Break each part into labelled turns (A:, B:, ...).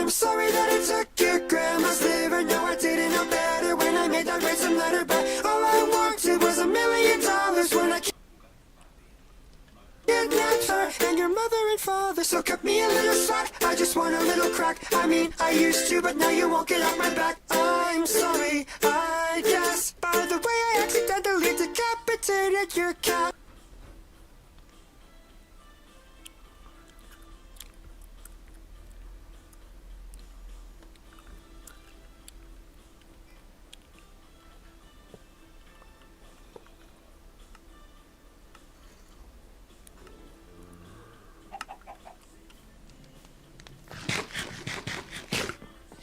A: I'm sorry that I took your grandma's liver. No, I didn't know better when I made that ransom letter. But all I wanted was $1,000,000 when I kidnapped her and your mother and father. So cut me a little slack, I just want a little crack. I mean, I used to, but now you won't get off my back. I'm sorry, I guess. By the way, I accidentally decapitated your cat.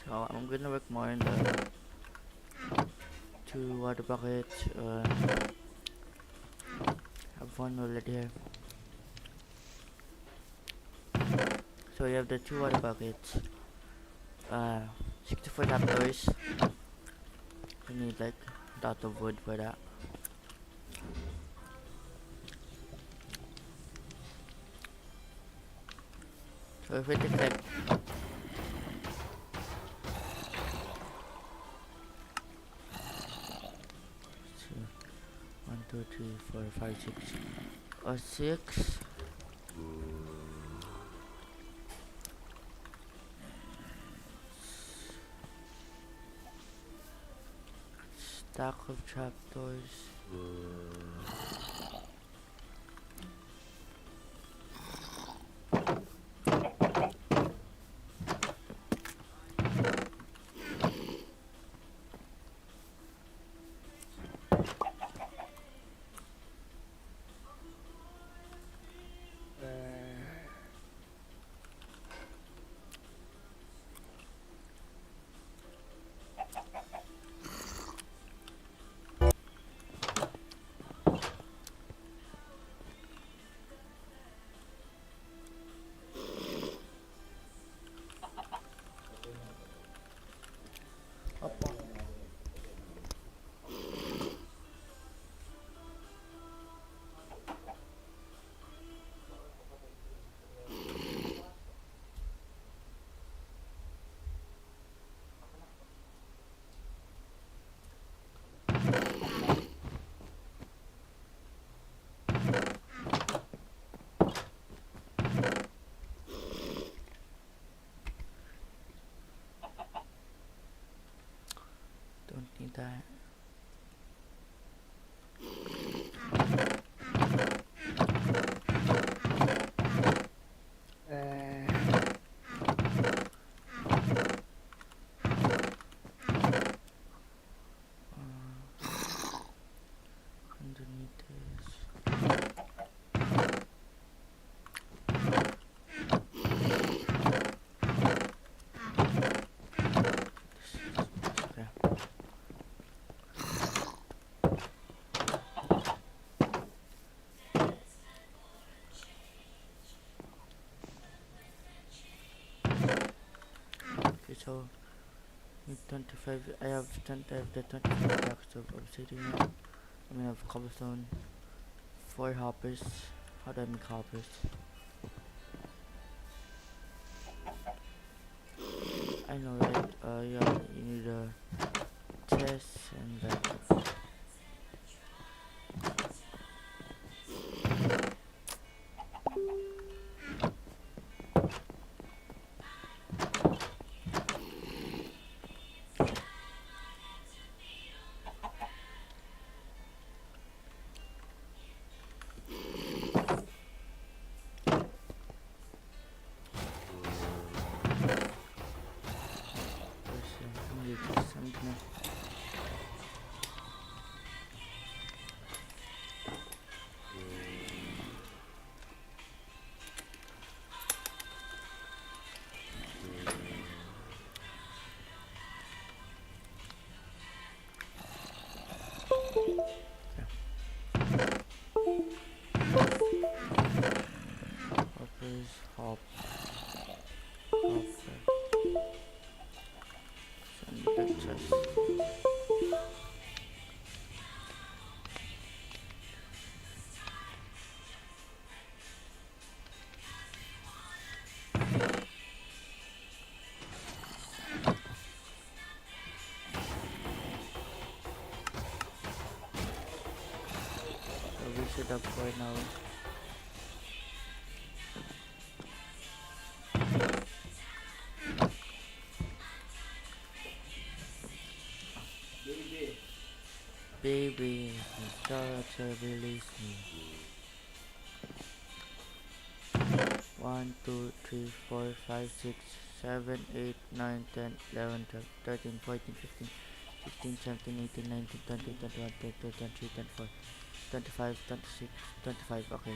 B: So I'm gonna work more on the 2 water buckets. Have one already here. So we have the 2 water buckets. 64 trapdoors. We need like a lot of wood for that. So if we take like 1, 2, 3, 4, 5, 6 or 6 stack of trapdoors. Don't need that. Underneath this. Okay, so with 25, I have the 25 blocks of obsidian. I mean, I have cobblestone, 4 hoppers. How do I make hoppers? I know, right? Yeah, you need a chest and like something. Hoppers, hop, hopper. Send the chest. load up right now. Baby, such a release me. 1, 2, 3, 4, 5, 6, 7, 8, 9, 10, 11, 12, 13, 14, 15, 16, 17, 18, 19, 20, 21, 22, 23, 24, 25, 26, 25, okay.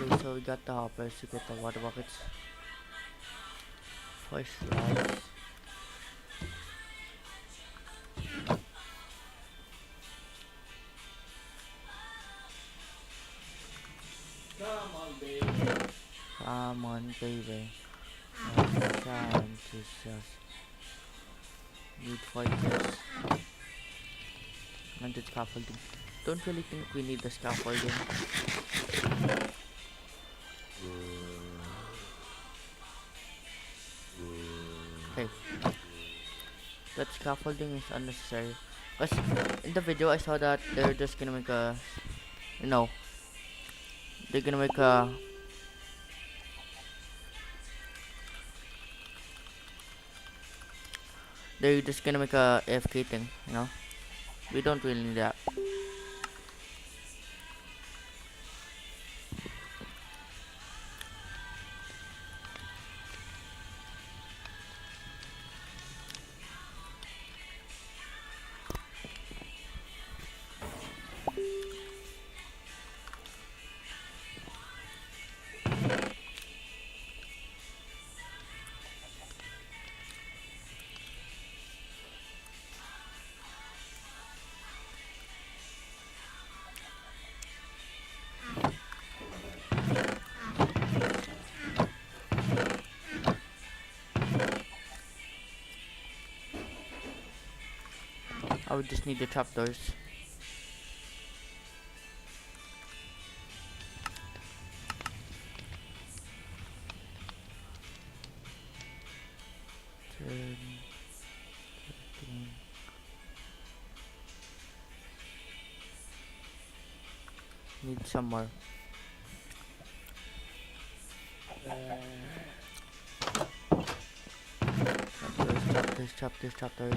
B: Okay, so we got the hoppers, we got the water buckets. First slice. Come on, baby. Time to just need fighters. And the scaffolding. Don't really think we need the scaffolding. Okay. That scaffolding is unnecessary. Because in the video I saw that they're just gonna make a, you know, they're gonna make a, they're just gonna make a AFK thing, you know. We don't really need that. I would just need the trapdoors. Ten, 13. Need some more. Trapdoors.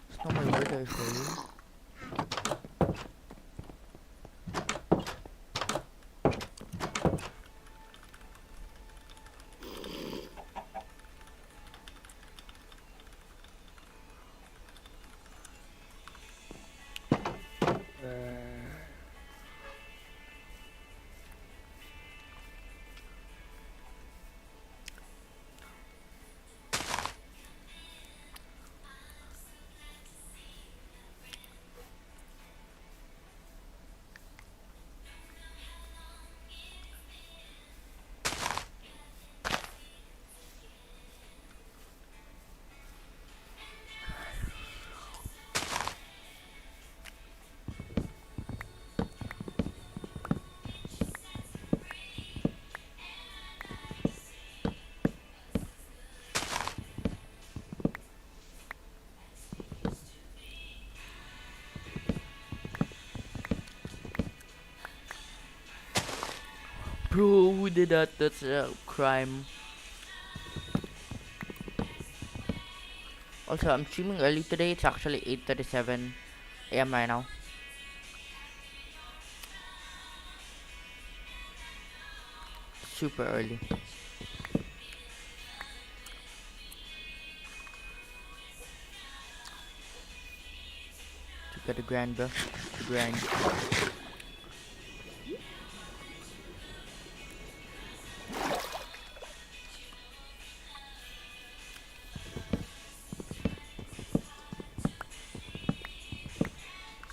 B: It's not my word I for you. Bro, who did that? That's a crime. Also, I'm streaming early today. It's actually 8:37 a.m. right now. Super early. To get a grind, bro. To grind.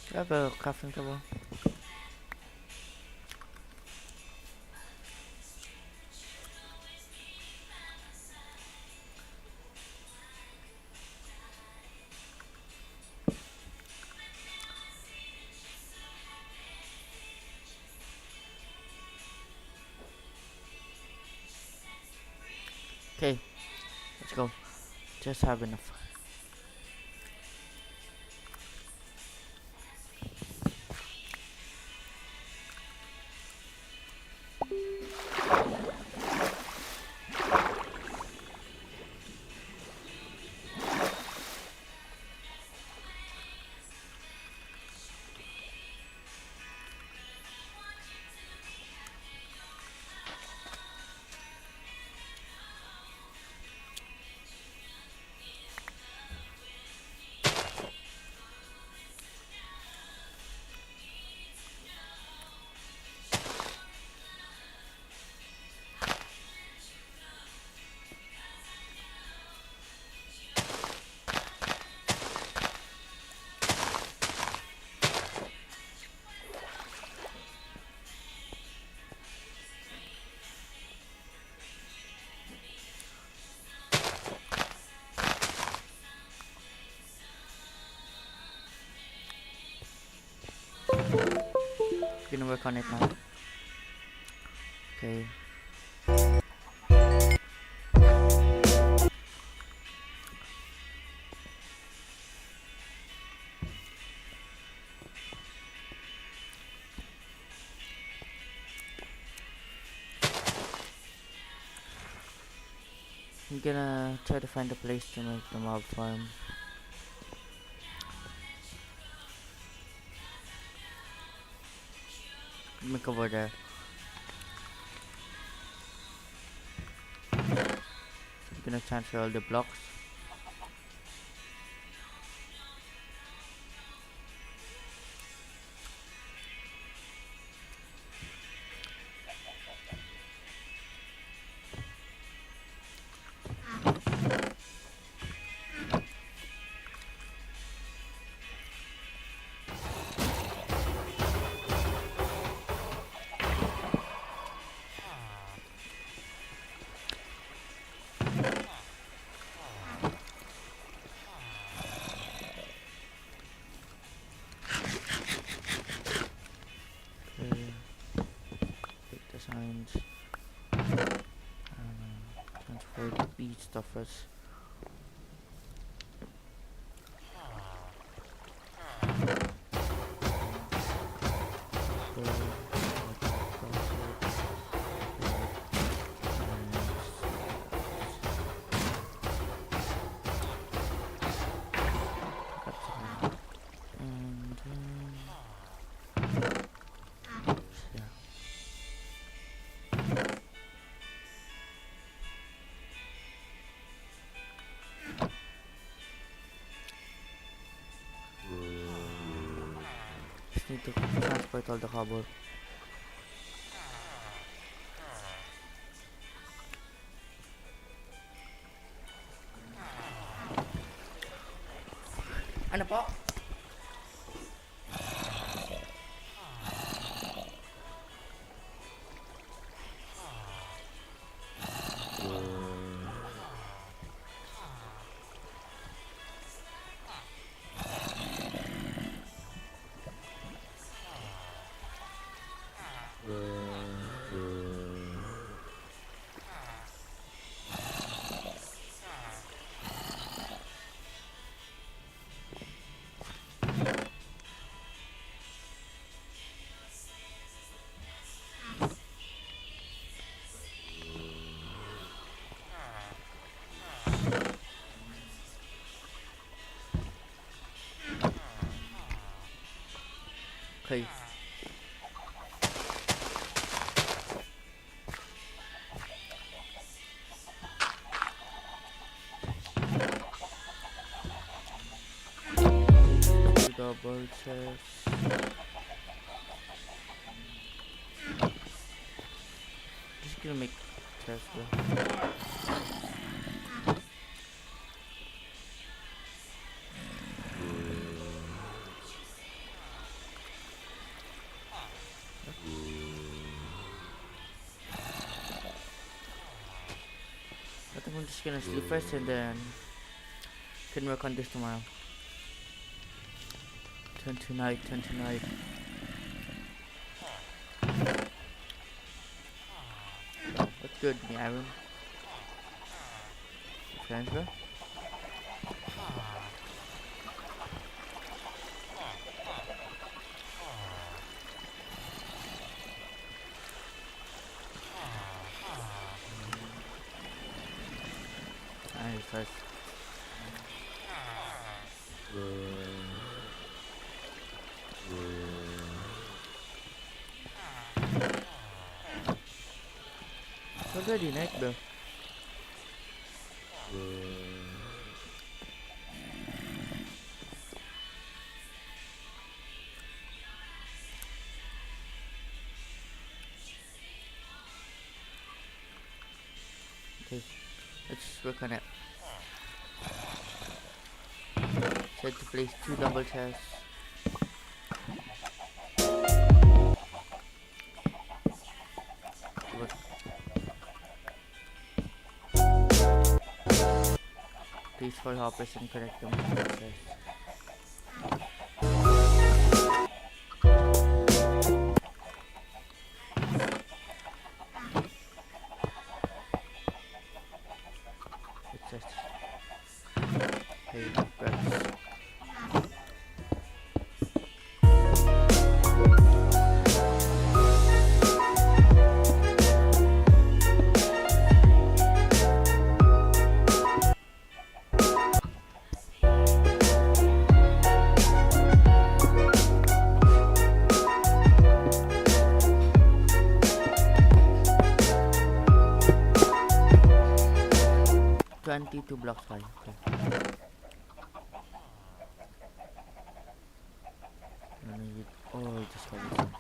B: I have a crafting table. Okay, let's go. Just have enough. We're gonna work on it now. Okay. I'm gonna try to find a place to make the mob farm. Make over there. I'm gonna transfer all the blocks. Okay. Pick the signs. Transfer the bead stuffers. Just need to transport all the cobble. Ano po? Okay. Double chest. Just gonna make chest though. I think I'm just gonna sleep first and then can work on this tomorrow. Turn to night, turn to night. What's good, me iron? friends, bro. Nice, nice. It's already night, bro. Okay, let's work on it. Set to place 2 double chests. Work. Place 4 hoppers and connect them to the chest. It's just hey, press. 22 blocks high. Okay. Oh, just got this one.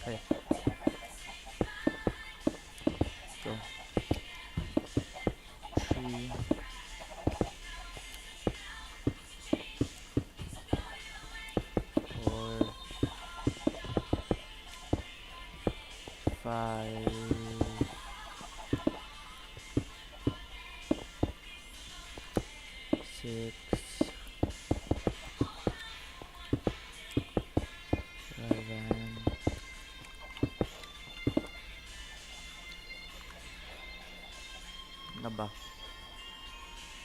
B: Okay. So 3 4 5 6 7 na ba?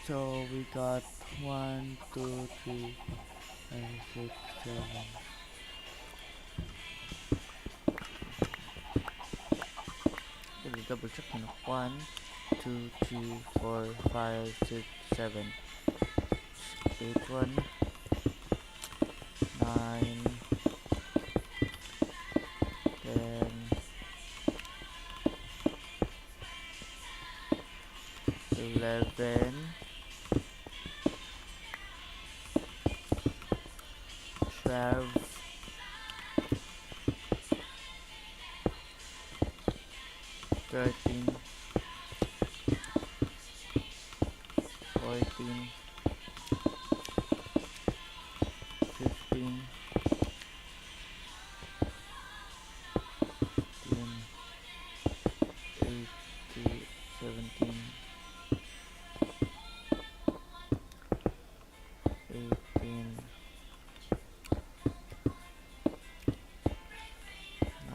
B: So we got 1 2 3 5 6 7. Let me double check, 1 2 3 4 5 6 7 8 1 9 10 11 12 13 14 15 16 17 18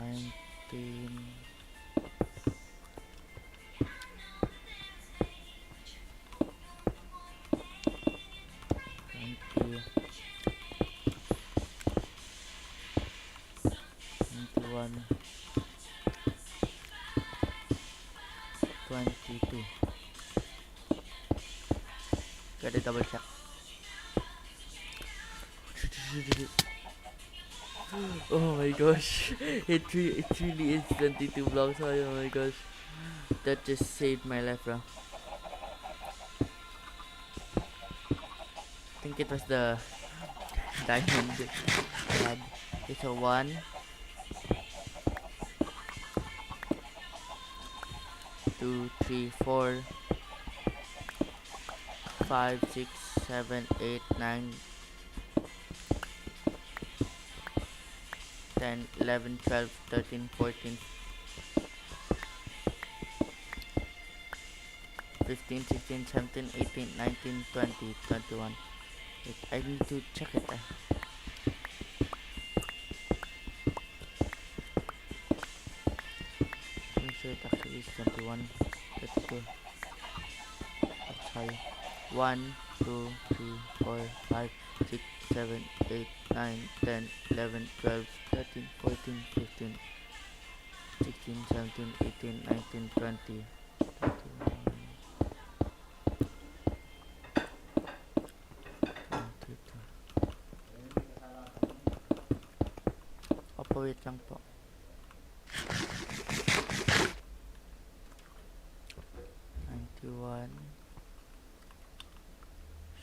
B: 19 20 21 22. Gotta double check. Oh my gosh, it really is 22 blocks high. Oh my gosh, that just saved my life, bro. think it was the diamond pad. Okay, so 1, 2, 3, 4, 5, 6, 7, 8, 9, 10, 11, 12, 13, 14, 15, 16, 17, 18, 19, 20, 21. Wait, I need to check it. I'm sure it actually is 21. 32. That's high. 1, 2, 3, 4, 5, 6, 7, 8, 9, 10, 11, 12, 13, 14, 15, 16, 17, 18, 19, 20, 21, 22. Opo, wait lang po. 91.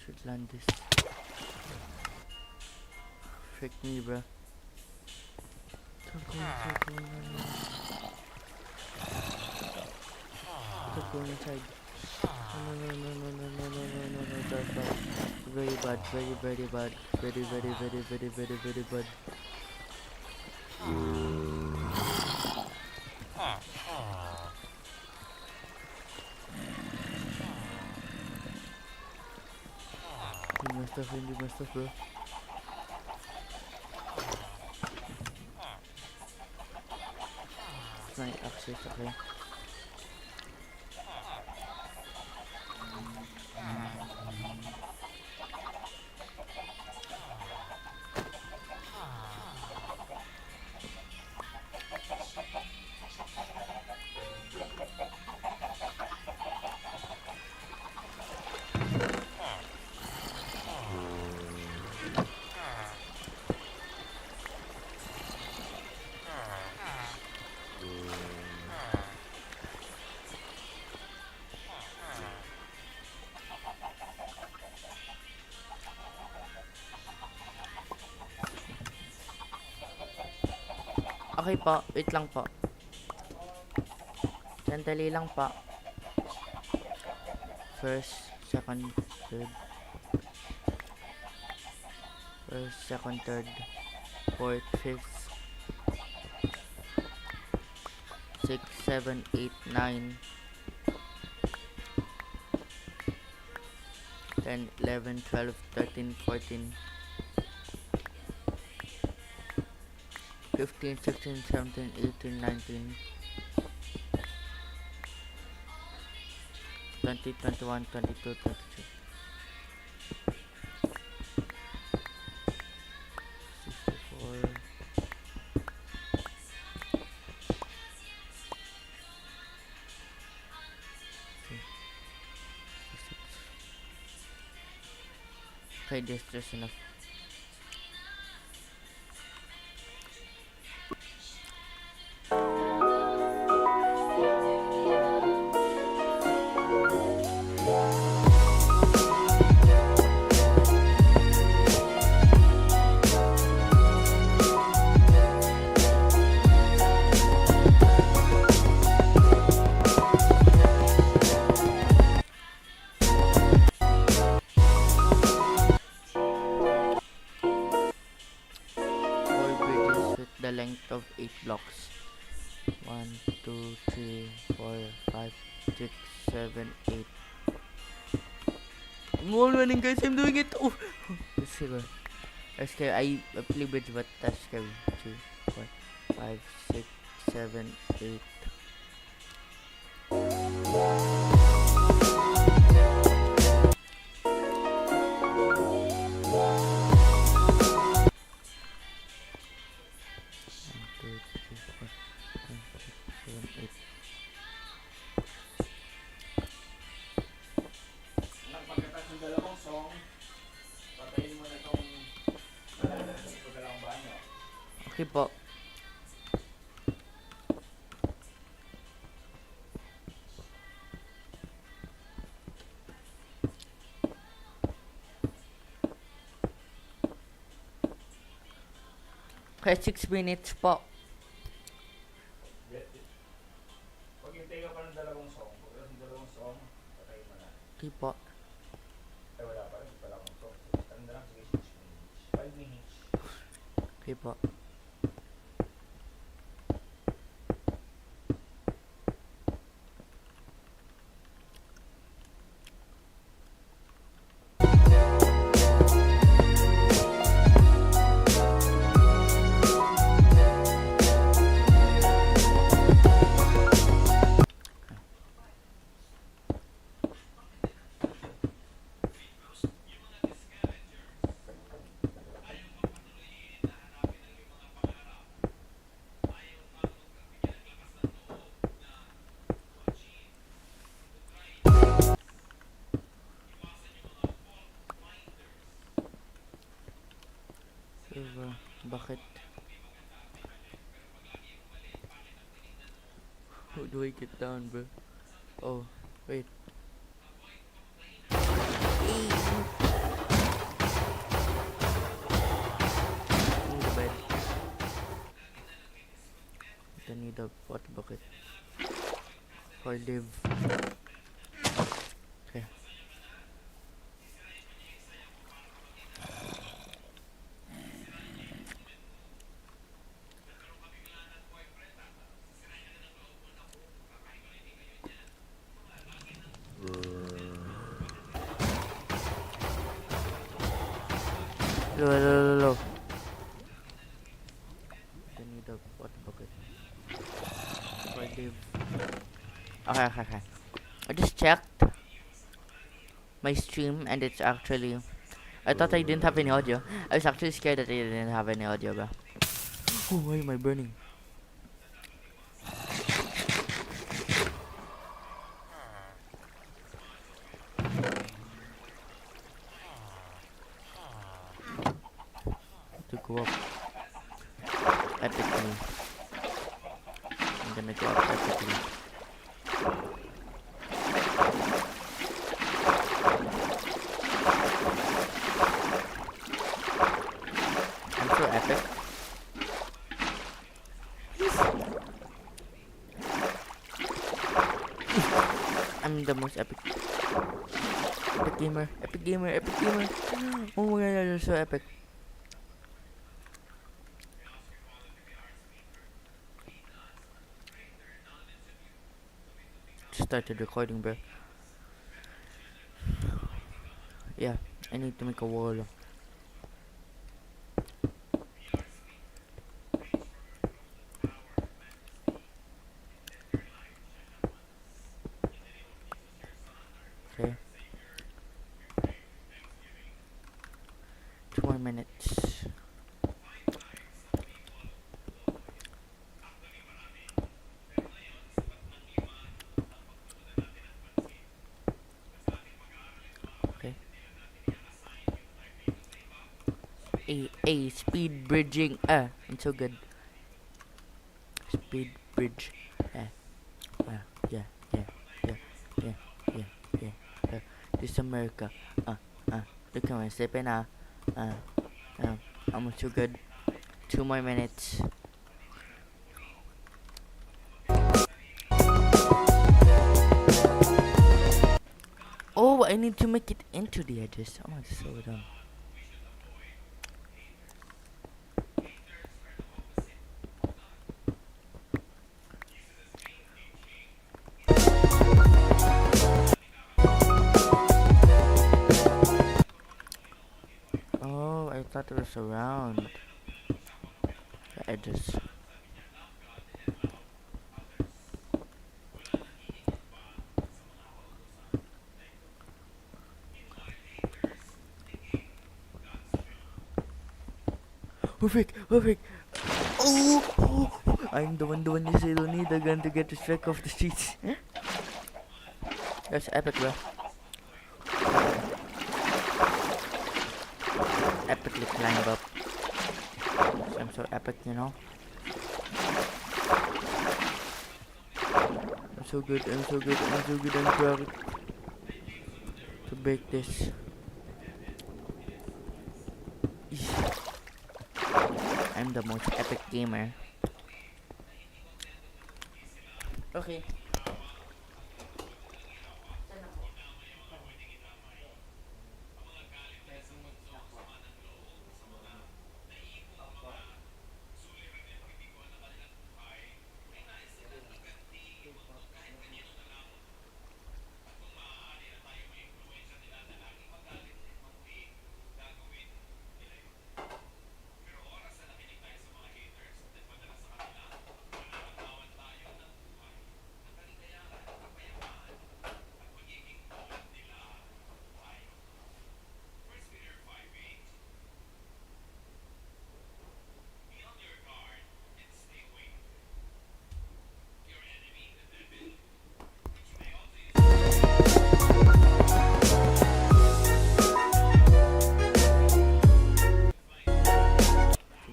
B: Should land this. Frick me, bro. Don't go inside. No, that's bad. Very bad, very bad. Very bad. Hindi my stuff, bro. It's my access, okay. Okay po, wait lang po. Sandali lang po. First, second, third. First, second, third, fourth, fifth, 6, 7, 8, 9, 10, 11, 12, 13, 14, 15, 16, 17, 18, 19, 20, 21, 22, 23, 64, 66. Okay, this is just enough. The length of 8 blocks. 1, 2, 3, 4, 5, 6, 7, 8. I'm all running, guys. I'm doing it. Oh, that's scary. That's scary. I play bridge, but that's scary. 3, 4, 5, 6, 7, 8. Okay po. Kaya 6 minutes po.
C: Pag hintay ka pa ng dalawang song, pag ng dalawang song, patayin mo na.
B: Okay po.
C: Ay wala pa rin, wala akong song. Ano na lang, sige 6 minutes. 5 minutes.
B: Okay po. Diba? Bakit? How do I get down, bro? Oh, wait. In the bed. I need a water bucket. For live. Okay. Low. I need a water bucket. For live. Okay. I just checked my stream and it's actually... I thought I didn't have any audio. I was actually scared that I didn't have any audio, bro. Oh, why am I burning? To go up epically. I'm gonna go up epically. I'm so epic. I'm the most epic. Epic gamer. Oh my god, you're so epic. Started recording, bro. Yeah, I need to make a wall. Okay. 2 more minutes. Okay. Speed bridging. I'm so good. Speed bridge. Yeah. This is America. Look at my stepping now. I'm too good. 2 more minutes. Oh, I need to make it into the edges. Oh, that's so dumb. Oh, I thought it was around the edges. Perfect. Oh, I'm the one you say don't need a gun to get the strike off the streets. That's epic, bro. Epically climb up. I'm so epic, you know. I'm so good. I'm proud to break this. I'm the most epic gamer. Okay.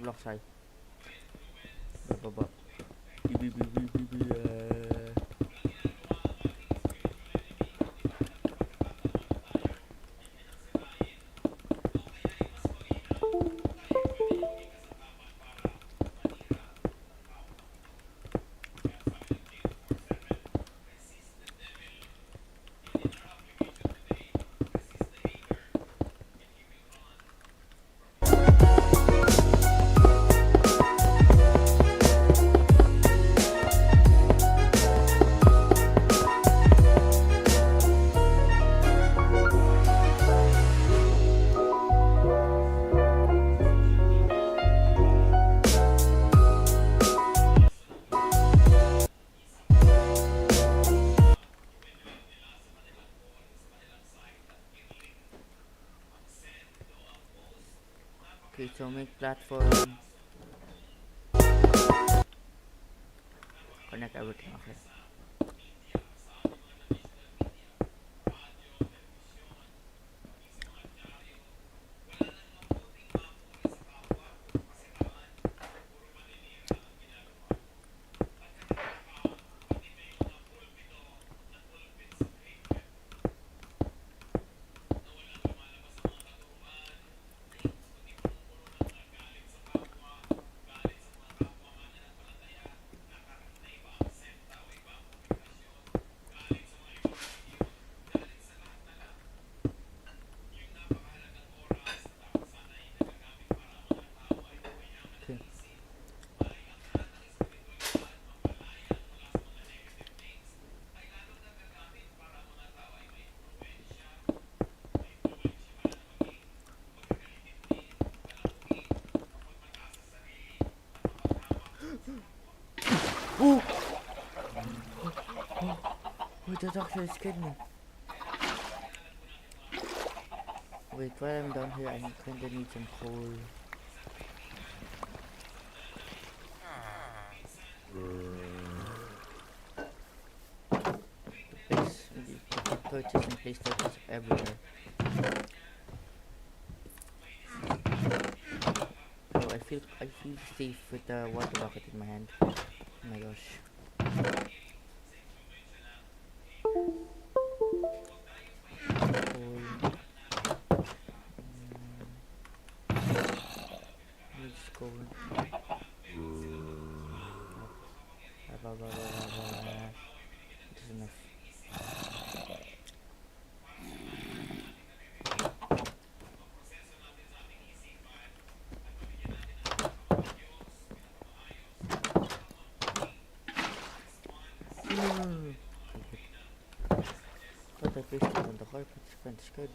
B: Block side. Baba. Okay, so make platform. Connect everything, okay. Okay. Oh! Wait, that actually scared me. Wait, while I'm down here, I kinda need some coal. Place, put torches and place torches everywhere. So I feel safe with the water bucket in my hand. Oh my gosh. Coal. Needs coal. This is enough. Thought I placed it on the carpet. It's kinda scared.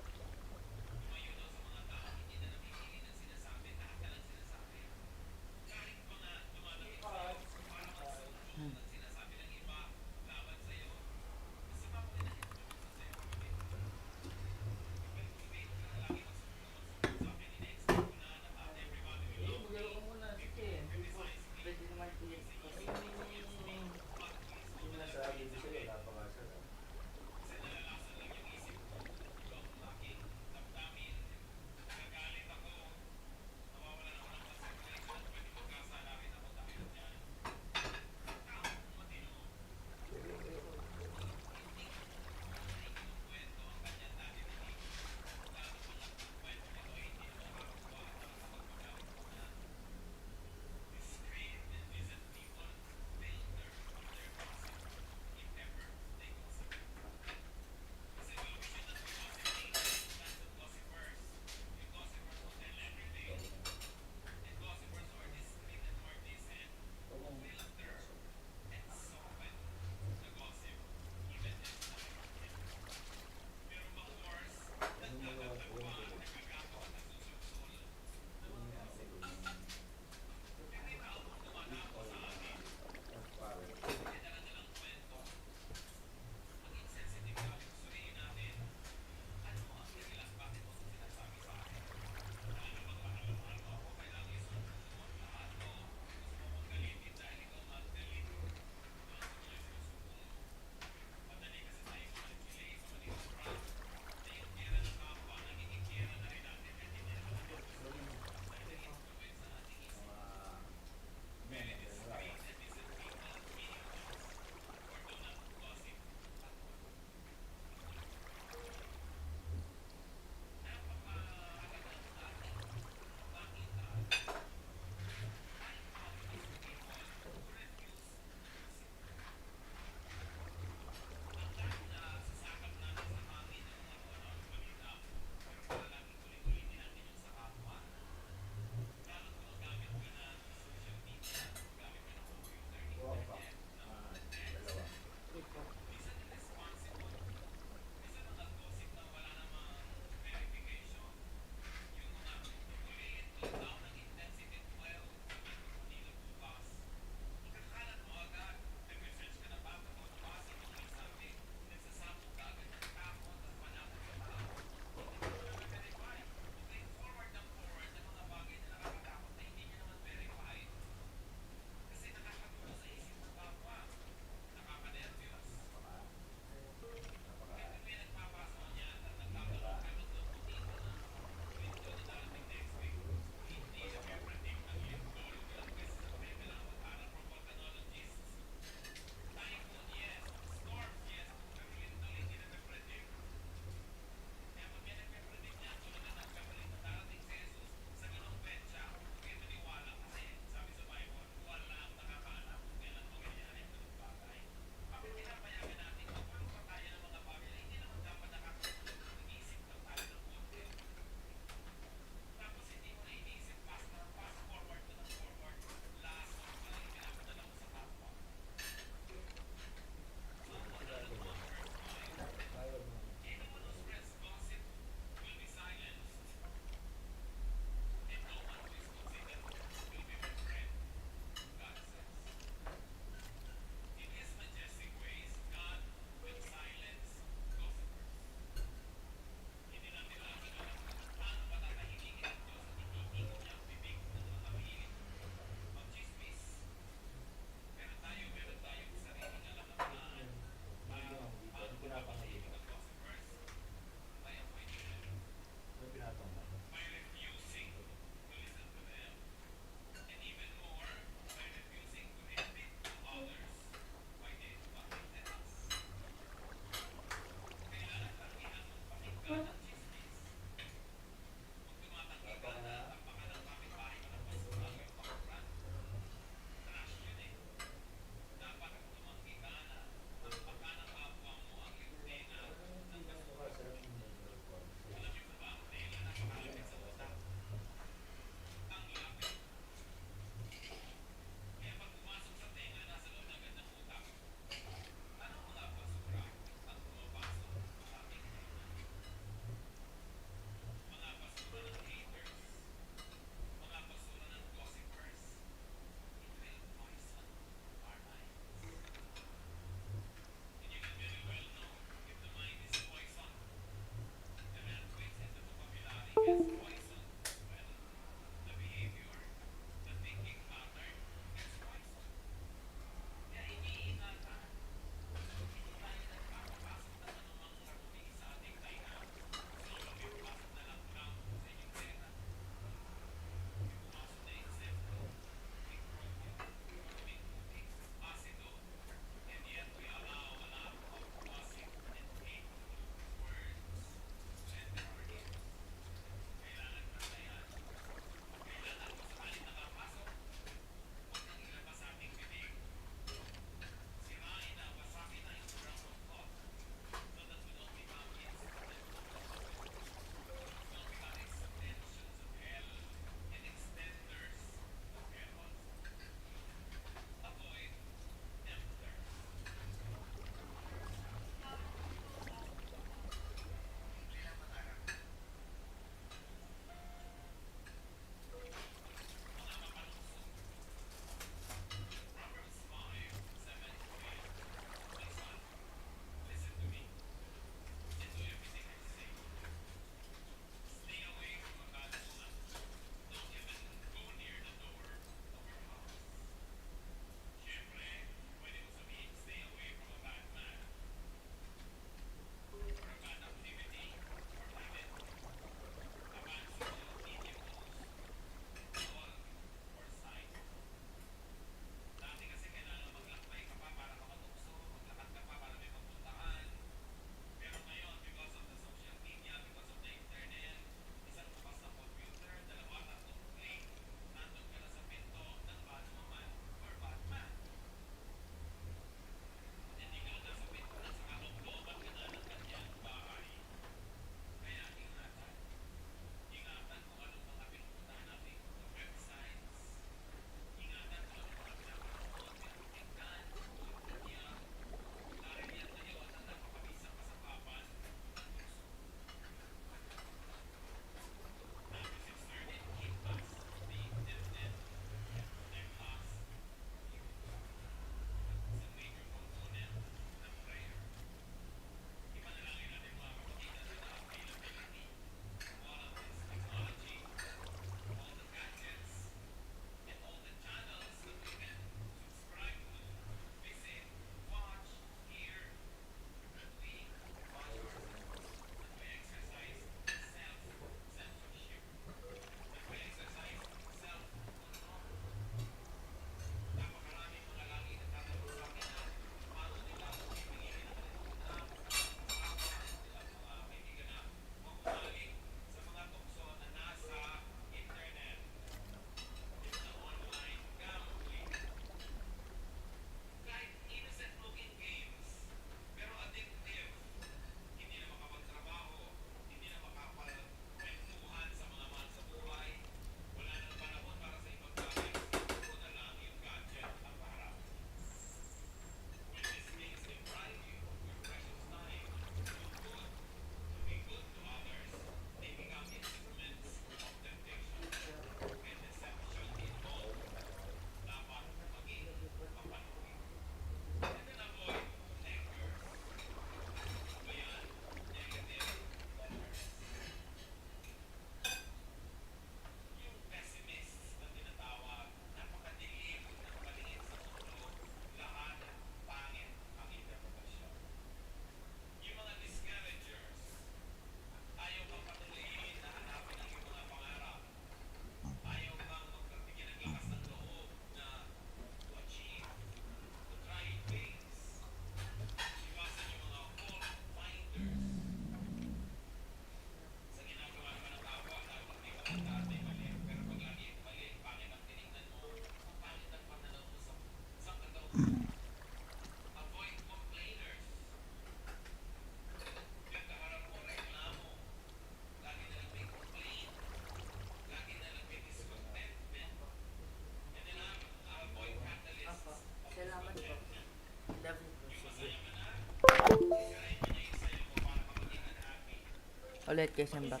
B: ulit guys, I'm back.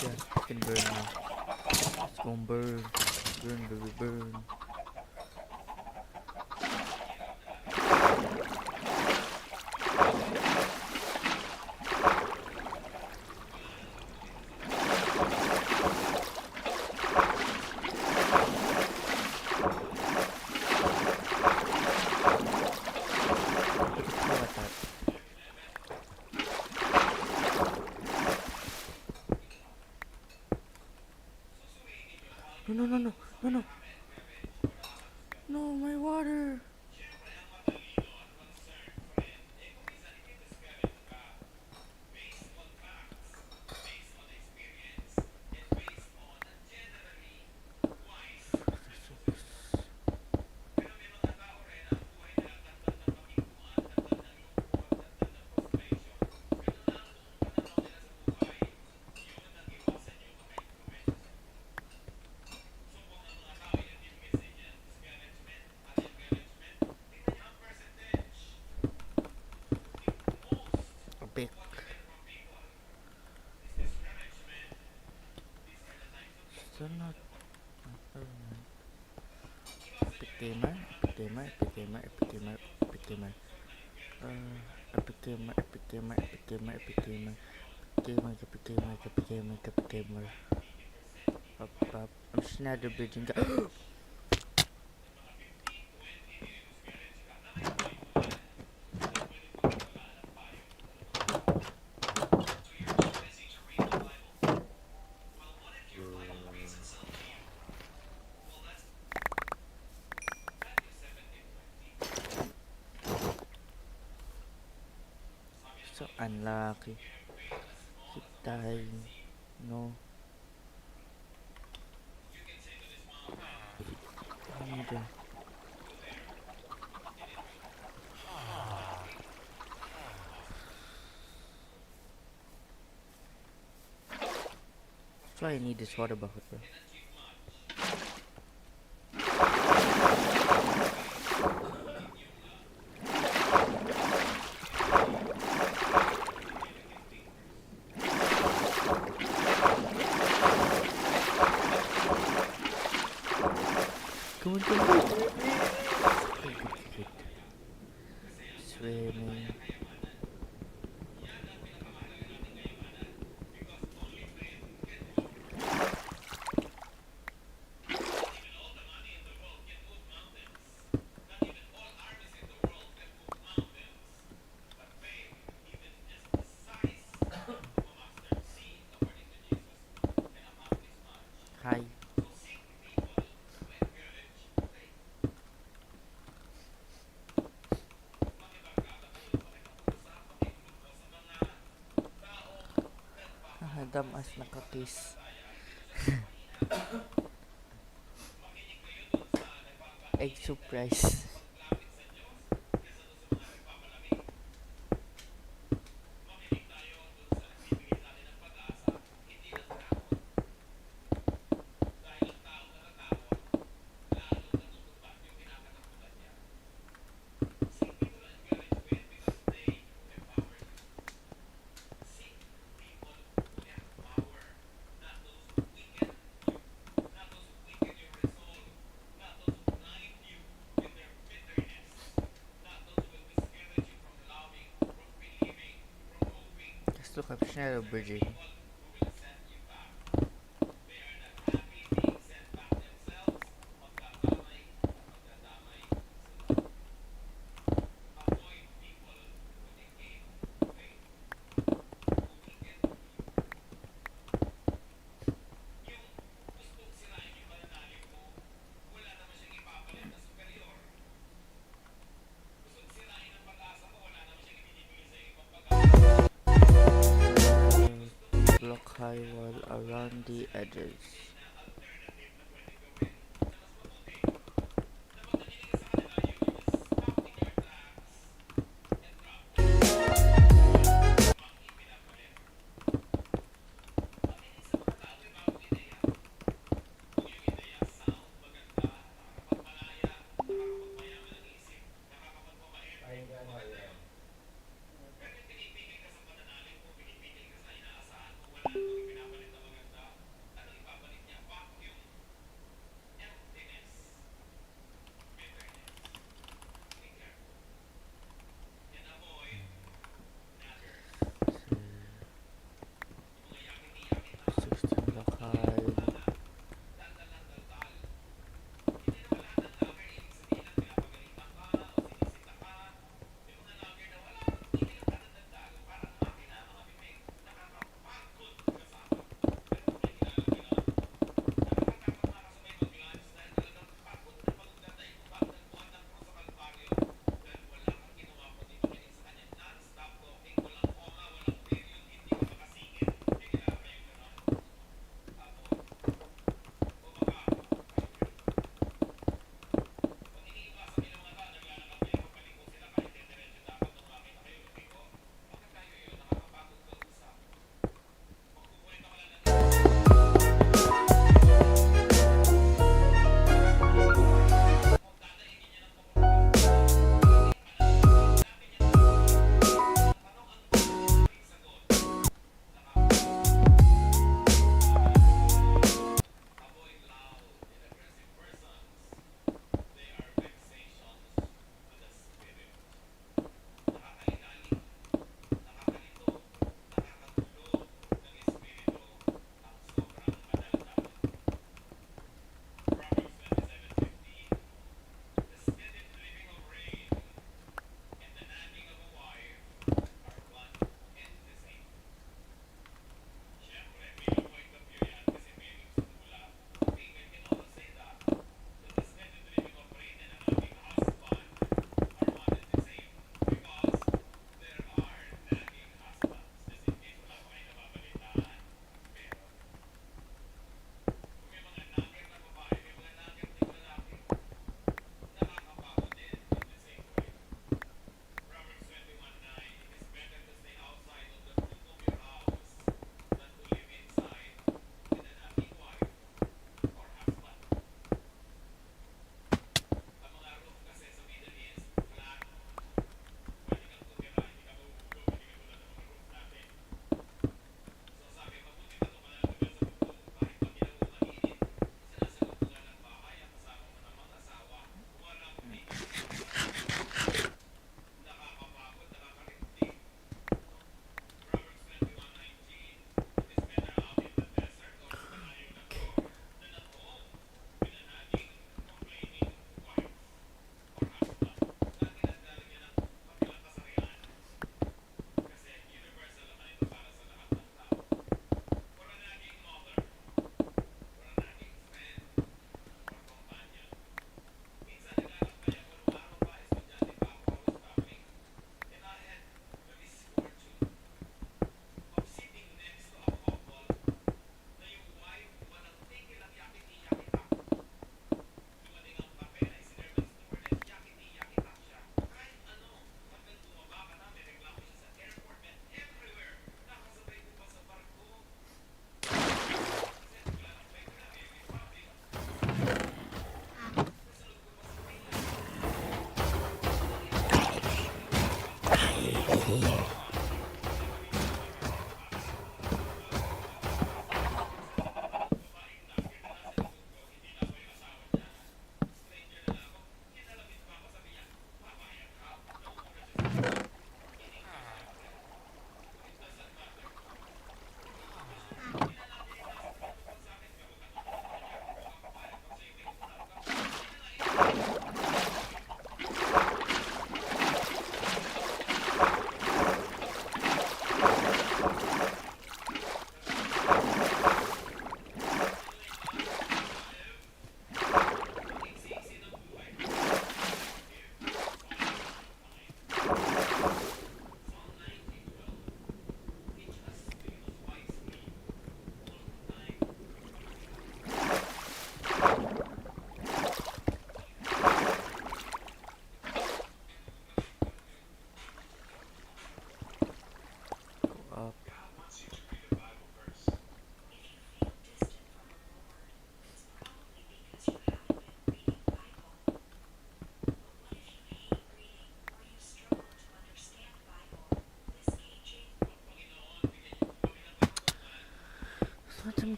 B: Yeah, it can burn now. It's gonna burn. Burn, baby, burn. Look at that. No, no, no, no, no, no. No, my water. A bit. Still not. Epic gamer, epic gamer, epic gamer, epic gamer, epic gamer. Epic gamer, epic gamer, epic gamer, epic gamer. Gamer, epic gamer, epic gamer, epic gamer. Up. I'm just nether bridging. So unlucky. Keep dying. No. I need a... That's why I need this water bucket, bro. Come on, come on. Good. Swimming. Hi. Damas nakakiss. Egg surprise. Just look up shadow bridging. Block high wall around around the edges.
C: Pakinggan mo yun.
B: So, 16 lakay.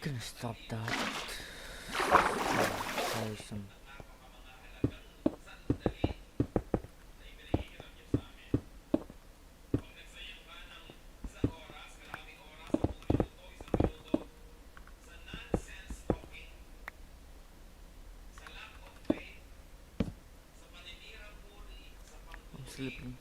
B: gonna stop that. Tiresome. I'm sleeping.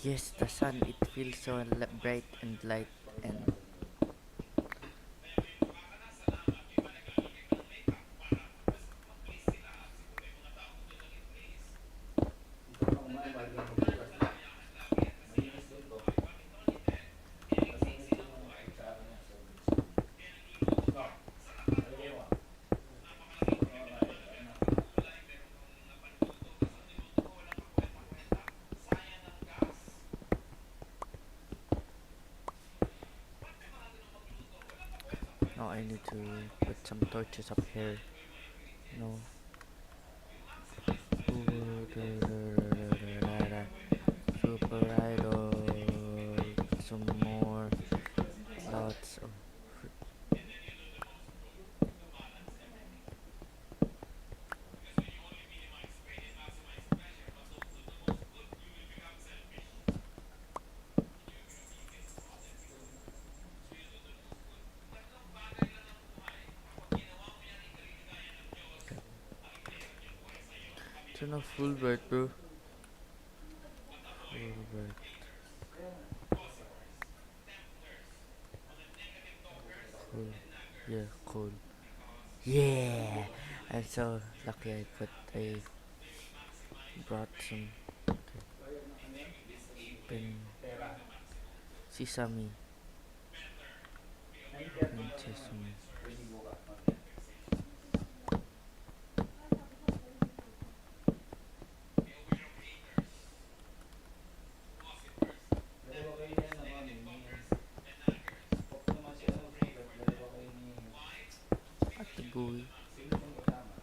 B: Yes, the sun, it feels so bright and light and
C: Dito na kumain, balik lang magbukas. Malinis dito. Tapos ulit yung kutsara niya sa ulit. No, nalagay mo.
B: now I need to put some torches up here. No. Super idol. Some more. Lots of. Turn off full bird, bro. Full bird. Cool. Yeah, cool. Yeah! I'm so lucky I brought some
C: Pera.
B: sesame
C: Nandiyan
B: and
C: yung
B: sesame.
C: pwede buka. Dalawa kayo niya naman. Pop naman siya ng sugat. Dalawa kayo ni
B: At the goal.
C: sino yung kasama.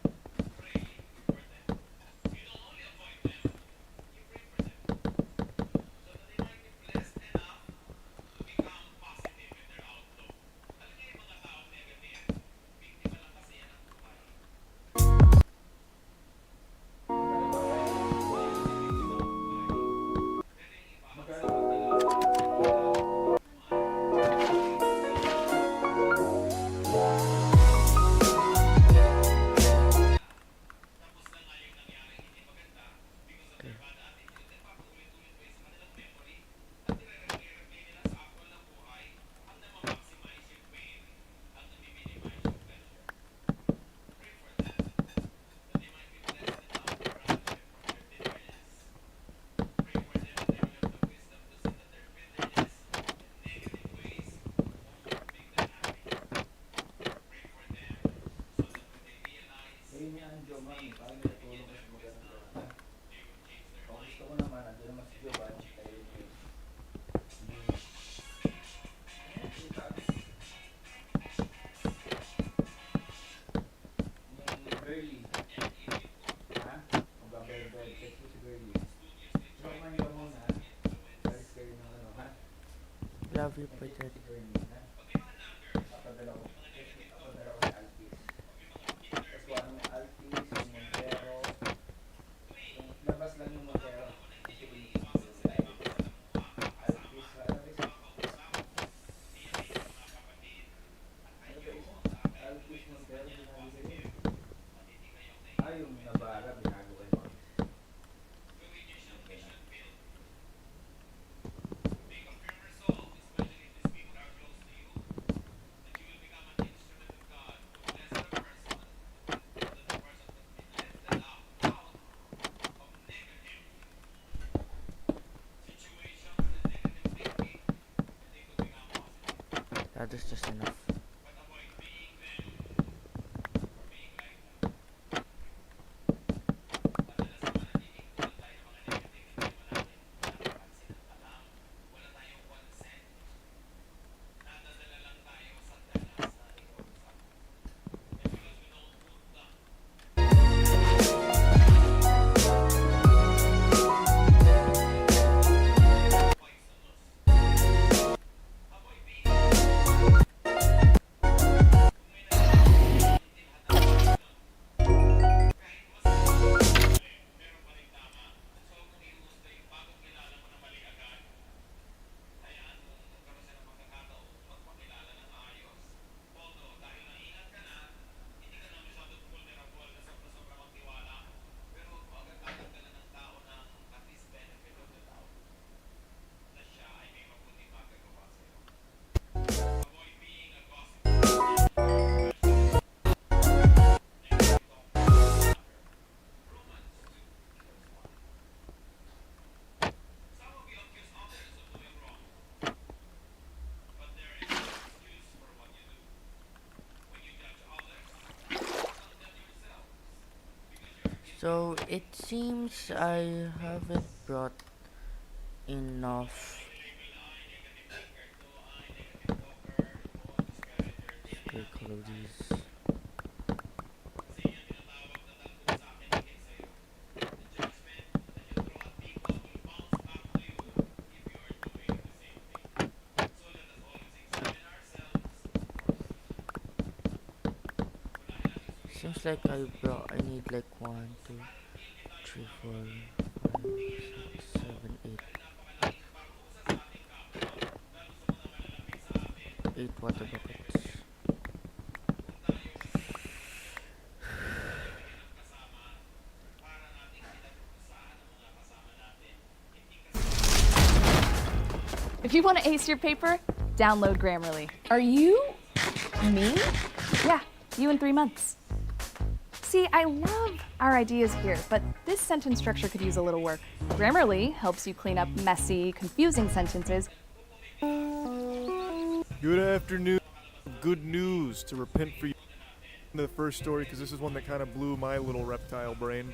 B: Love you, Peter.
C: Papadala ko si Altis. Tapos kung anong Altis, yung Montero, yung labas lang yung Montero. Kasi initin ko yung Altis, ano ba isa? Ano ba isa? Altis Montero, binabili ko. Yung Nabara, binago ko yung Altis. Okay na.
B: That is just enough. So it seems I haven't brought enough calories. Seems like I need like 1, 2, 3, 4, 5, 6, 7, 8 water buckets.
D: If you want to ace your paper, download Grammarly. Are you me? Yeah, you in 3 months. See, I love our ideas here, but this sentence structure could use a little work. Grammarly helps you clean up messy, confusing sentences.
E: Good afternoon. Good news to repent for you. The first story, because this is one that kind of blew my little reptile brain.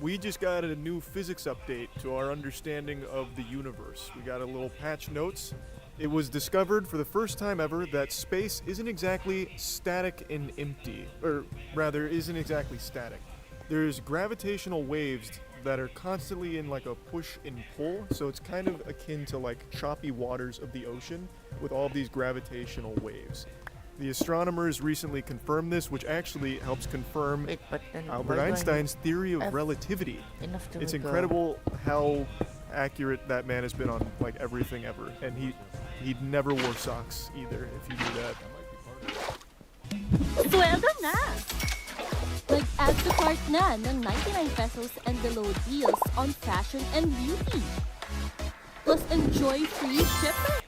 E: We just got a new physics update to our understanding of the universe. We got a little patch notes. It was discovered for the first time ever that space isn't exactly static and empty, or rather, isn't exactly static. There's gravitational waves that are constantly in like a push and pull, so it's kind of akin to like choppy waters of the ocean with all of these gravitational waves. The astronomers recently confirmed this, which actually helps confirm
B: Wait, but then
E: Albert
B: why do I
E: Einstein's
B: need
E: theory of
B: F-
E: relativity.
B: enough to
E: It's
B: make a-
E: incredible how accurate that man has been on like everything ever, and he never wore socks either. If you knew that.
F: Sweldo na! Nag-add to cart na ng 99 pesos and below deals on fashion and beauty. Plus enjoy free shipping.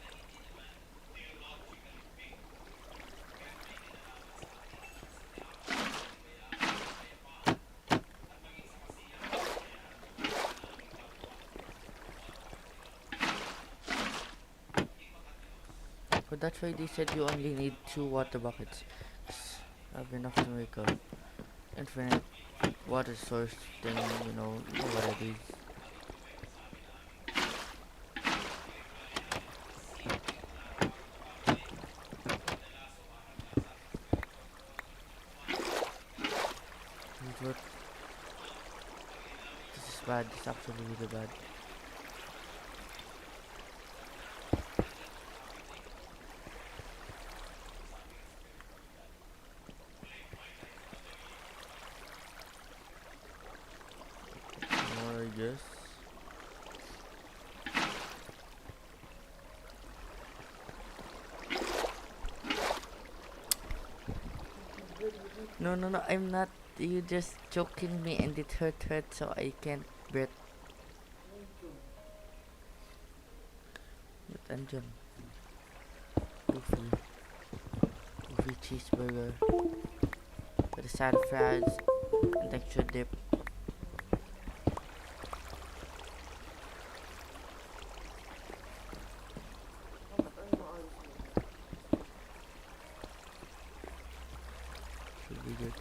B: But that's why they said you only need 2 water buckets. I have enough to make a infinite water source thing, you know what it is. Look, this is bad, this is actually really bad. No, no, no, I'm not. You just choking me and it hurt, so I can't breathe. But andyan. Goofy. Goofy cheeseburger. With a side of fries and extra dip. Should be good.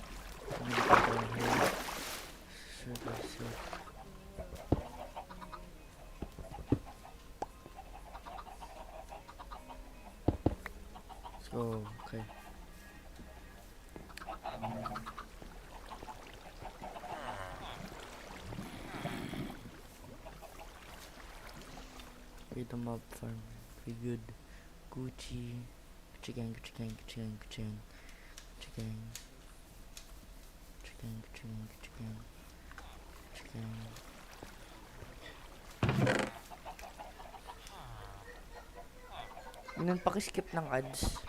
B: I'm gonna put down here. Should be safe. Let's go. Okay. Read the mob farm. Be good. Gucci. Gucci gang, Gucci gang, Gucci gang, Gucci gang. Gucci gang. Gucci gang, Gucci gang, Gucci gang. Gucci gang. Yun, pakiskip ng ads.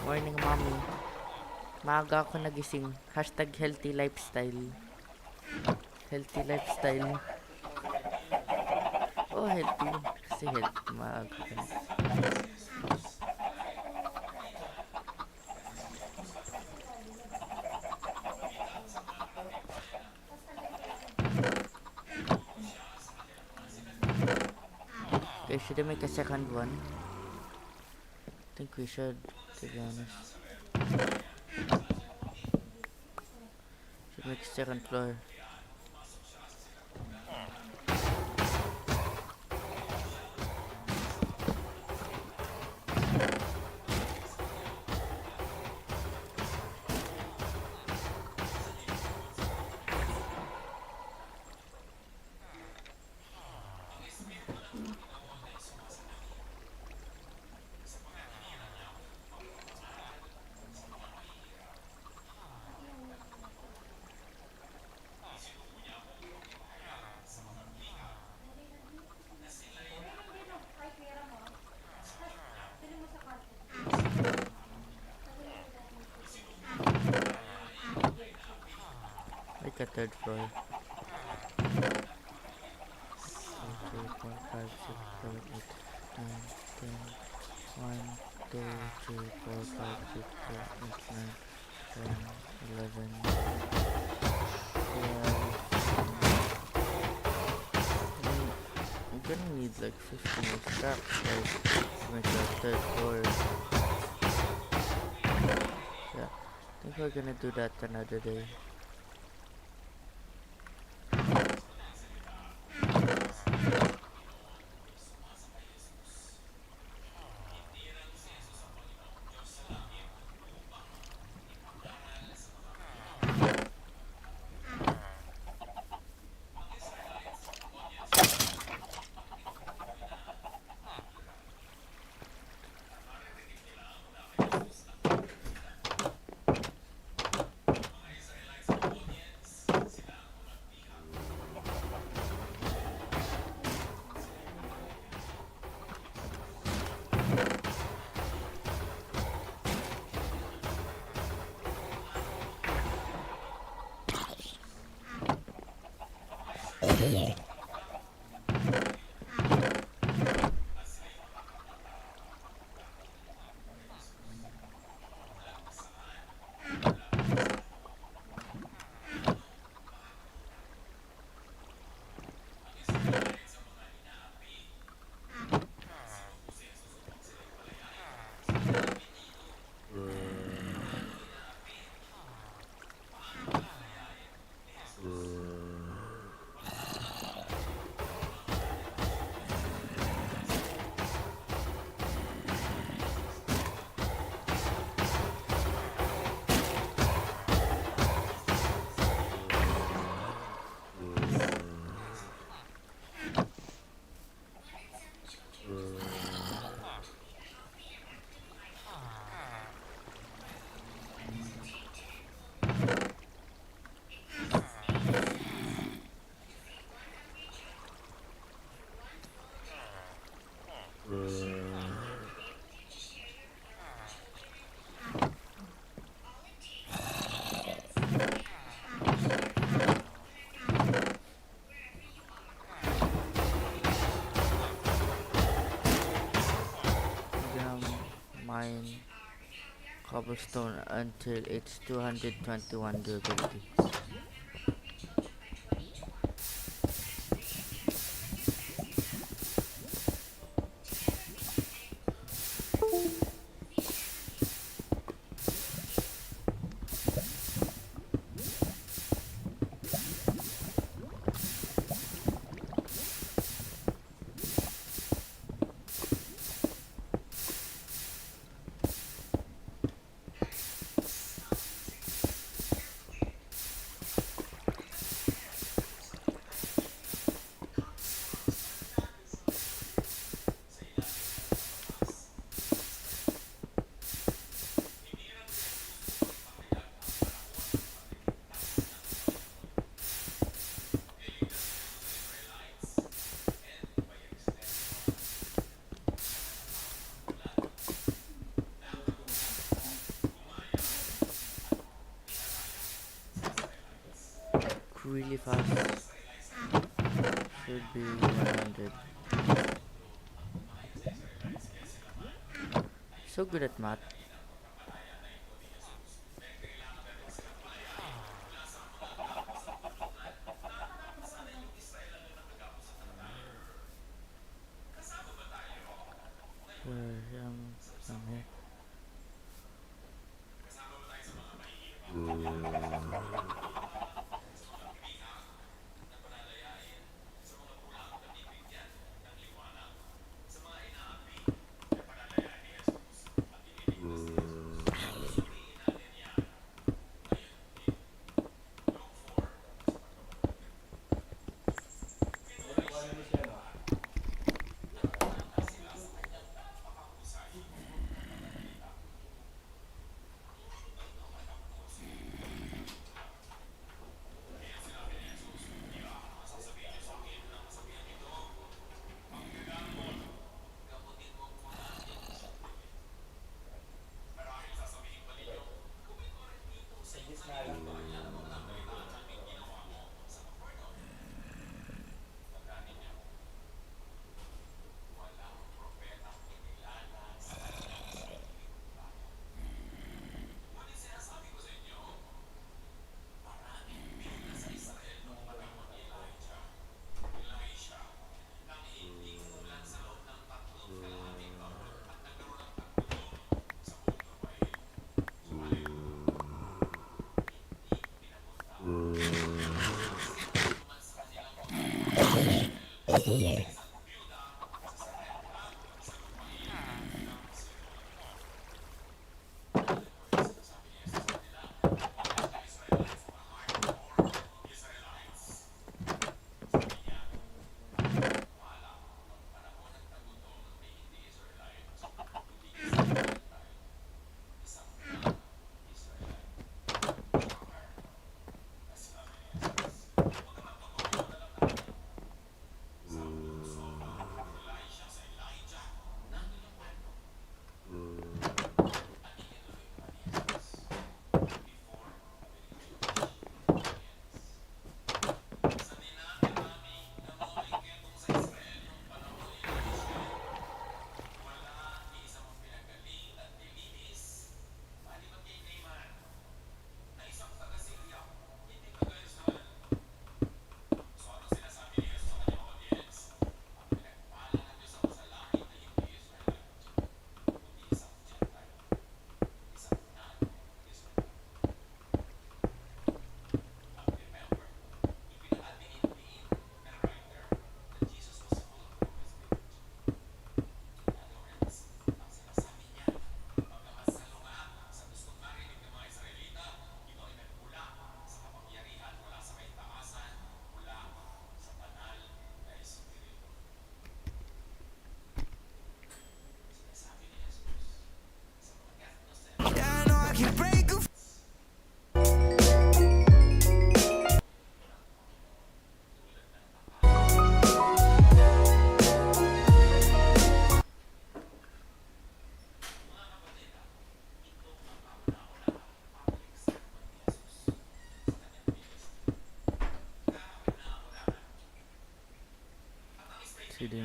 B: Morning, mommy. Maaga ako nagising. Hashtag healthy lifestyle. Healthy lifestyle. Oh, healthy. Kasi healthy. Maaga ka na. Okay, should I make a second one? I think we should, to be honest. Should make a second floor. Like a third floor. 1, 2, 3, 4, 5, 6, 7, 8, 9, 10. 1, 2, 3, 4, 5, 6, 7, 8, 9, 10, 11, 12. I'm gonna need like 15 more steps like to make the third floor. Yeah, I think we're gonna do that another day. We're gonna mine cobblestone until it's 221 durability. Really fast. Should be 100. So good at math. Some here.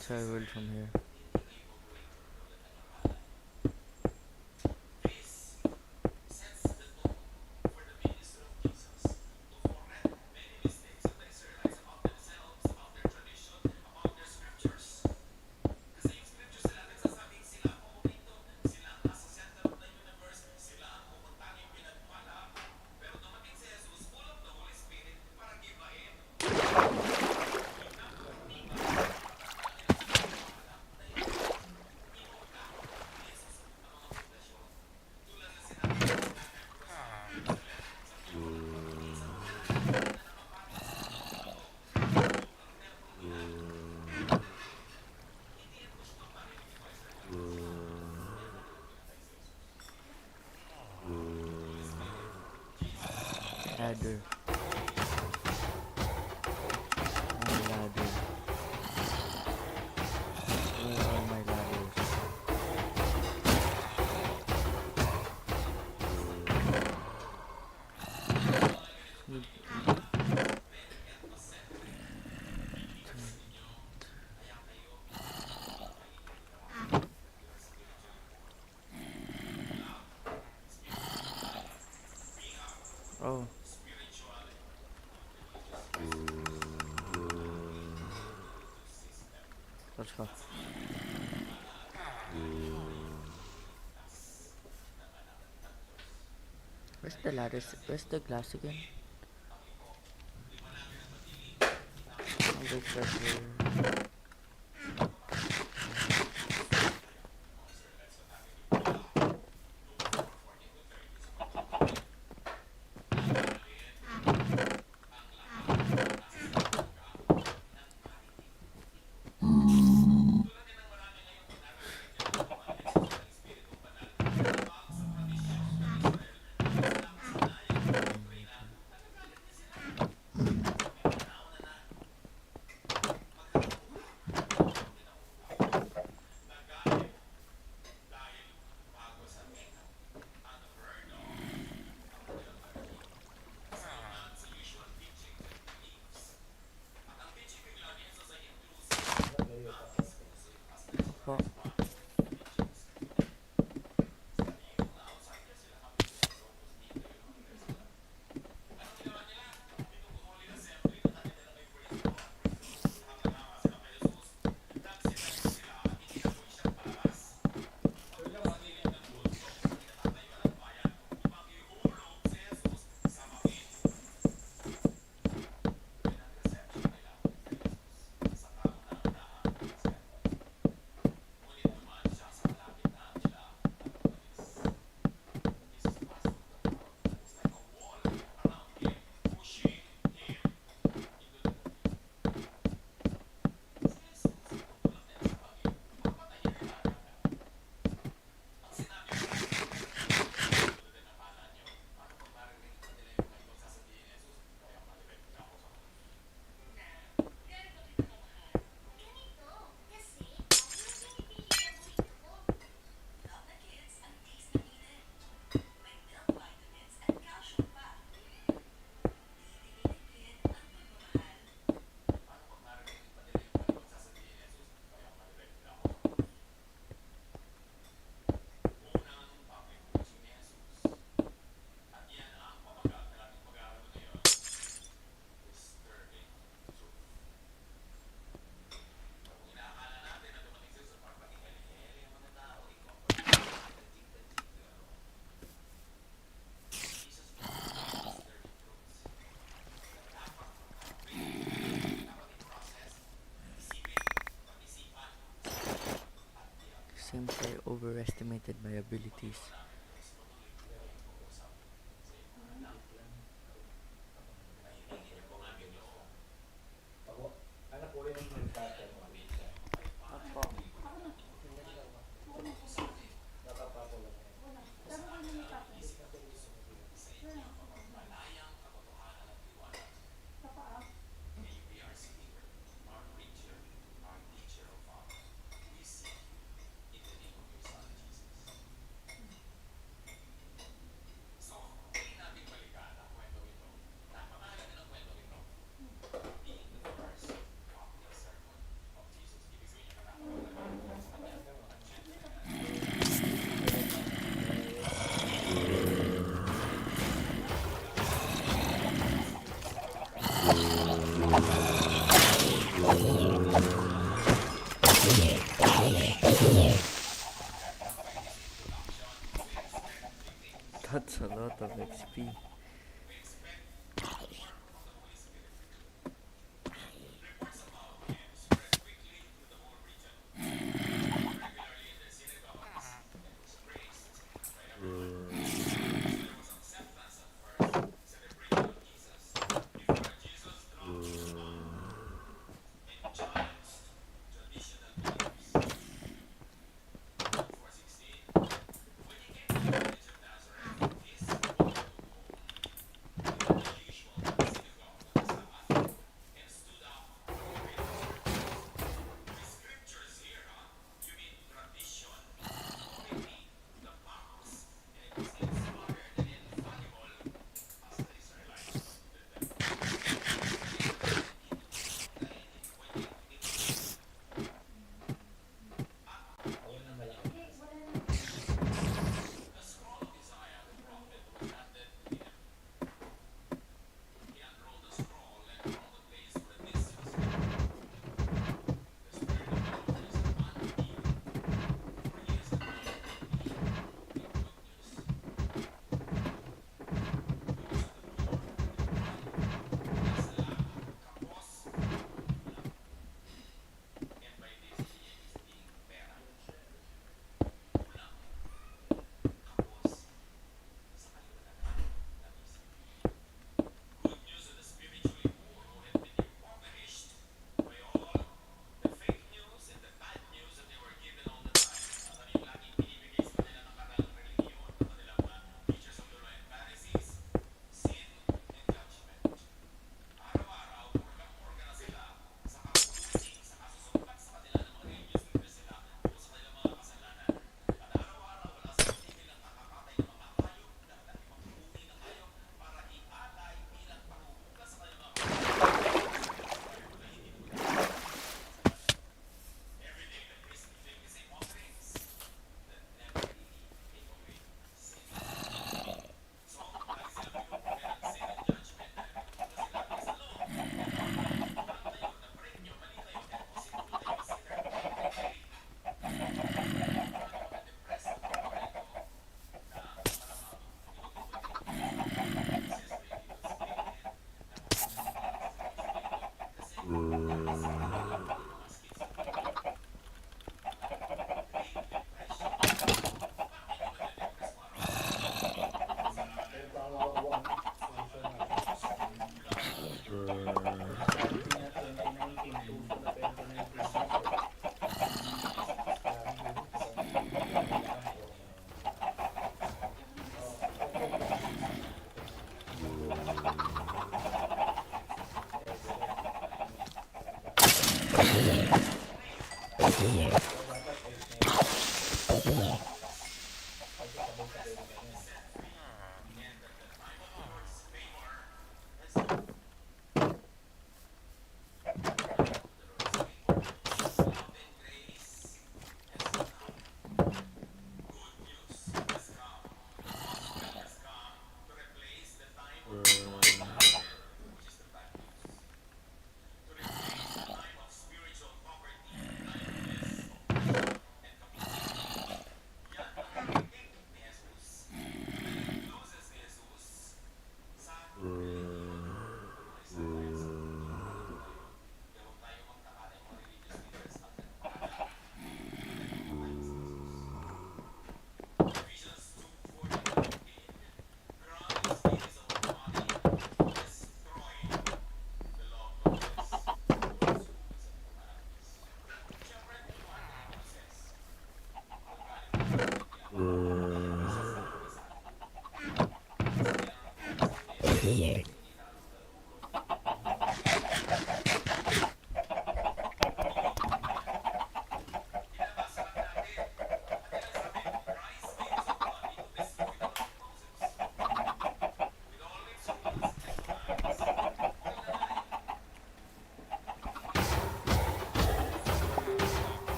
B: entire world from here. Ladder. My ladder. Where are my ladders? Oh. Let's go. Where's the ladder? Where's the glass again? I'll go check here. Po. Seems I overestimated my abilities.
C: Anak ko yung nagtatay mo.
B: Apo.
C: Nakapako lang yan.
B: That's a lot of XP.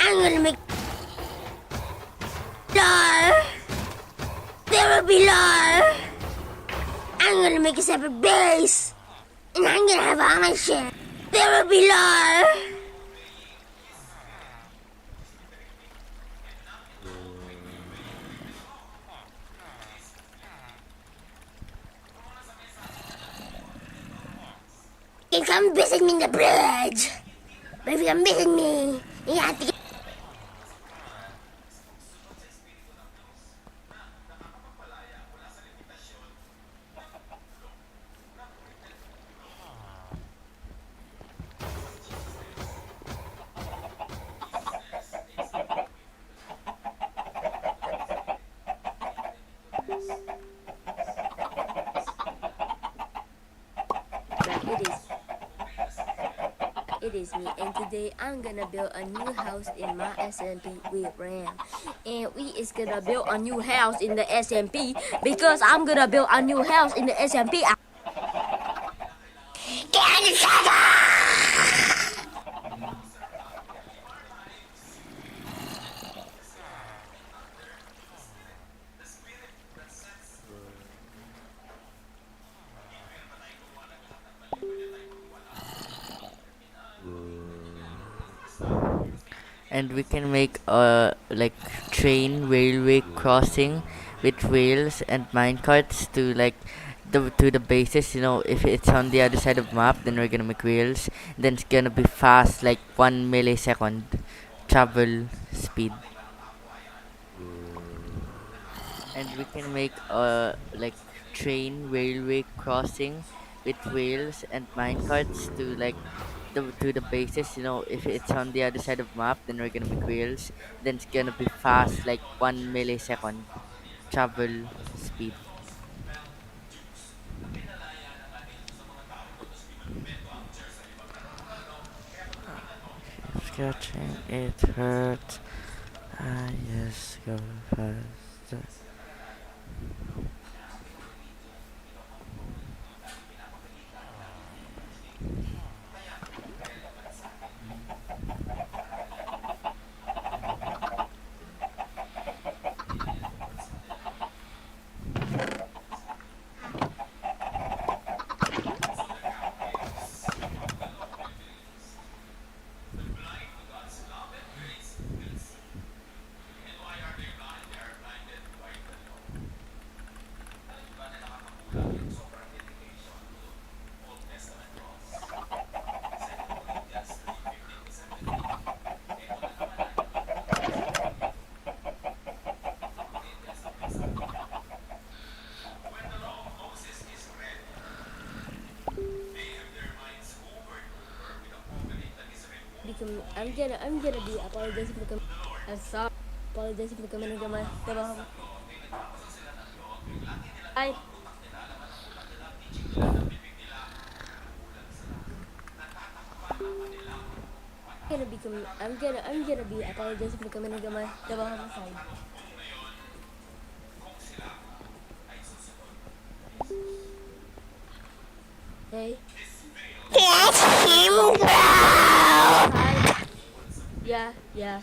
G: I'm gonna make lore. There will be lore. I'm gonna make a separate base, and I'm gonna have ownership. There There will be more. You can come visit me in the bridge. But if you come visit me, you have to get... It is me, and today I'm gonna build a new house in my SMP with Ram. And we is gonna build a new house in the SMP because I'm gonna build a new house in the SMP.
B: And we can make a like train railway crossing with rails and minecarts to like the bases. You know, if it's on the other side of the map, then we're gonna make rails. Then it's gonna be fast, like 1 millisecond travel speed. And we can make a like train railway crossing with rails and minecarts to like the bases. You know, if it's on the other side of the map, then we're gonna make rails. Then it's gonna be fast, like 1 millisecond travel speed. Scratching it hurts. I just go faster.
F: I'm gonna be apologizing for the I'm sorry. Apologizing for the comment I I'm gonna be apologizing for the comment side. Hey.
G: Let him go.
F: Yeah.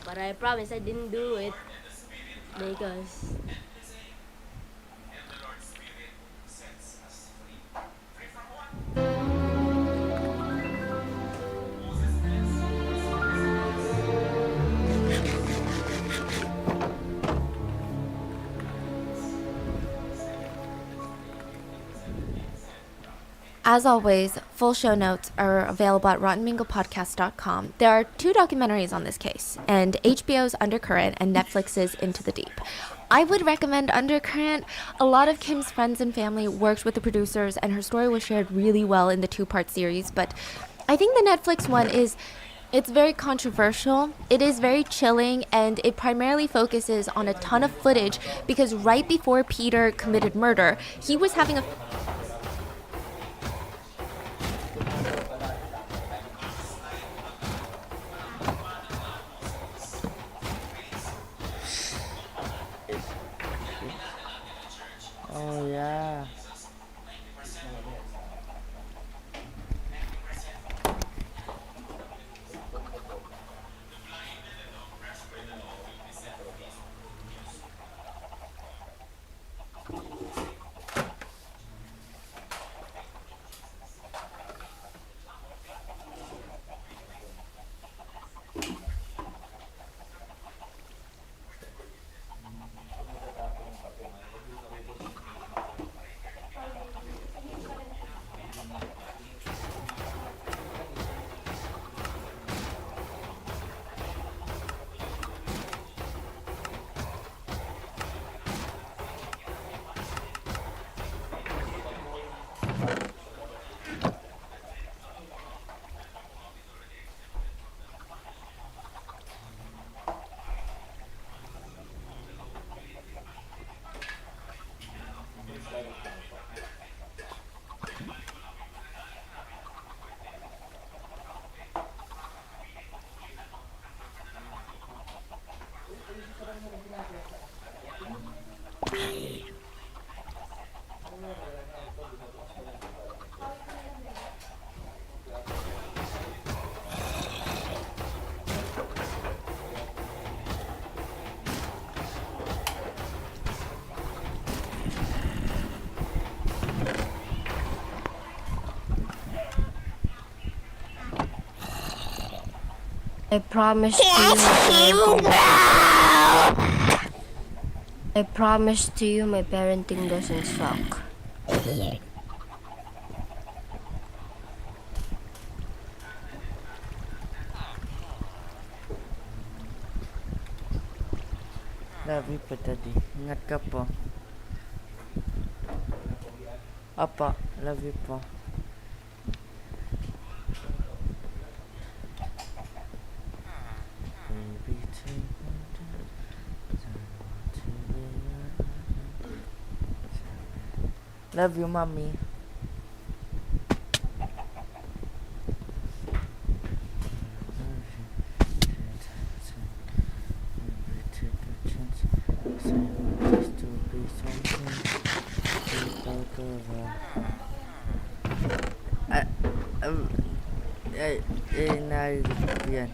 F: But I promise I didn't do it because
D: As always, full show notes are available at rottenmingopodcast.com. There are 2 documentaries on this case, and HBO's Undercurrent and Netflix's Into the Deep. I would recommend Undercurrent. A lot of Kim's friends and family worked with the producers, and her story was shared really well in the 2-part series, but I think the Netflix one it's very controversial. It is very chilling, and it primarily focuses on a ton of footage because right before Peter committed murder, he was having a
B: Oh yeah.
G: I promise to you I promise to you my parenting doesn't suck.
B: Love you po, Daddy. Ingat ka po. Apa, love you po. Baby, take my time. Love you, Mommy. Yan.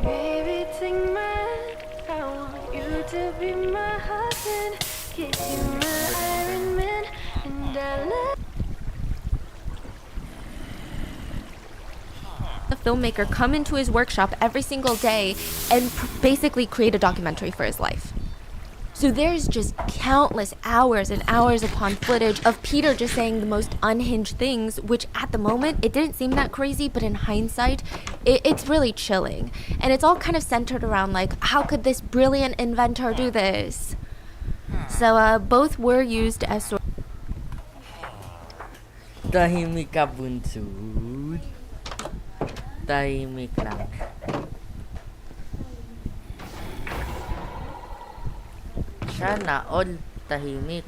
H: Baby, take my hand. I want you to be my husband. Kiss you, my Iron Man, and I love.
I: A filmmaker come into his workshop every single day and basically create a documentary for his life. So there's just countless hours and hours upon footage of Peter just saying the most unhinged things, which at the moment, it didn't seem that crazy, but in hindsight, it's really chilling. And it's all kind of centered around like, how could this brilliant inventor do this? So both were used as sort
B: Tahimik ka, bunsod. Tahimik lang. Sana all tahimik.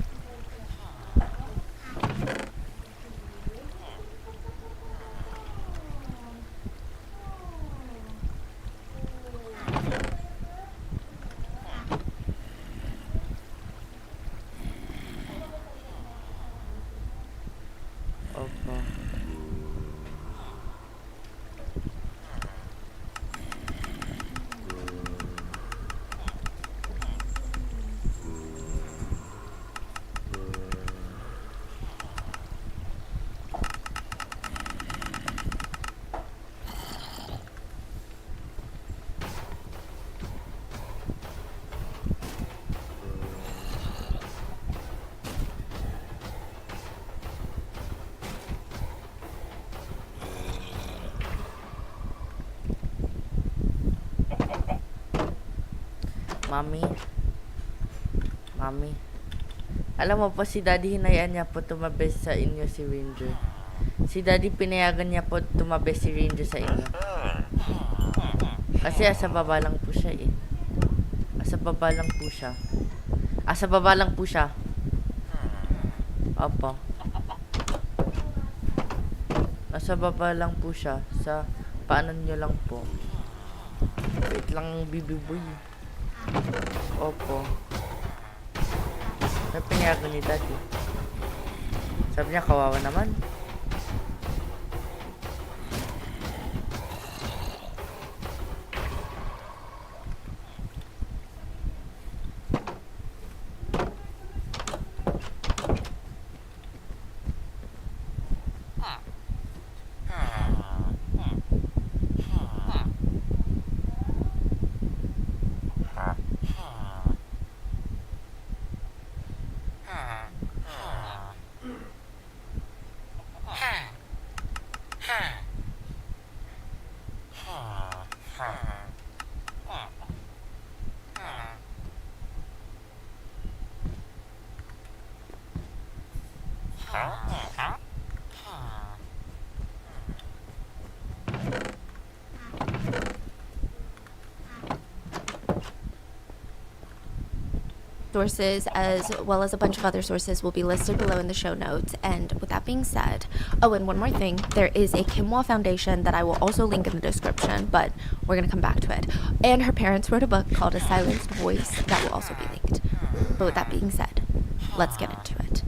B: Opo. Mami. Alam mo po, si Daddy hinayaan niya po tumabi sa inyo si Ranger. Si Daddy pinayagan niya po tumabi si Ranger sa inyo. Kasi asa baba lang po siya eh. Asa baba lang po siya. Asa baba lang po siya. Opo. Nasa baba lang po siya. Sa paanan nyo lang po. Wait lang, baby boy. Opo. May pinayagan ni Daddy. Sabi niya, kawawa naman.
I: Sources as well as a bunch of other sources will be listed below in the show notes. And with that being said, oh, and one more thing, there is a Kim Wall Foundation that I will also link in the description, but we're gonna come back to it. And her parents wrote a book called A Silenced Voice that will also be linked. But with that being said, let's get into it.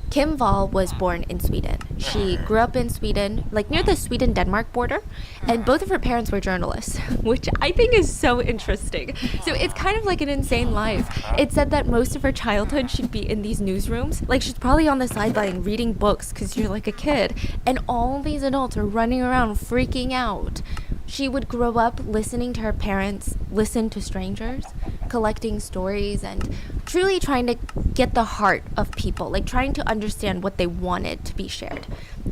I: Kim Wall was born in Sweden. She grew up in Sweden, like near the Sweden-Denmark border, and both of her parents were journalists, which I think is so interesting. So it's kind of like an insane life. It said that most of her childhood she'd be in these newsrooms. Like she's probably on the sideline reading books because you're like a kid, and all these adults are running around freaking out. She would grow up listening to her parents listen to strangers, collecting stories, and truly trying to get the heart of people, like trying to understand what they wanted to be shared.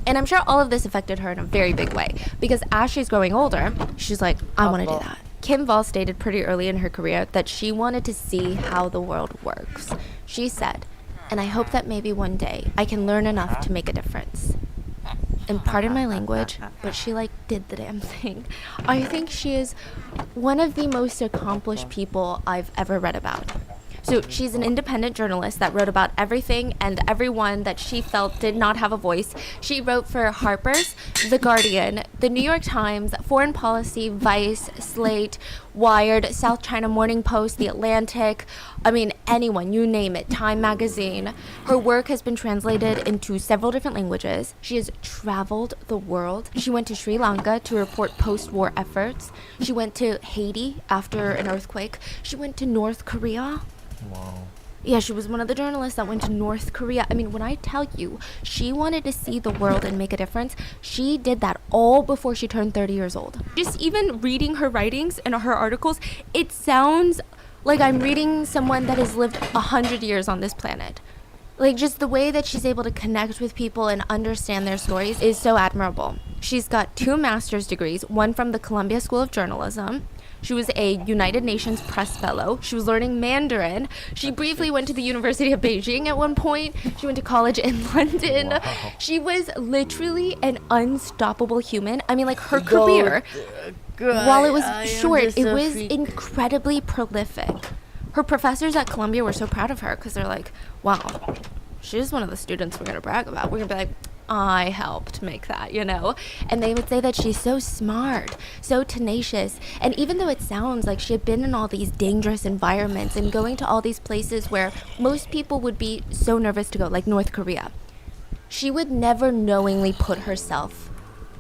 I: And I'm sure all of this affected her in a very big way, because as she's growing older, she's like, I want to do that. Kim Wall stated pretty early in her career that she wanted to see how the world works. She said, and I hope that maybe one day I can learn enough to make a difference. And pardon my language, but she like did the damn thing. I think she is one of the most accomplished people I've ever read about. So she's an independent journalist that wrote about everything and everyone that she felt did not have a voice. She wrote for Harper's, The Guardian, The New York Times, Foreign Policy, Vice, Slate, Wired, South China Morning Post, The Atlantic. I mean, anyone, you name it, Time Magazine. Her work has been translated into several different languages. She has traveled the world. She went to Sri Lanka to report post-war efforts. She went to Haiti after an earthquake. She went to North Korea.
B: Wow.
I: Yeah, she was one of the journalists that went to North Korea. I mean, when I tell you she wanted to see the world and make a difference, she did that all before she turned 30 years old. Just even reading her writings and her articles, it sounds like I'm reading someone that has lived 100 years on this planet. Like, just the way that she's able to connect with people and understand their stories is so admirable. She's got 2 master's degrees, one from the Columbia School of Journalism. She was a United Nations Press Fellow. She was learning Mandarin. She briefly went to the University of Beijing at one point. She went to college in London.
B: Wow.
I: She was literally an unstoppable human. I mean, like, her career, while it was short, it was incredibly prolific. Her professors at Columbia were so proud of her because they're like, wow, she's one of the students we're going to brag about. We're going to be like, I helped make that, you know? And they would say that she's so smart, so tenacious. And even though it sounds like she had been in all these dangerous environments and going to all these places where most people would be so nervous to go, like North Korea, she would never knowingly put herself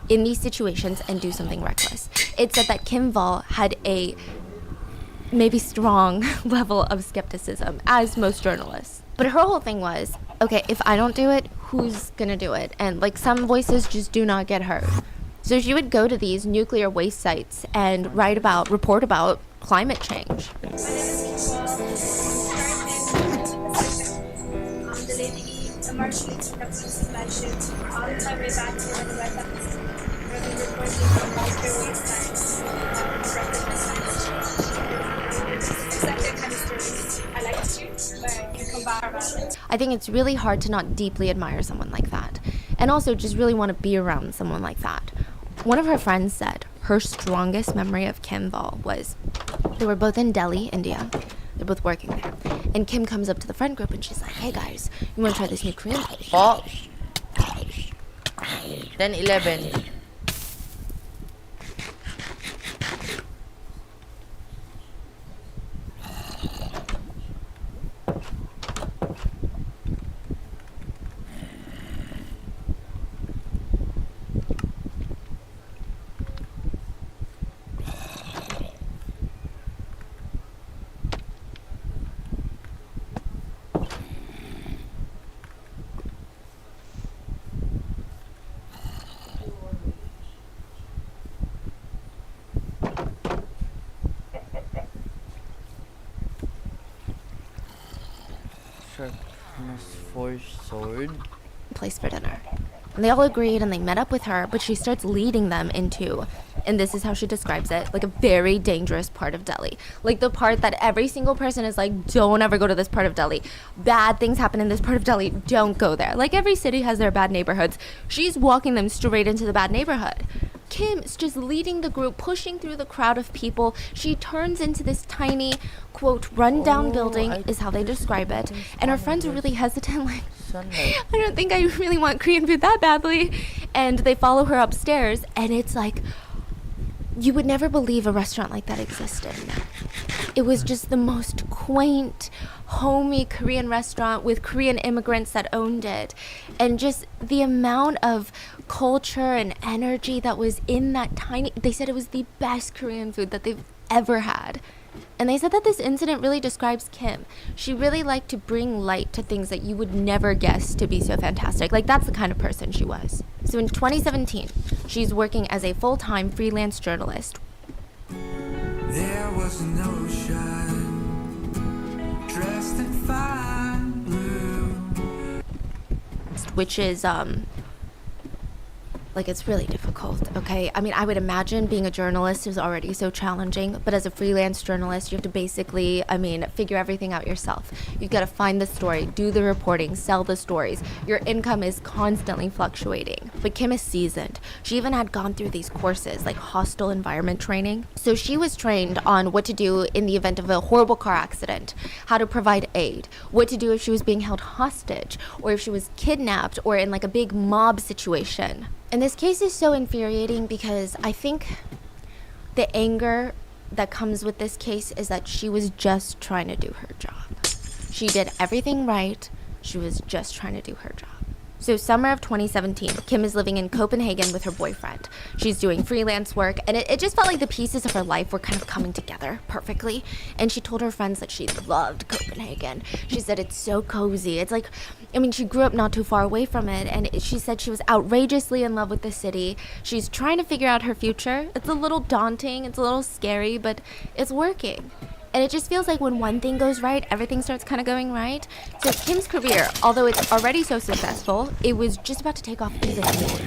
I: in these situations and do something reckless. It said that Kim Wall had a maybe strong level of skepticism, as most journalists. But her whole thing was, okay, if I don't do it, who's gonna do it? And like, some voices just do not get heard. So she would go to these nuclear waste sites and report about climate change.
J: The lady, the March meeting that was mentioned, on my way back to the Red House, where we were reporting on nuclear waste sites, exactly the kind of stories I like to shoot, where you come back about it.
I: I think it's really hard to not deeply admire someone like that, and also just really want to be around someone like that. One of her friends said her strongest memory of Kim Wall was they were both in Delhi, India. They're both working there. And Kim comes up to the friend group and she's like, hey guys, you want to try this new Korean dish?
B: Po. 10-11. Sharpness 4 sword.
I: Place for dinner. And they all agreed and they met up with her, but she starts leading them into, and this is how she describes it, like a very dangerous part of Delhi. Like the part that every single person is like, don't ever go to this part of Delhi. Bad things happen in this part of Delhi. Don't go there. Like every city has their bad neighborhoods. She's walking them straight into the bad neighborhood. Kim's just leading the group, pushing through the crowd of people. She turns into this tiny, quote, rundown building, is how they describe it. And her friends are really hesitant, like,
B: Sunlight.
I: I don't think I really want Korean food that badly. And they follow her upstairs, and it's like, you would never believe a restaurant like that existed. It was just the most quaint, homey Korean restaurant with Korean immigrants that owned it. And just the amount of culture and energy that was in that tiny... They said it was the best Korean food that they've ever had. And they said that this incident really describes Kim. She really liked to bring light to things that you would never guess to be so fantastic. Like, that's the kind of person she was. So in 2017, she's working as a full-time freelance journalist.
A: There was an ocean dressed in fine blue.
I: Which is, like, it's really difficult, okay? I mean, I would imagine being a journalist is already so challenging, but as a freelance journalist, you have to basically, figure everything out yourself. You've got to find the story, do the reporting, sell the stories. Your income is constantly fluctuating. But Kim is seasoned. She even had gone through these courses, like hostile environment training. So she was trained on what to do in the event of a horrible car accident, how to provide aid, what to do if she was being held hostage, or if she was kidnapped, or in like a big mob situation. And this case is so infuriating because I think the anger that comes with this case is that she was just trying to do her job. She did everything right. She was just trying to do her job. So summer of 2017, Kim is living in Copenhagen with her boyfriend. She's doing freelance work, and it just felt like the pieces of her life were kind of coming together perfectly. And she told her friends that she loved Copenhagen. She said it's so cozy. It's like, she grew up not too far away from it, and she said she was outrageously in love with the city. She's trying to figure out her future. It's a little daunting, it's a little scary, but it's working. And it just feels like when one thing goes right, everything starts kind of going right. So Kim's career, although it's already so successful, it was just about to take off even more.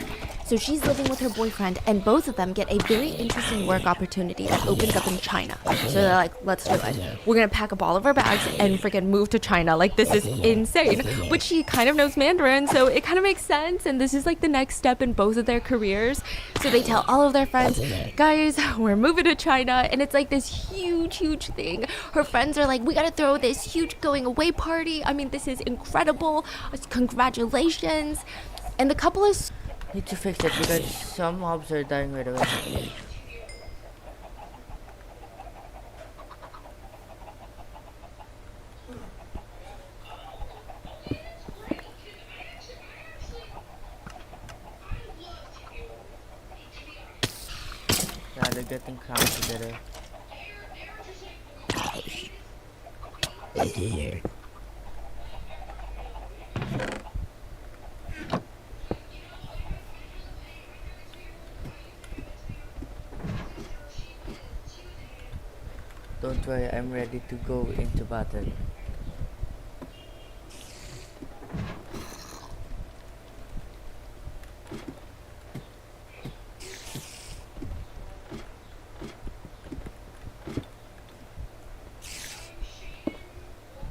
I: So she's living with her boyfriend, and both of them get a very interesting work opportunity that opens up in China. So they're like, let's do it. We're gonna pack up all of our bags and freaking move to China. Like, this is insane. But she kind of knows Mandarin, so it kind of makes sense. And this is like the next step in both of their careers. So they tell all of their friends, guys, we're moving to China. And it's like this huge, huge thing. Her friends are like, we gotta throw this huge going away party. This is incredible. Congratulations. And the couple is
B: Need to fix it because some mobs are dying right away. Yeah, they're getting crammed together. Don't worry, I'm ready to go into battle.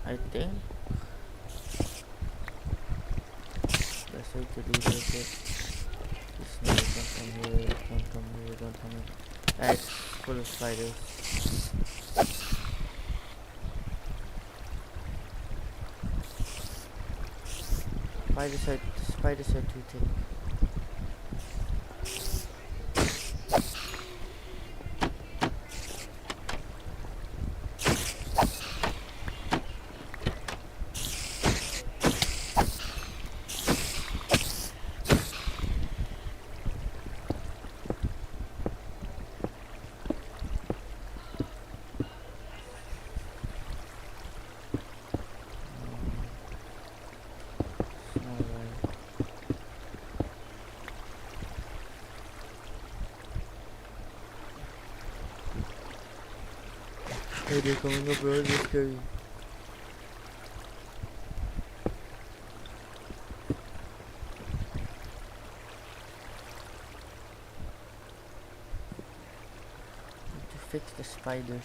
B: I think best way to do this is no, don't come here, don't come here, don't come here. It's full of spiders. Spiders are too thick. Hey, they're coming up, bro. They're scary. fix the spiders.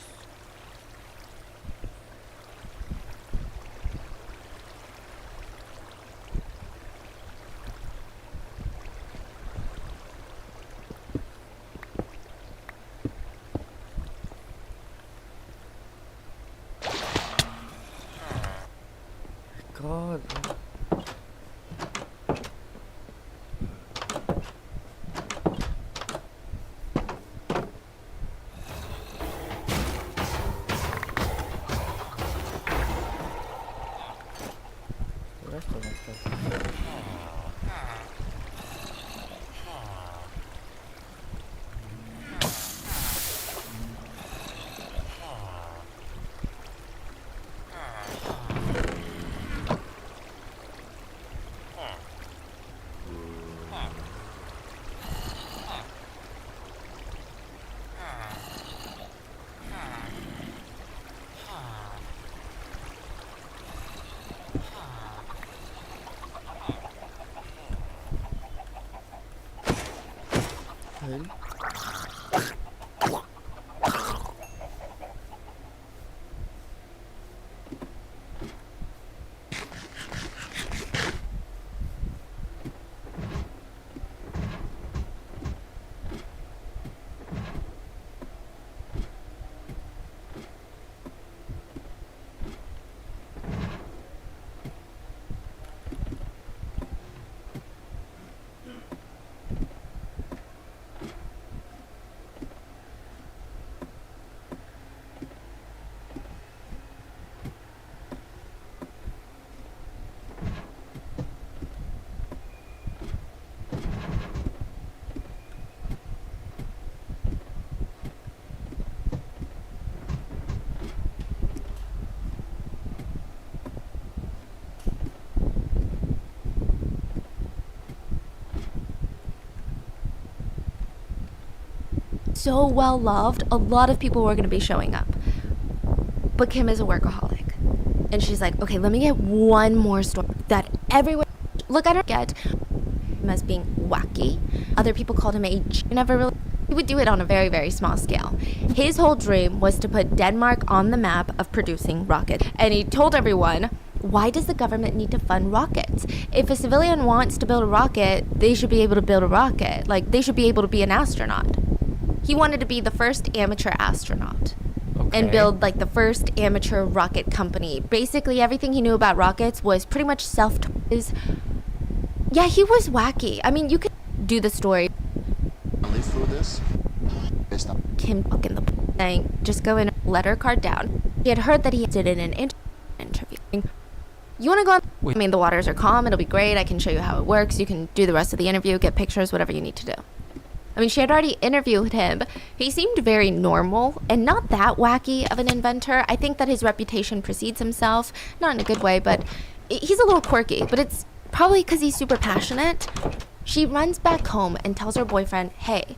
B: God. The rest of my stuff. Hell?
I: So well loved, a lot of people were going to be showing up. But Kim is a workaholic. And she's like, okay, let me get one more story that everyone look at her get him as being wacky. Other people called him a never really. He would do it on a very, very small scale. His whole dream was to put Denmark on the map of producing rockets. And he told everyone, why does the government need to fund rockets? If a civilian wants to build a rocket, they should be able to build a rocket. Like, they should be able to be an astronaut. He wanted to be the first amateur astronaut.
K: Okay.
I: And build like the first amateur rocket company. Basically, everything he knew about rockets was pretty much yeah, he was wacky. I mean, you could do the story.
L: Live through this.
I: Kim fucking the thing. Just go in, let her card down. She had heard that he did it in an interview. You want to go on? I mean, the waters are calm. It'll be great. I can show you how it works. You can do the rest of the interview, get pictures, whatever you need to do. I mean, she had already interviewed him. He seemed very normal and not that wacky of an inventor. I think that his reputation precedes himself, not in a good way, but he's a little quirky, but it's probably because he's super passionate. She runs back home and tells her boyfriend, hey,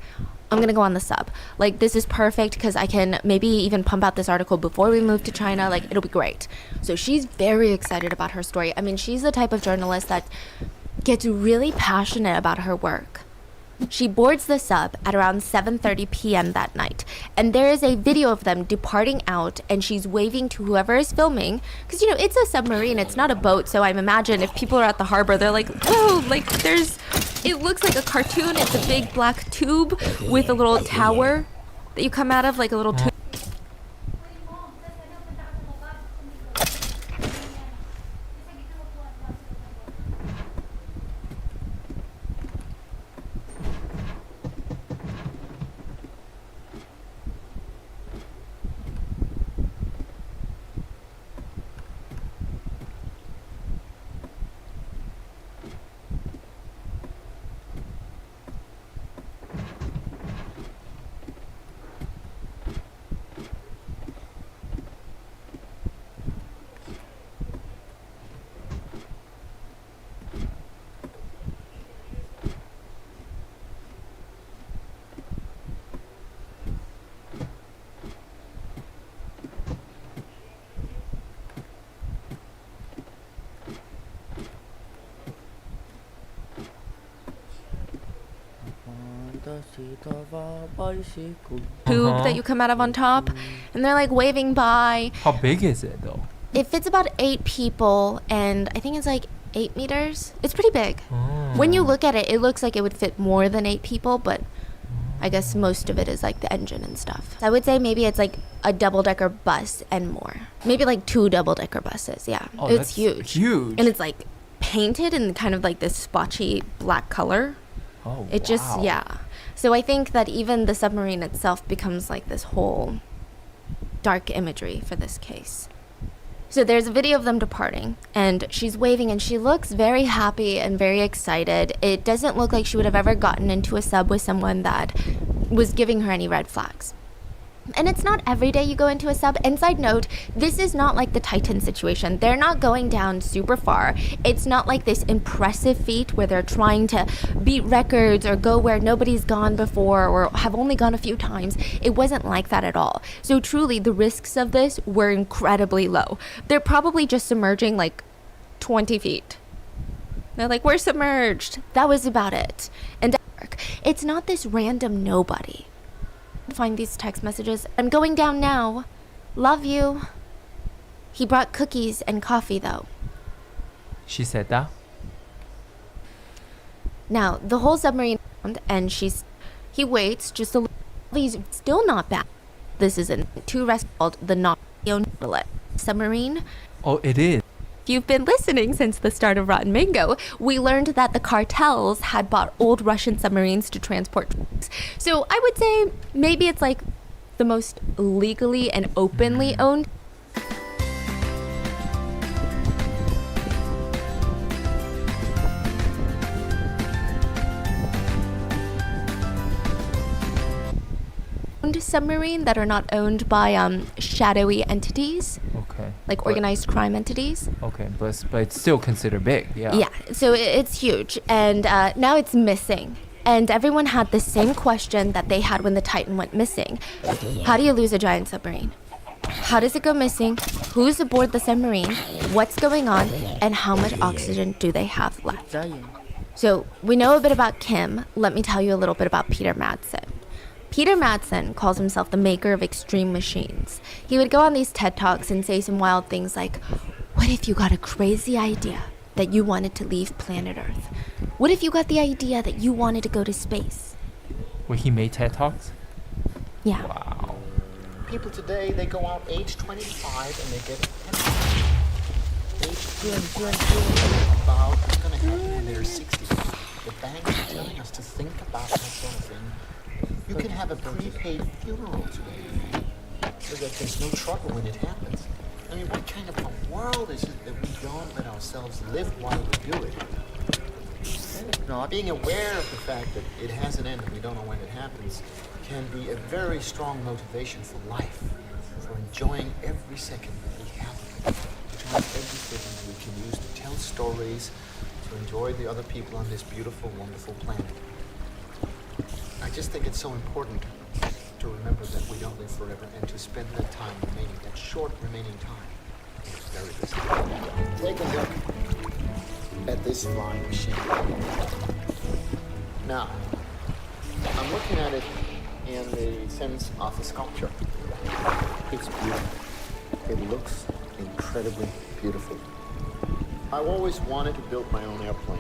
I: I'm gonna go on the sub. Like, this is perfect because I can maybe even pump out this article before we move to China. Like, it'll be great. So she's very excited about her story. I mean, she's the type of journalist that gets really passionate about her work. She boards the sub at around 7:30 p.m. that night, and there is a video of them departing out, and she's waving to whoever is filming, because, you know, it's a submarine, it's not a boat, so I imagine if people are at the harbor, they're like, whoa, like, it looks like a cartoon. It's a big black tube with a little tower that you come out of, like a little tube. tube that you come out of on top, and they're like waving by.
K: How big is it though?
I: It fits about 8 people, and I think it's like 8 meters. It's pretty big. When you look at it, it looks like it would fit more than 8 people, but I guess most of it is like the engine and stuff. I would say maybe it's like a double-decker bus and more. Maybe like 2 double-decker buses, yeah.
K: Oh,
I: it's
K: that's
I: huge.
K: huge.
I: And it's like painted in kind of like this splotchy black color.
K: Oh,
I: It just, yeah. So I think that even the submarine itself becomes like this whole dark imagery for this case. So there's a video of them departing, and she's waving, and she looks very happy and very excited. It doesn't look like she would have ever gotten into a sub with someone that was giving her any red flags. And it's not every day you go into a sub. And side note, this is not like the Titan situation. They're not going down super far. It's not like this impressive feat where they're trying to beat records or go where nobody's gone before or have only gone a few times. It wasn't like that at all. So truly, the risks of this were incredibly low. They're probably just submerging like 20 feet. They're like, we're submerged. That was about it. And it's not this random nobody. Find these text messages. I'm going down now. Love you. He brought cookies and coffee though.
K: She said that?
I: Now, the whole submarine, and he waits just a little. He's still not bad. This is a 2 restaurant called the Nautilus submarine.
K: Oh, it is.
I: If you've been listening since the start of Rotten Mango, we learned that the cartels had bought old Russian submarines to transport drugs. So I would say maybe it's like the most legally and openly owned. Submarine that are not owned by shadowy entities,
K: Okay.
I: like organized crime entities.
K: Okay, but it's still considered big. Yeah.
I: Yeah, so it's huge, and now it's missing. And everyone had the same question that they had when the Titan went missing. How do you lose a giant submarine? How does it go missing? Who's aboard the submarine? What's going on? And how much oxygen do they have left? So we know a bit about Kim. Let me tell you a little bit about Peter Madsen. Peter Madsen calls himself the maker of extreme machines. He would go on these TED Talks and say some wild things like, what if you got a crazy idea that you wanted to leave planet Earth? What if you got the idea that you wanted to go to space?
K: Where he made TED Talks?
I: Yeah.
K: Wow.
L: People today, they go out age 25 and they get age 25 about what's going to happen when they're 60. The bank is telling us to think about that sort of thing. You can have a prepaid funeral today so that there's no trouble when it happens. I mean, what kind of a world is it that we don't let ourselves live while we do it? Being aware of the fact that it has an end and we don't know when it happens can be a very strong motivation for life, for enjoying every second that we have, enjoying every second we can use to tell stories, to enjoy the other people on this beautiful, wonderful planet. I just think it's so important to remember that we don't live forever and to spend that time remaining, that short remaining time. It's very busy. Take a look at this flying machine. Now, I'm looking at it in the sense of a sculpture. It's beautiful. It looks incredibly beautiful. I've always wanted to build my own airplane.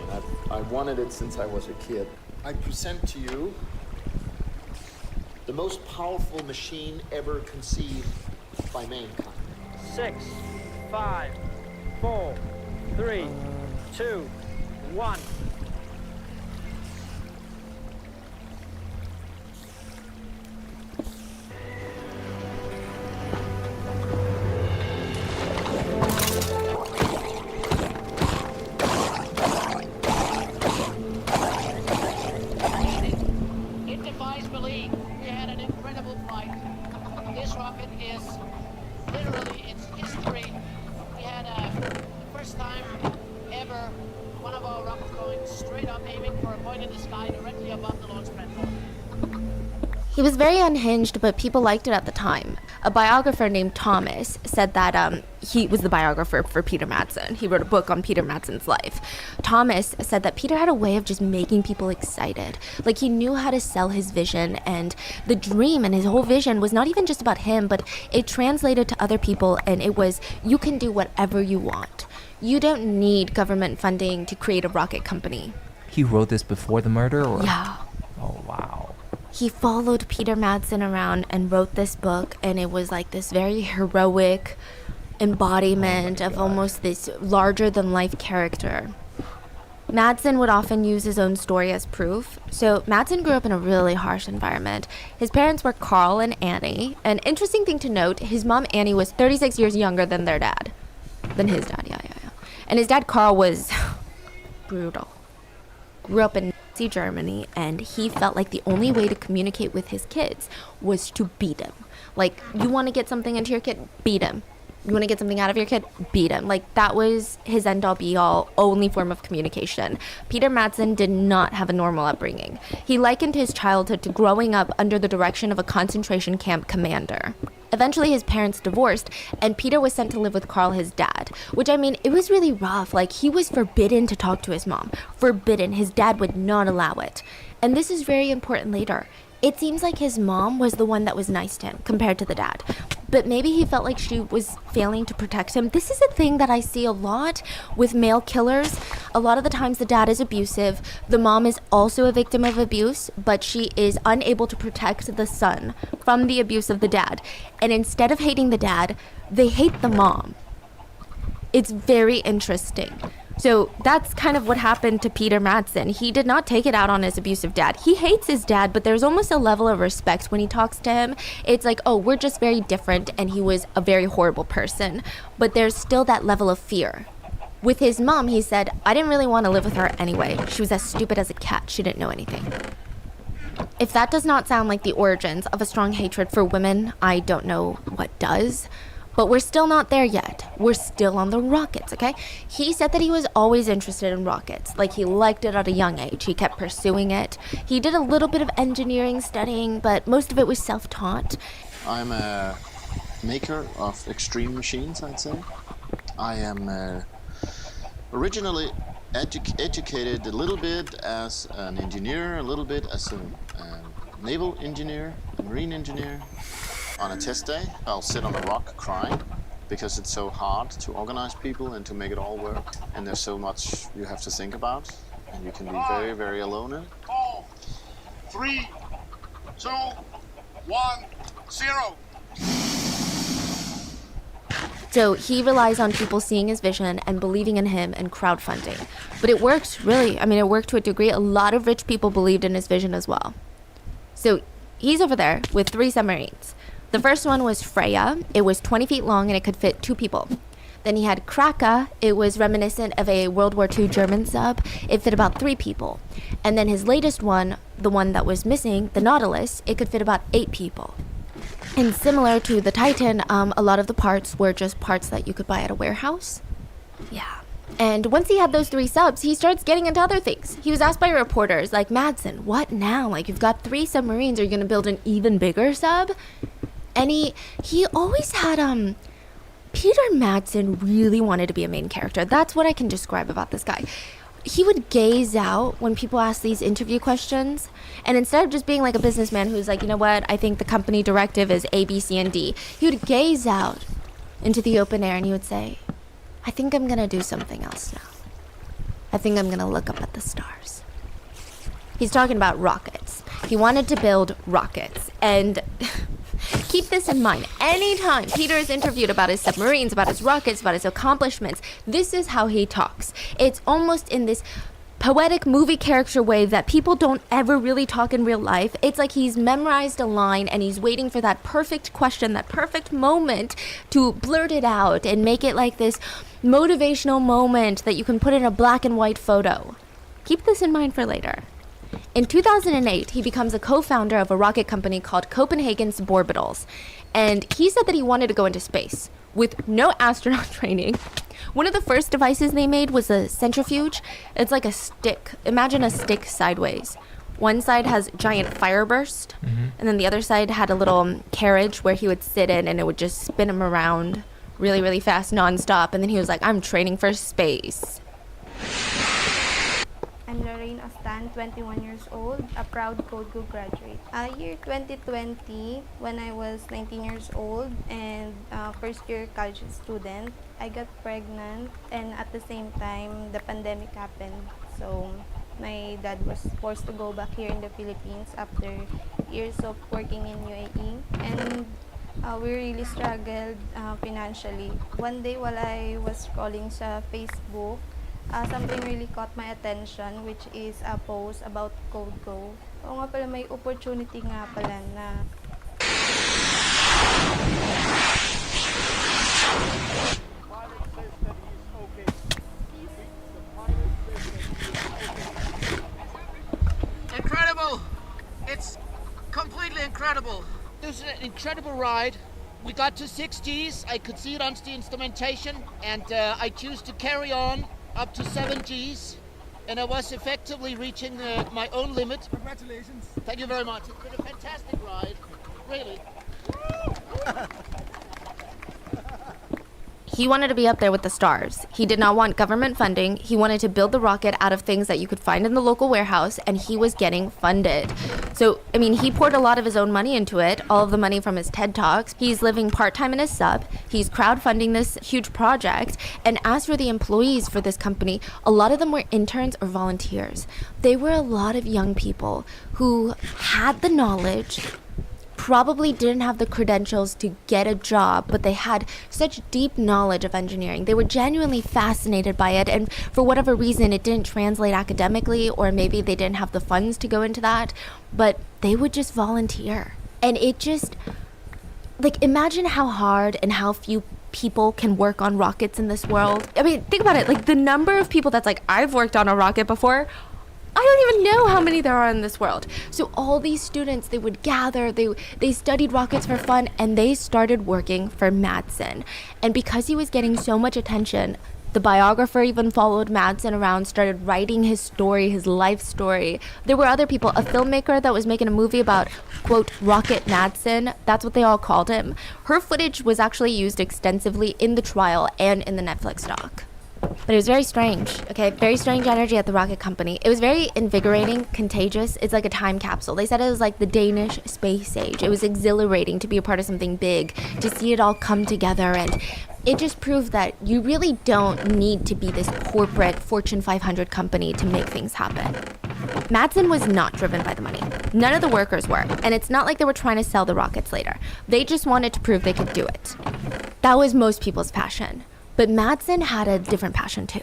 L: I wanted it since I was a kid. I present to you the most powerful machine ever conceived by mankind.
M: 6, 5, 4, 3, 2, 1.
N: It defies belief. We had an incredible flight. This rocket is literally its history. We had the first time ever one of our rockets going straight up, aiming for a point in the sky directly above the launch platform.
I: He was very unhinged, but people liked it at the time. A biographer named Thomas said that he was the biographer for Peter Madsen. He wrote a book on Peter Madsen's life. Thomas said that Peter had a way of just making people excited. Like, he knew how to sell his vision, and the dream and his whole vision was not even just about him, but it translated to other people, and it was, you can do whatever you want. You don't need government funding to create a rocket company.
K: He wrote this before the murder, or?
I: Yeah.
K: Oh, wow.
I: He followed Peter Madsen around and wrote this book, and it was like this very heroic embodiment of almost this larger-than-life character. Madsen would often use his own story as proof. So Madsen grew up in a really harsh environment. His parents were Carl and Annie. An interesting thing to note, his mom Annie was 36 years younger than their dad. Than his dad, yeah. And his dad Carl was brutal. Grew up in Nazi Germany, and he felt like the only way to communicate with his kids was to beat him. Like, you want to get something into your kid? Beat him. You want to get something out of your kid? Beat him. Like, that was his end-all be-all, only form of communication. Peter Madsen did not have a normal upbringing. He likened his childhood to growing up under the direction of a concentration camp commander. Eventually, his parents divorced, and Peter was sent to live with Carl, his dad. Which, I mean, it was really rough. Like, he was forbidden to talk to his mom. Forbidden. His dad would not allow it. And this is very important later. It seems like his mom was the one that was nice to him compared to the dad. But maybe he felt like she was failing to protect him. This is a thing that I see a lot with male killers. A lot of the times the dad is abusive. The mom is also a victim of abuse, but she is unable to protect the son from the abuse of the dad. And instead of hating the dad, they hate the mom. It's very interesting. So that's kind of what happened to Peter Madsen. He did not take it out on his abusive dad. He hates his dad, but there's almost a level of respect when he talks to him. It's like, oh, we're just very different, and he was a very horrible person. But there's still that level of fear. With his mom, he said, I didn't really want to live with her anyway. She was as stupid as a cat. She didn't know anything. If that does not sound like the origins of a strong hatred for women, I don't know what does. But we're still not there yet. We're still on the rockets, okay? He said that he was always interested in rockets. Like, he liked it at a young age. He kept pursuing it. He did a little bit of engineering studying, but most of it was self-taught.
L: I'm a maker of extreme machines, I'd say. I am originally educated a little bit as an engineer, a little bit as a naval engineer, a marine engineer. On a test day, I'll sit on a rock crying because it's so hard to organize people and to make it all work. And there's so much you have to think about, and you can be very, very alone in it.
O: 4, 3, 2, 1, 0.
I: So he relies on people seeing his vision and believing in him and crowdfunding. But it worked, really. I mean, it worked to a degree. A lot of rich people believed in his vision as well. So he's over there with 3 submarines. The first one was Freya. It was 20 feet long and it could fit 2 people. Then he had Kraka. It was reminiscent of a World War II German sub. It fit about 3 people. And then his latest one, the one that was missing, the Nautilus, it could fit about 8 people. And similar to the Titan, a lot of the parts were just parts that you could buy at a warehouse. Yeah. And once he had those 3 subs, he starts getting into other things. He was asked by reporters, like, Madsen, what now? Like, you've got 3 submarines. Are you going to build an even bigger sub? And he always had, Peter Madsen really wanted to be a main character. That's what I can describe about this guy. He would gaze out when people asked these interview questions. And instead of just being like a businessman who's like, you know what, I think the company directive is A, B, C, and D. He would gaze out into the open air and he would say, I think I'm going to do something else now. I think I'm going to look up at the stars. He's talking about rockets. He wanted to build rockets. And keep this in mind. Anytime Peter is interviewed about his submarines, about his rockets, about his accomplishments, this is how he talks. It's almost in this poetic movie character way that people don't ever really talk in real life. It's like he's memorized a line and he's waiting for that perfect question, that perfect moment to blurt it out and make it like this motivational moment that you can put in a black and white photo. Keep this in mind for later. In 2008, he becomes a co-founder of a rocket company called Copenhagen Suborbitals, and he said that he wanted to go into space with no astronaut training. One of the first devices they made was a centrifuge. It's like a stick. Imagine a stick sideways. One side has giant fire burst, and then the other side had a little carriage where he would sit in and it would just spin him around really, really fast, nonstop. And then he was like, I'm training for space.
P: I'm Lorraine Ostan, 21 years old, a proud Code Go graduate. Year 2020, when I was 19 years old and first year college student, I got pregnant, and at the same time, the pandemic happened. So my dad was forced to go back here in the Philippines after years of working in UAE. And we really struggled financially. One day while I was scrolling sa Facebook, something really caught my attention, which is a post about Code Go. Oo nga pala, may opportunity nga pala na
N: Incredible! It's completely incredible. This is an incredible ride. We got to 6 Gs. I could see it on the instrumentation, and I choose to carry on up to 7 Gs, and I was effectively reaching my own limit. Congratulations. Thank you very much. It's been a fantastic ride, really.
I: He wanted to be up there with the stars. He did not want government funding. He wanted to build the rocket out of things that you could find in the local warehouse, and he was getting funded. So, I mean, he poured a lot of his own money into it, all of the money from his TED Talks. He's living part-time in his sub. He's crowdfunding this huge project. And as for the employees for this company, a lot of them were interns or volunteers. They were a lot of young people who had the knowledge, probably didn't have the credentials to get a job, but they had such deep knowledge of engineering. They were genuinely fascinated by it, and for whatever reason, it didn't translate academically, or maybe they didn't have the funds to go into that, but they would just volunteer. And it just, like, imagine how hard and how few people can work on rockets in this world. I mean, think about it, like, the number of people that's like, I've worked on a rocket before, I don't even know how many there are in this world. So all these students, they would gather, they studied rockets for fun, and they started working for Madsen. And because he was getting so much attention, the biographer even followed Madsen around, started writing his story, his life story. There were other people, a filmmaker that was making a movie about, quote, Rocket Madsen. That's what they all called him. Her footage was actually used extensively in the trial and in the Netflix doc. But it was very strange, okay? Very strange energy at the rocket company. It was very invigorating, contagious. It's like a time capsule. They said it was like the Danish space age. It was exhilarating to be a part of something big, to see it all come together, and it just proved that you really don't need to be this corporate Fortune 500 company to make things happen. Madsen was not driven by the money. None of the workers were, and it's not like they were trying to sell the rockets later. They just wanted to prove they could do it. That was most people's passion. But Madsen had a different passion too.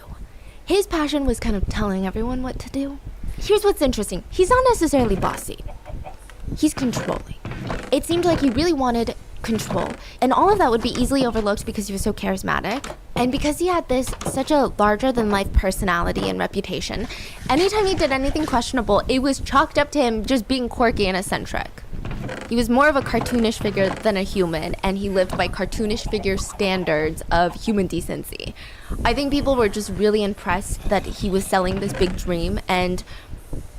I: His passion was kind of telling everyone what to do. Here's what's interesting. He's not necessarily bossy. He's controlling. It seemed like he really wanted control. And all of that would be easily overlooked because he was so charismatic. And because he had this such a larger-than-life personality and reputation, anytime he did anything questionable, it was chalked up to him just being quirky and eccentric. He was more of a cartoonish figure than a human, and he lived by cartoonish figure standards of human decency. I think people were just really impressed that he was selling this big dream, and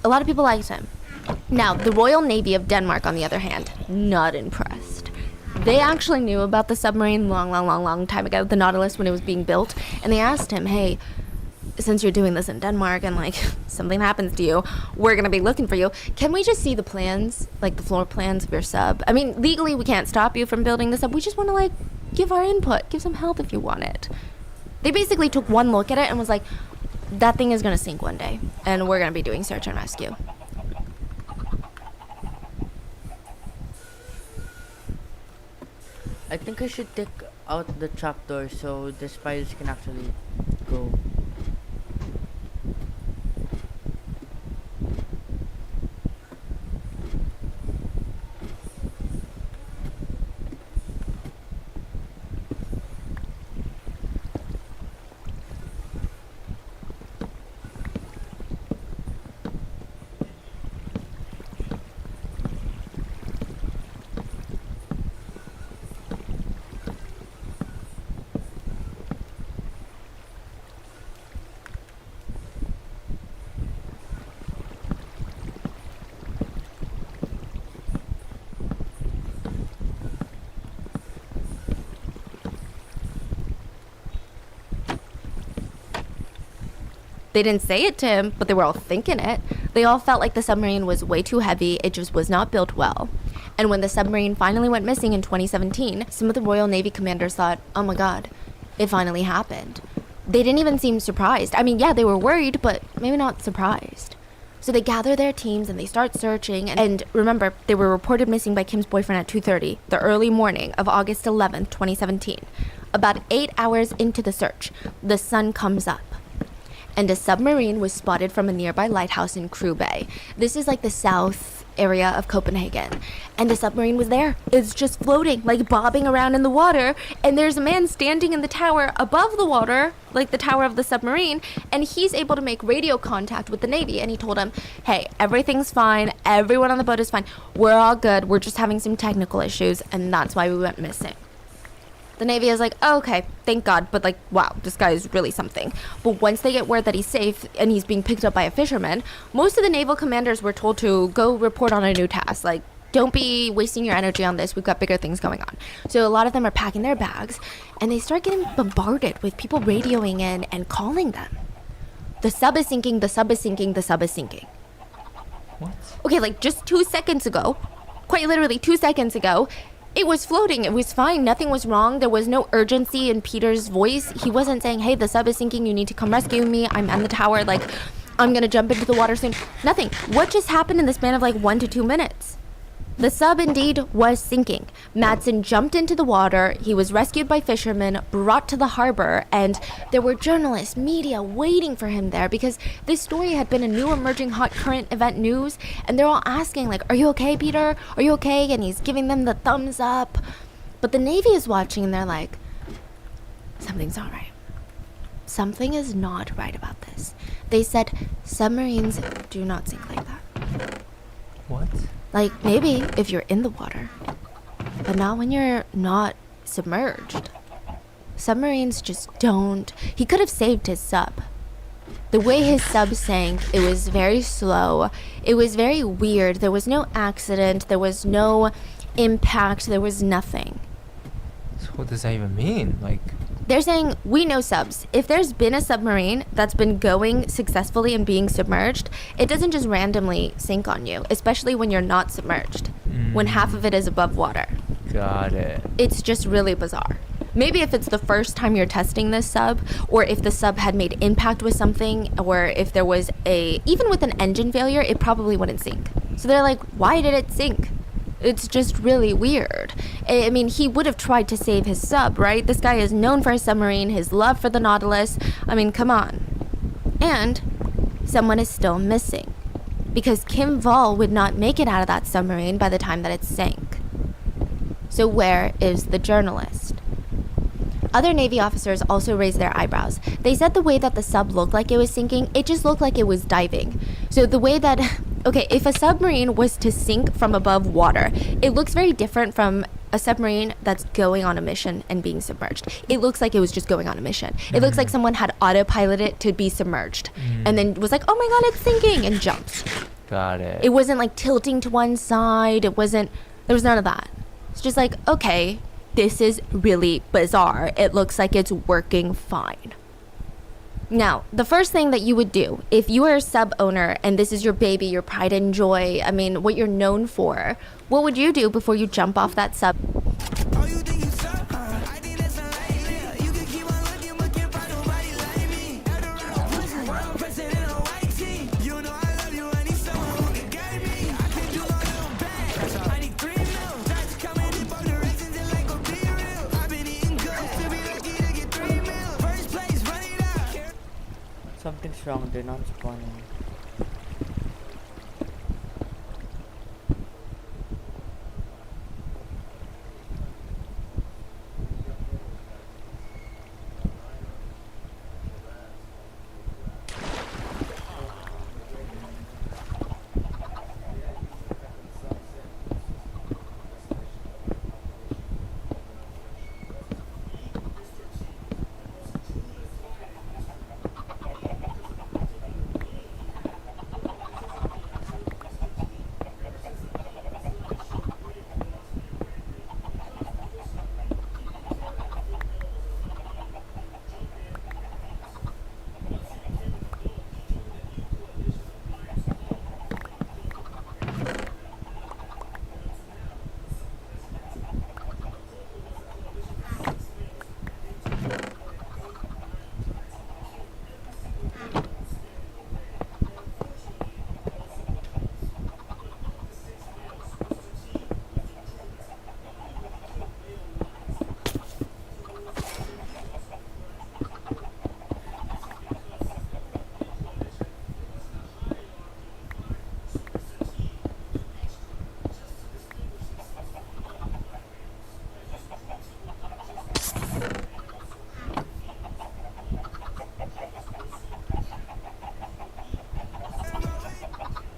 I: a lot of people liked him. Now, the Royal Navy of Denmark, on the other hand, not impressed. They actually knew about the submarine long time ago, the Nautilus, when it was being built, and they asked him, hey, since you're doing this in Denmark and like something happens to you, we're gonna be looking for you. Can we just see the plans, like the floor plans of your sub? I mean, legally we can't stop you from building the sub. We just want to like give our input, give some help if you want it. They basically took one look at it and was like, that thing is gonna sink one day, and we're gonna be doing search and rescue.
B: I think I should take out the trapdoor so the spiders can actually go.
I: They didn't say it to him, but they were all thinking it. They all felt like the submarine was way too heavy. It just was not built well. And when the submarine finally went missing in 2017, some of the Royal Navy commanders thought, oh my God, it finally happened. They didn't even seem surprised. I mean, yeah, they were worried, but maybe not surprised. So they gather their teams and they start searching. And remember, they were reported missing by Kim's boyfriend at 2:30, the early morning of August 11th, 2017. About 8 hours into the search, the sun comes up, and a submarine was spotted from a nearby lighthouse in Crew Bay. This is like the south area of Copenhagen, and the submarine was there. It's just floating, like bobbing around in the water, and there's a man standing in the tower above the water, like the tower of the submarine, and he's able to make radio contact with the Navy, and he told him, hey, everything's fine, everyone on the boat is fine, we're all good, we're just having some technical issues, and that's why we went missing. The Navy is like, oh, okay, thank God, but like, wow, this guy is really something. But once they get word that he's safe and he's being picked up by a fisherman, most of the naval commanders were told to go report on a new task. Like, don't be wasting your energy on this. We've got bigger things going on. So a lot of them are packing their bags, and they start getting bombarded with people radioing in and calling them. The sub is sinking, the sub is sinking, the sub is sinking.
K: What?
I: Okay, like just 2 seconds ago, quite literally 2 seconds ago, it was floating. It was fine. Nothing was wrong. There was no urgency in Peter's voice. He wasn't saying, hey, the sub is sinking. You need to come rescue me. I'm on the tower. Like, I'm going to jump into the water soon. Nothing. What just happened in the span of like 1 to 2 minutes? The sub indeed was sinking. Madsen jumped into the water. He was rescued by fishermen, brought to the harbor, and there were journalists, media waiting for him there because this story had been a new emerging hot current event news, and they're all asking like, are you okay, Peter? Are you okay? And he's giving them the thumbs up. But the Navy is watching and they're like, something's not right. Something is not right about this. They said submarines do not sink like that.
K: What?
I: Like, maybe if you're in the water, but not when you're not submerged. Submarines just don't. He could have saved his sub. The way his sub sank, it was very slow. It was very weird. There was no accident. There was no impact. There was nothing.
K: So what does that even mean? Like,
I: they're saying, we know subs. If there's been a submarine that's been going successfully and being submerged, it doesn't just randomly sink on you, especially when you're not submerged, when half of it is above water.
K: Got it.
I: It's just really bizarre. Maybe if it's the first time you're testing this sub, or if the sub had made impact with something, or if there was even with an engine failure, it probably wouldn't sink. So they're like, why did it sink? It's just really weird. I mean, he would have tried to save his sub, right? This guy is known for his submarine, his love for the Nautilus. I mean, come on. And someone is still missing, because Kim Wall would not make it out of that submarine by the time that it sank. So where is the journalist? Other Navy officers also raised their eyebrows. They said the way that the sub looked like it was sinking, it just looked like it was diving. So the way that, okay, if a submarine was to sink from above water, it looks very different from a submarine that's going on a mission and being submerged. It looks like it was just going on a mission. It looks like someone had autopiloted it to be submerged and then was like, oh my God, it's sinking, and jumped.
K: Got it.
I: It wasn't like tilting to one side. There was none of that. It's just like, okay, this is really bizarre. It looks like it's working fine. Now, the first thing that you would do if you are a sub owner and this is your baby, your pride and joy, I mean, what you're known for, what would you do before you jump off that sub?
B: Something's wrong, they're not spawning.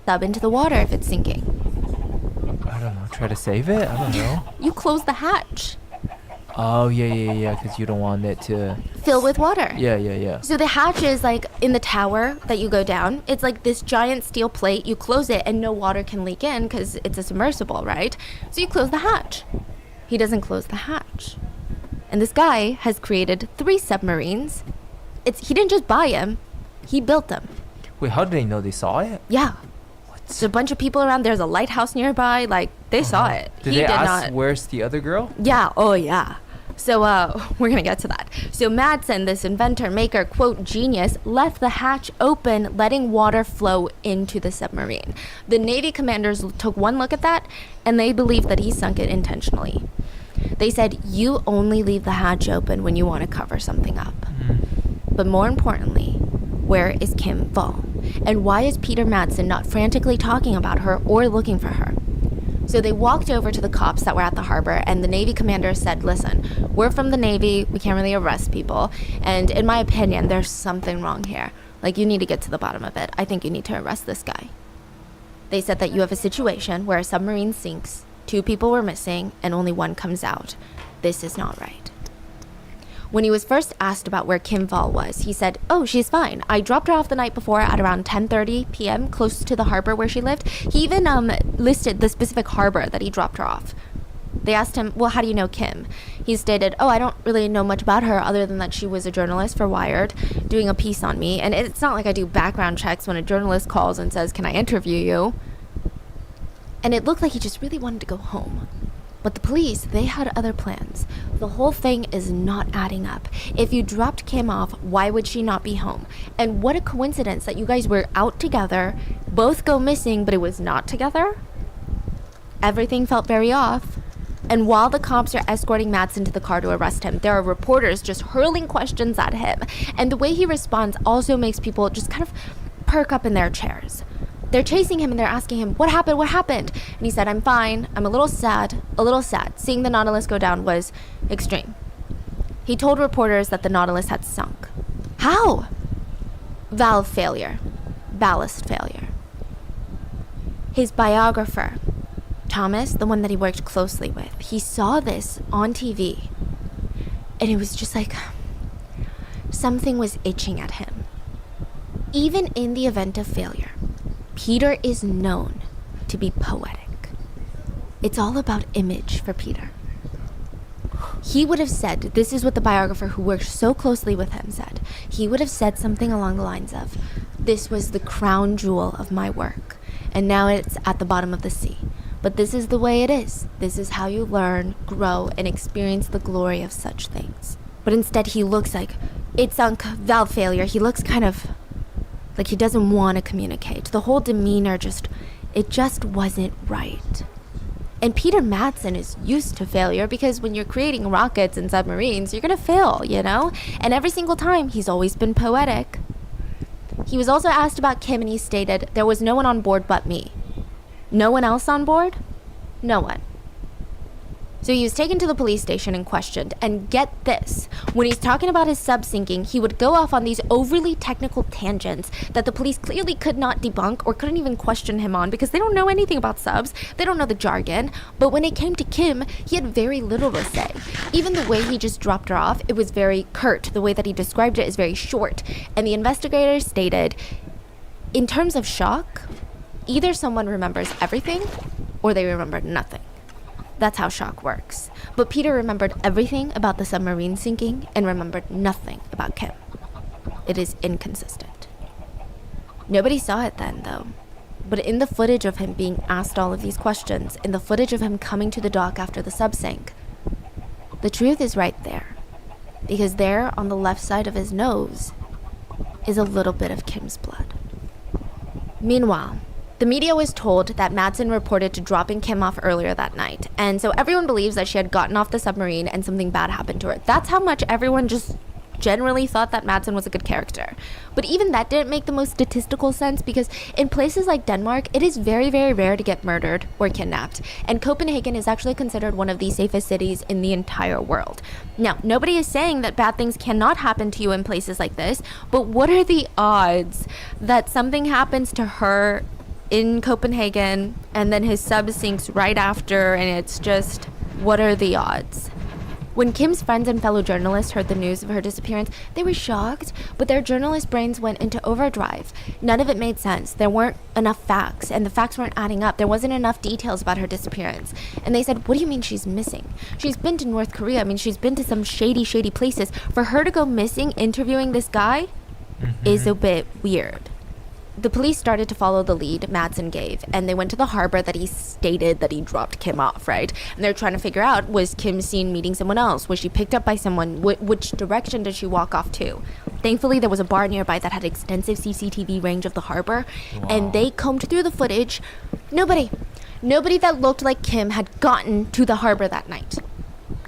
I: sub into the water if it's sinking?
K: I don't know. Try to save it? I don't know.
I: You close the hatch.
K: Oh, yeah, because you don't want it to
I: fill with water.
K: Yeah.
I: So the hatch is like in the tower that you go down. It's like this giant steel plate. You close it and no water can leak in because it's a submersible, right? So you close the hatch. He doesn't close the hatch. And this guy has created 3 submarines. He didn't just buy them, he built them.
K: Wait, how did they know they saw it?
I: Yeah. There's a bunch of people around. There's a lighthouse nearby. Like, they saw it.
K: Did they ask where's the other girl?
I: Yeah. Oh, yeah. So, we're gonna get to that. So Madsen, this inventor, maker, quote, genius, left the hatch open, letting water flow into the submarine. The Navy commanders took one look at that, and they believed that he sunk it intentionally. They said, you only leave the hatch open when you want to cover something up. But more importantly, where is Kim Val? And why is Peter Madsen not frantically talking about her or looking for her? So they walked over to the cops that were at the harbor, and the Navy commander said, listen, we're from the Navy, we can't really arrest people, and in my opinion, there's something wrong here. Like, you need to get to the bottom of it. I think you need to arrest this guy. They said that you have a situation where a submarine sinks, 2 people were missing, and only 1 comes out. This is not right. When he was first asked about where Kim Val was, he said, oh, she's fine. I dropped her off the night before at around 10:30 p.m. close to the harbor where she lived. He even listed the specific harbor that he dropped her off. They asked him, well, how do you know Kim? He stated, oh, I don't really know much about her other than that she was a journalist for Wired doing a piece on me. And it's not like I do background checks when a journalist calls and says, can I interview you? And it looked like he just really wanted to go home. But the police, they had other plans. The whole thing is not adding up. If you dropped Kim off, why would she not be home? And what a coincidence that you guys were out together, both go missing, but it was not together? Everything felt very off. And while the cops are escorting Madsen to the car to arrest him, there are reporters just hurling questions at him. And the way he responds also makes people just kind of perk up in their chairs. They're chasing him and they're asking him, what happened? What happened? And he said, I'm fine. I'm a little sad. Seeing the Nautilus go down was extreme. He told reporters that the Nautilus had sunk. How? Valve failure. Ballast failure. His biographer, Thomas, the one that he worked closely with, he saw this on TV. And it was just like something was itching at him. Even in the event of failure, Peter is known to be poetic. It's all about image for Peter. He would have said, this is what the biographer who worked so closely with him said, he would have said something along the lines of, this was the crown jewel of my work, and now it's at the bottom of the sea. But this is the way it is. This is how you learn, grow, and experience the glory of such things. But instead he looks like, it sunk, valve failure. He looks kind of like he doesn't want to communicate. The whole demeanor it just wasn't right. And Peter Madsen is used to failure because when you're creating rockets and submarines, you're gonna fail, you know? And every single time, he's always been poetic. He was also asked about Kim and he stated, there was no one on board but me. No one else on board? No one. So he was taken to the police station and questioned, and get this, when he's talking about his sub sinking, he would go off on these overly technical tangents that the police clearly could not debunk or couldn't even question him on because they don't know anything about subs, they don't know the jargon, but when it came to Kim, he had very little to say. Even the way he just dropped her off, it was very curt. The way that he described it is very short, and the investigators stated, in terms of shock, either someone remembers everything or they remember nothing. That's how shock works. But Peter remembered everything about the submarine sinking and remembered nothing about Kim. It is inconsistent. Nobody saw it then, though. But in the footage of him being asked all of these questions, in the footage of him coming to the dock after the sub sank, the truth is right there. Because there, on the left side of his nose, is a little bit of Kim's blood. Meanwhile, the media was told that Madsen reported to dropping Kim off earlier that night, and so everyone believes that she had gotten off the submarine and something bad happened to her. That's how much everyone just generally thought that Madsen was a good character. But even that didn't make the most statistical sense because in places like Denmark, it is very, very rare to get murdered or kidnapped, and Copenhagen is actually considered one of the safest cities in the entire world. Now, nobody is saying that bad things cannot happen to you in places like this, but what are the odds that something happens to her in Copenhagen, and then his sub sinks right after, and it's just, what are the odds? When Kim's friends and fellow journalists heard the news of her disappearance, they were shocked, but their journalist brains went into overdrive. None of it made sense. There weren't enough facts, and the facts weren't adding up. There wasn't enough details about her disappearance. And they said, what do you mean she's missing? She's been to North Korea. I mean, she's been to some shady places. For her to go missing interviewing this guy is a bit weird. The police started to follow the lead Madsen gave, and they went to the harbor that he stated that he dropped Kim off, right? And they're trying to figure out, was Kim seen meeting someone else? Was she picked up by someone? Which direction did she walk off to? Thankfully, there was a bar nearby that had extensive CCTV range of the harbor, and they combed through the footage. Nobody that looked like Kim had gotten to the harbor that night.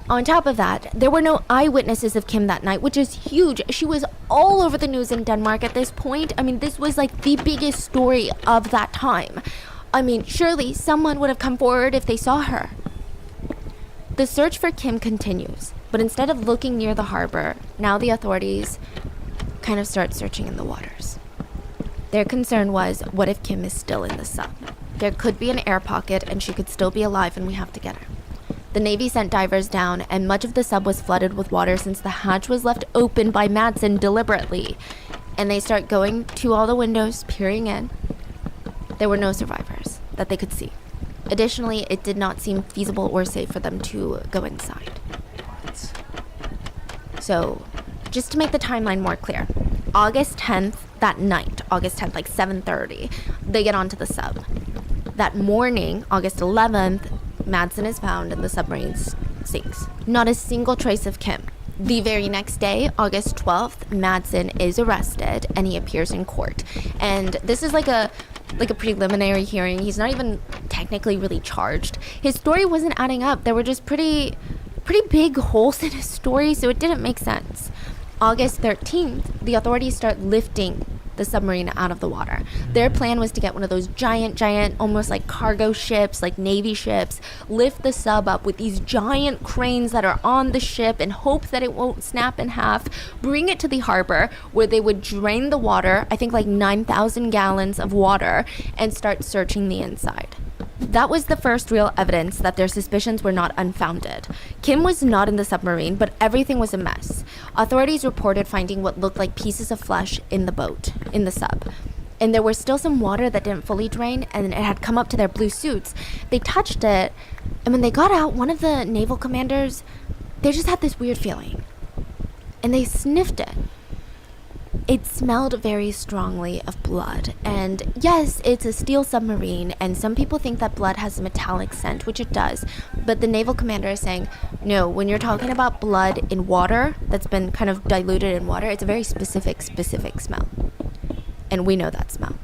I: On top of that, there were no eyewitnesses of Kim that night, which is huge. She was all over the news in Denmark at this point. I mean, this was like the biggest story of that time. I mean, surely someone would have come forward if they saw her. The search for Kim continues, but instead of looking near the harbor, now the authorities kind of start searching in the waters. Their concern was, what if Kim is still in the sub? There could be an air pocket and she could still be alive and we have to get her. The Navy sent divers down, and much of the sub was flooded with water since the hatch was left open by Madsen deliberately. And they start going to all the windows, peering in. There were no survivors that they could see. Additionally, it did not seem feasible or safe for them to go inside. So, just to make the timeline more clear, August 10th, that night, August 10th, like 7:30, they get onto the sub. That morning, August 11th, Madsen is found and the submarine sinks. Not a single trace of Kim. The very next day, August 12th, Madsen is arrested and he appears in court. And this is like a preliminary hearing. He's not even technically really charged. His story wasn't adding up. There were just pretty big holes in his story, so it didn't make sense. August 13th, the authorities start lifting the submarine out of the water. Their plan was to get one of those giant, almost like cargo ships, like Navy ships, lift the sub up with these giant cranes that are on the ship and hope that it won't snap in half, bring it to the harbor where they would drain the water, I think like 9,000 gallons of water, and start searching the inside. That was the first real evidence that their suspicions were not unfounded. Kim was not in the submarine, but everything was a mess. Authorities reported finding what looked like pieces of flesh in the boat, in the sub. And there was still some water that didn't fully drain, and it had come up to their blue suits. They touched it, and when they got out, one of the naval commanders, they just had this weird feeling. And they sniffed it. It smelled very strongly of blood, and yes, it's a steel submarine, and some people think that blood has a metallic scent, which it does, but the naval commander is saying, no, when you're talking about blood in water that's been kind of diluted in water, it's a very specific smell, and we know that smell.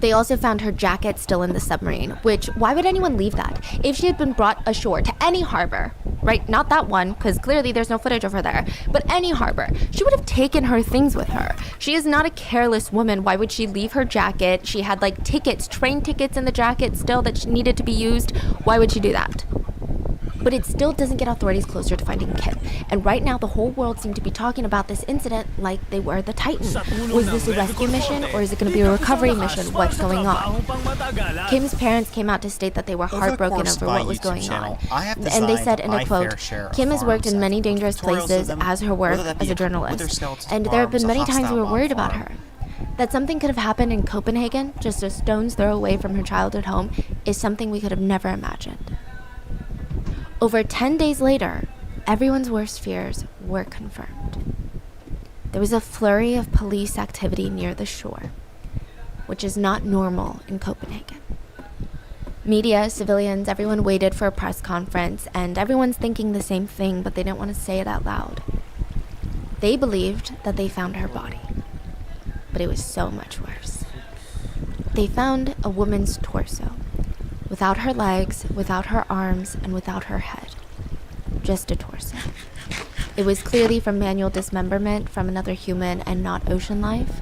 I: They also found her jacket still in the submarine, which, why would anyone leave that? If she had been brought ashore to any harbor, right, not that one, because clearly there's no footage of her there, but any harbor, she would have taken her things with her. She is not a careless woman. Why would she leave her jacket? She had like tickets, train tickets in the jacket still that needed to be used. Why would she do that? But it still doesn't get authorities closer to finding Kim. And right now, the whole world seemed to be talking about this incident like they were the Titan. Was this a rescue mission, or is it going to be a recovery mission? What's going on? Kim's parents came out to state that they were heartbroken over what was going on. And they said, in a quote, Kim has worked in many dangerous places as her work as a journalist. And there have been many times we were worried about her. That something could have happened in Copenhagen, just a stone's throw away from her childhood home, is something we could have never imagined. Over 10 days later, everyone's worst fears were confirmed. There was a flurry of police activity near the shore, which is not normal in Copenhagen. Media, civilians, everyone waited for a press conference, and everyone's thinking the same thing, but they didn't want to say it out loud. They believed that they found her body, but it was so much worse. They found a woman's torso, without her legs, without her arms, and without her head. Just a torso. It was clearly from manual dismemberment from another human and not ocean life.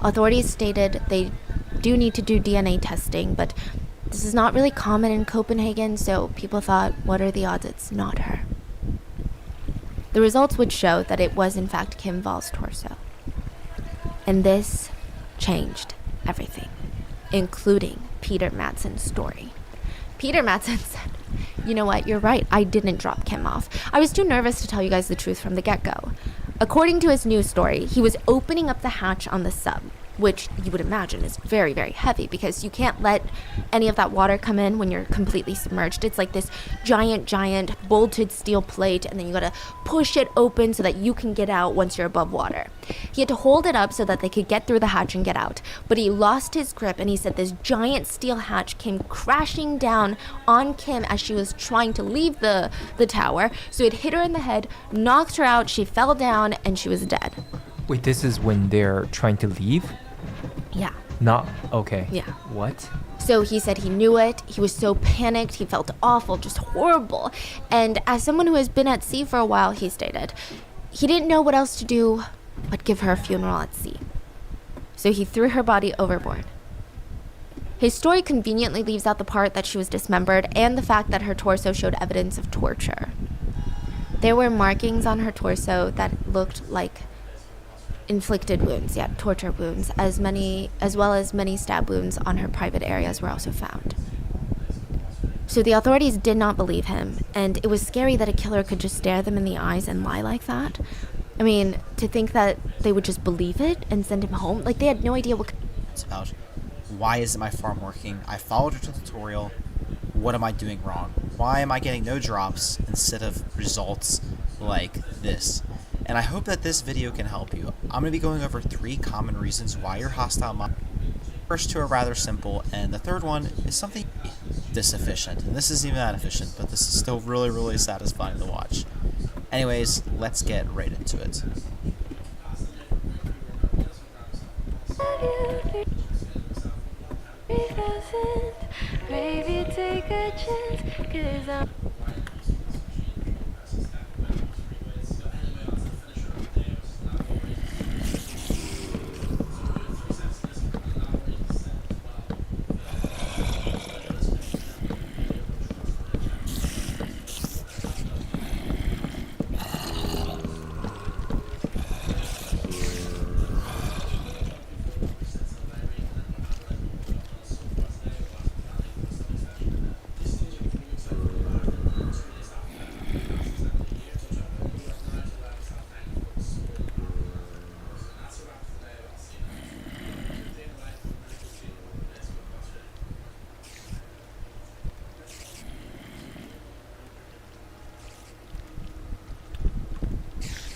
I: Authorities stated they do need to do DNA testing, but this is not really common in Copenhagen, so people thought, what are the odds it's not her? The results would show that it was in fact Kim Wall's torso. And this changed everything. including Peter Madsen's story. Peter Madsen said, "You know what, you're right, I didn't drop Kim off. I was too nervous to tell you guys the truth from the get-go." According to his news story, he was opening up the hatch on the sub, which you would imagine is very, very heavy because you can't let any of that water come in when you're completely submerged. It's like this giant bolted steel plate, and then you gotta push it open so that you can get out once you're above water. He had to hold it up so that they could get through the hatch and get out, but he lost his grip, and he said this giant steel hatch came crashing down on Kim as she was trying to leave the tower, so it hit her in the head, knocked her out, she fell down, and she was dead.
K: Wait, this is when they're trying to leave?
I: Yeah.
K: Not okay.
I: Yeah.
K: What?
I: So he said he knew it. He was so panicked. He felt awful, just horrible. And as someone who has been at sea for a while, he stated, he didn't know what else to do but give her a funeral at sea. So he threw her body overboard. His story conveniently leaves out the part that she was dismembered and the fact that her torso showed evidence of torture. There were markings on her torso that looked like inflicted wounds, torture wounds, as well as many stab wounds on her private areas were also found. So the authorities did not believe him, and it was scary that a killer could just stare them in the eyes and lie like that. I mean, to think that they would just believe it and send him home, like they had no idea what.
Q: It's about why isn't my farm working? I followed a tutorial. What am I doing wrong? Why am I getting no drops instead of results like this? And I hope that this video can help you. I'm going to be going over 3 common reasons why you're hostile mod. First 2 are rather simple, and the third one is something this efficient. And this isn't even that efficient, but this is still really, really satisfying to watch. Anyways, let's get right into it.
H: Baby, take a chance, 'cause I'm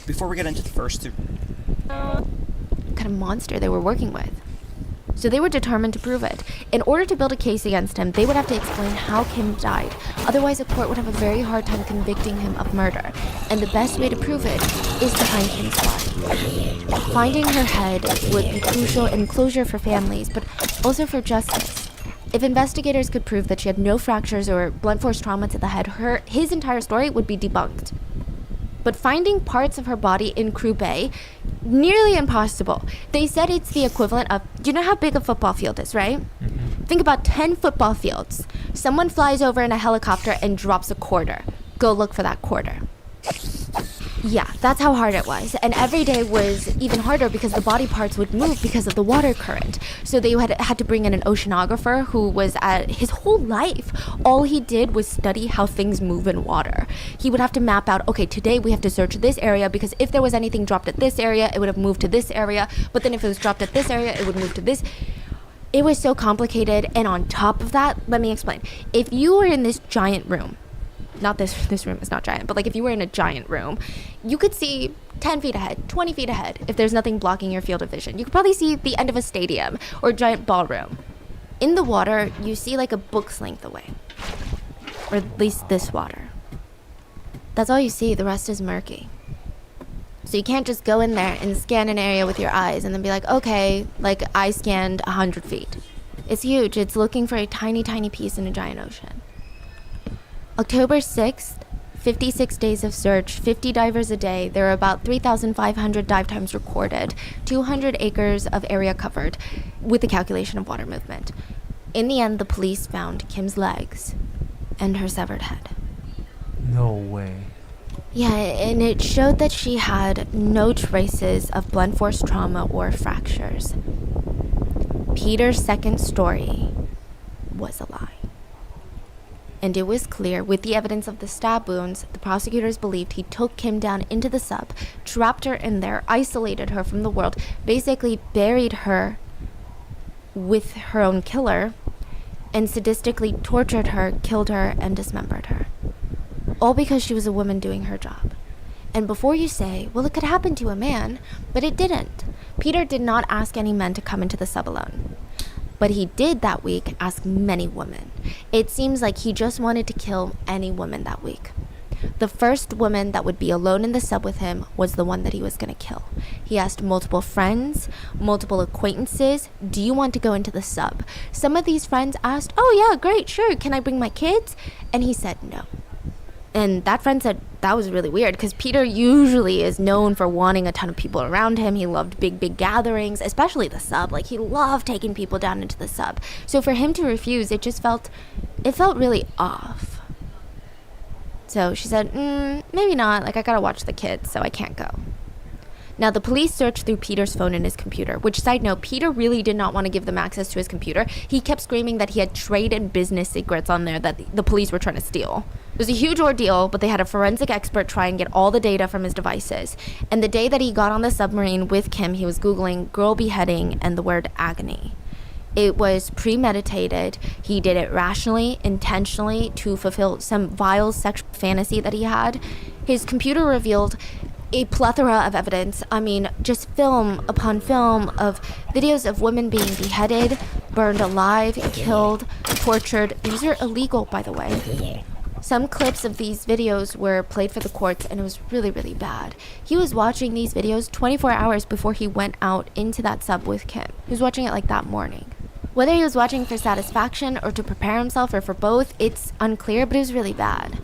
Q: Before we get into the first 2,
I: kind of monster they were working with. So they were determined to prove it. In order to build a case against him, they would have to explain how Kim died. Otherwise, a court would have a very hard time convicting him of murder. And the best way to prove it is to find Kim's body. Finding her head would be crucial in closure for families, but also for justice. If investigators could prove that she had no fractures or blunt force trauma to the head, his entire story would be debunked. But finding parts of her body in Crew Bay, nearly impossible. They said it's the equivalent of, do you know how big a football field is, right? Mm-hmm. Think about 10 football fields. Someone flies over in a helicopter and drops a quarter. Go look for that quarter. Yeah, that's how hard it was. And every day was even harder because the body parts would move because of the water current. So they had to bring in an oceanographer who was his whole life, all he did was study how things move in water. He would have to map out, okay, today we have to search this area because if there was anything dropped at this area, it would have moved to this area. But then if it was dropped at this area, it would move to this. It was so complicated. And on top of that, let me explain. If you were in this giant room, not this room is not giant, but like if you were in a giant room, you could see 10 feet ahead, 20 feet ahead if there's nothing blocking your field of vision. You could probably see the end of a stadium or a giant ballroom. In the water, you see like a book's length away. Or at least this water. That's all you see, the rest is murky. So you can't just go in there and scan an area with your eyes and then be like, okay, like I scanned 100 feet. It's huge, it's looking for a tiny, tiny piece in a giant ocean. October 6th, 56 days of search, 50 divers a day. There are about 3,500 dive times recorded, 200 acres of area covered, with the calculation of water movement. In the end, the police found Kim's legs and her severed head.
K: No way.
I: Yeah, and it showed that she had no traces of blunt force trauma or fractures. Peter's second story was a lie. And it was clear, with the evidence of the stab wounds, the prosecutors believed he took Kim down into the sub, trapped her in there, isolated her from the world, basically buried her with her own killer, and sadistically tortured her, killed her, and dismembered her. All because she was a woman doing her job. And before you say, well, it could happen to a man, but it didn't. Peter did not ask any men to come into the sub alone. But he did that week ask many women. It seems like he just wanted to kill any woman that week. The first woman that would be alone in the sub with him was the one that he was going to kill. He asked multiple friends, multiple acquaintances, do you want to go into the sub? Some of these friends asked, oh yeah, great, sure, can I bring my kids? And he said no. And that friend said that was really weird because Peter usually is known for wanting a ton of people around him. He loved big gatherings, especially the sub. Like, he loved taking people down into the sub. So for him to refuse, it felt really off. So she said, maybe not. Like, I gotta watch the kids, so I can't go. Now, the police searched through Peter's phone and his computer, which, side note, Peter really did not want to give them access to his computer. He kept screaming that he had trade and business secrets on there that the police were trying to steal. It was a huge ordeal, but they had a forensic expert try and get all the data from his devices. And the day that he got on the submarine with Kim, he was Googling girl beheading and the word agony. It was premeditated. He did it rationally, intentionally, to fulfill some vile sexual fantasy that he had. His computer revealed a plethora of evidence. I mean, just film upon film of videos of women being beheaded, burned alive, killed, tortured. These are illegal, by the way. Some clips of these videos were played for the courts, and it was really, really bad. He was watching these videos 24 hours before he went out into that sub with Kim. He was watching it like that morning. Whether he was watching for satisfaction or to prepare himself or for both, it's unclear, but it was really bad.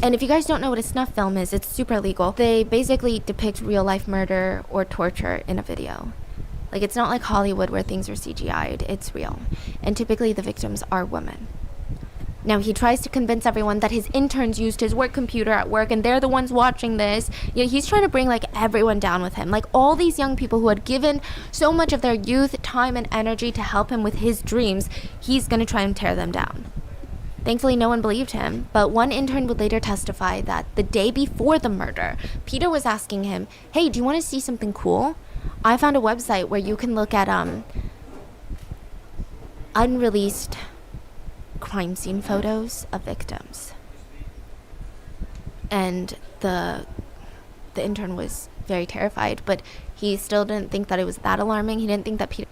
I: And if you guys don't know what a snuff film is, it's super illegal. They basically depict real-life murder or torture in a video. Like, it's not like Hollywood where things are CGI'd, it's real. And typically the victims are women. Now, he tries to convince everyone that his interns used his work computer at work and they're the ones watching this. You know, he's trying to bring, like, everyone down with him. Like, all these young people who had given so much of their youth, time, and energy to help him with his dreams, he's gonna try and tear them down. Thankfully, no one believed him, but one intern would later testify that the day before the murder, Peter was asking him, hey, do you want to see something cool? I found a website where you can look at unreleased crime scene photos of victims. And the intern was very terrified, but he still didn't think that it was that alarming. He didn't think that Peter...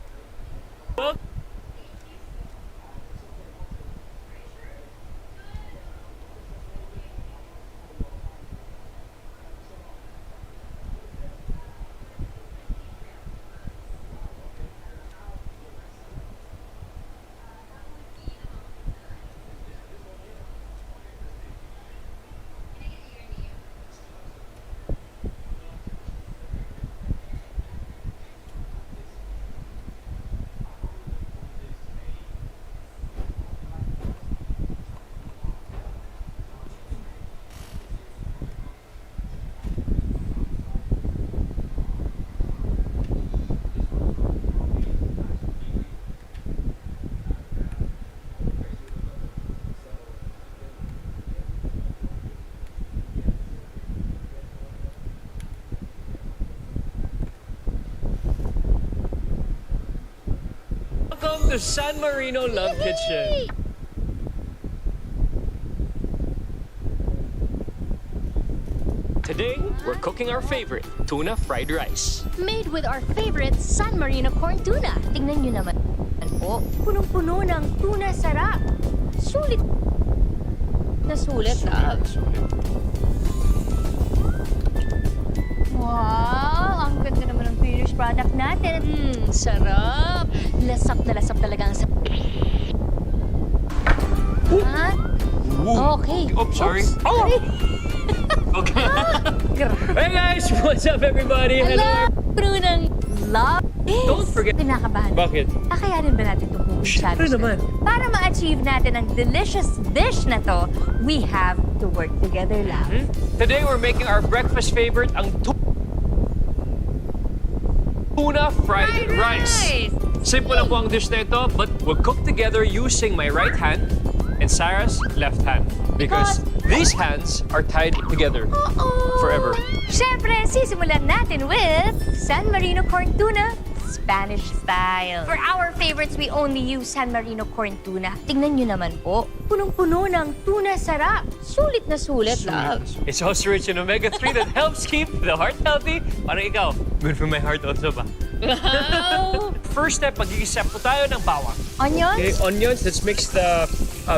R: Welcome to San Marino Love Kitchen. Today, we're cooking our favorite, tuna fried rice.
F: Made with our favorite San Marino corn tuna. Tingnan nyo naman po, punong-puno ng tuna sarap. Sulit na sulit, ah. Wow, ang ganda naman ng finished product natin. Sarap. Lasap na lasap talaga ang sarap. Ha? Okay.
R: Oh, sorry.
F: Oops.
R: Oh! Okay. Hey guys, what's up everybody?
F: Hello! Puno ng love.
R: Don't forget.
F: Kinakabahan.
R: Bakit?
F: Kakayanin ba natin itong cooking challenge?
R: naman.
F: Para ma-achieve natin ang delicious dish na to, we have to work together lang.
R: Today we're making our breakfast favorite, ang tuna fried rice. Simple lang po ang dish na ito, but we'll cook together using my right hand and Sarah's left hand. Because these hands are tied together forever.
S: Siyempre, sisimulan natin with San Marino corn tuna, Spanish style. For our favorites, we only use San Marino corn tuna. Tingnan nyo naman po, punong-puno ng tuna sarap. Sulit na sulit, love.
R: It's also rich in omega-3 that helps keep the heart healthy. Parang ikaw, good for my heart also ba?
S: Wow!
R: First step, mag-iisip po tayo ng bawang.
S: Onions?
R: Okay, onions. Let's mix the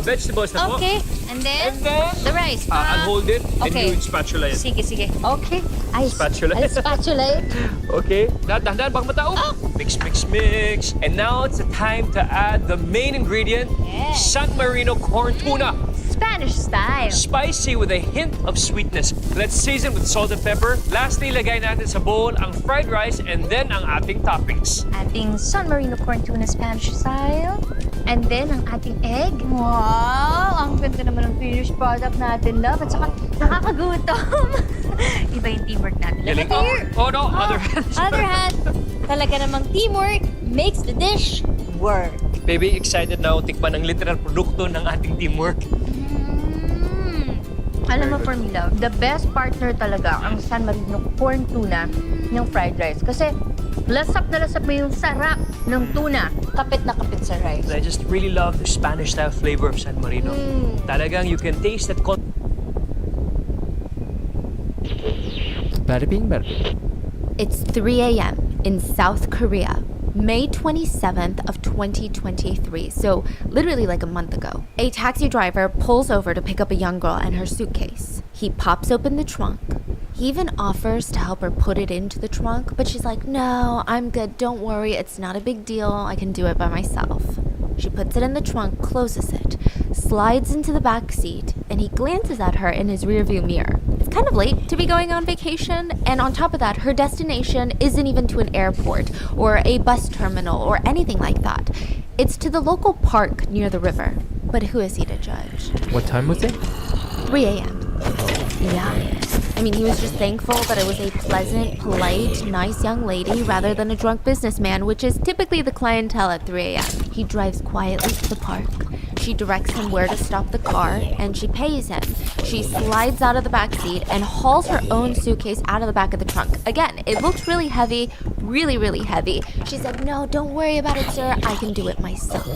R: vegetables na po.
S: Okay, and then the rice.
R: Unhold it and
S: okay.
R: you spatula it.
S: Sige, sige. Okay.
R: Spatula.
S: I spatula it.
R: Okay, dahan-dahan bang matao? Mix, mix, mix. And now it's the time to add the main ingredient, San Marino corn tuna.
S: Spanish style.
R: Spicy with a hint of sweetness. Let's season with salt and pepper. Lastly, lagay natin sa bowl ang fried rice and then ang ating toppings.
S: Ating San Marino corn tuna Spanish style. And then ang ating egg. Wow! Ang ganda naman ng finished product natin, love. At saka nakakagutom. Iba yung teamwork natin.
R: Galing.
S: Look here.
R: Oh no, other hand.
S: Other hand. Talaga namang teamwork makes the dish work.
R: Baby, excited na ako tikman ang literal produkto ng ating teamwork.
S: Alam mo, for me, love, the best partner talaga ang San Marino corn tuna ng fried rice. Kasi lasap na lasap mo yung sarap ng tuna. Kapit na kapit sa rice.
R: I just really love the Spanish-style flavor of San Marino. Talagang you can taste that.
K: Bada bing, bada bing.
I: It's 3 a.m. in South Korea, May 27th of 2023, so literally like a month ago. A taxi driver pulls over to pick up a young girl and her suitcase. He pops open the trunk. He even offers to help her put it into the trunk, but she's like, "No, I'm good, don't worry, it's not a big deal, I can do it by myself." She puts it in the trunk, closes it, slides into the back seat, and he glances at her in his rearview mirror. It's kind of late to be going on vacation, and on top of that, her destination isn't even to an airport or a bus terminal or anything like that. It's to the local park near the river. But who is he to judge?
K: What time was it?
I: 3 a.m. Yeah. I mean, he was just thankful that it was a pleasant, polite, nice young lady rather than a drunk businessman, which is typically the clientele at 3 a.m. He drives quietly to the park. She directs him where to stop the car, and she pays him. She slides out of the back seat and hauls her own suitcase out of the back of the trunk. Again, it looks really heavy, really heavy. She said, "No, don't worry about it, sir. I can do it myself."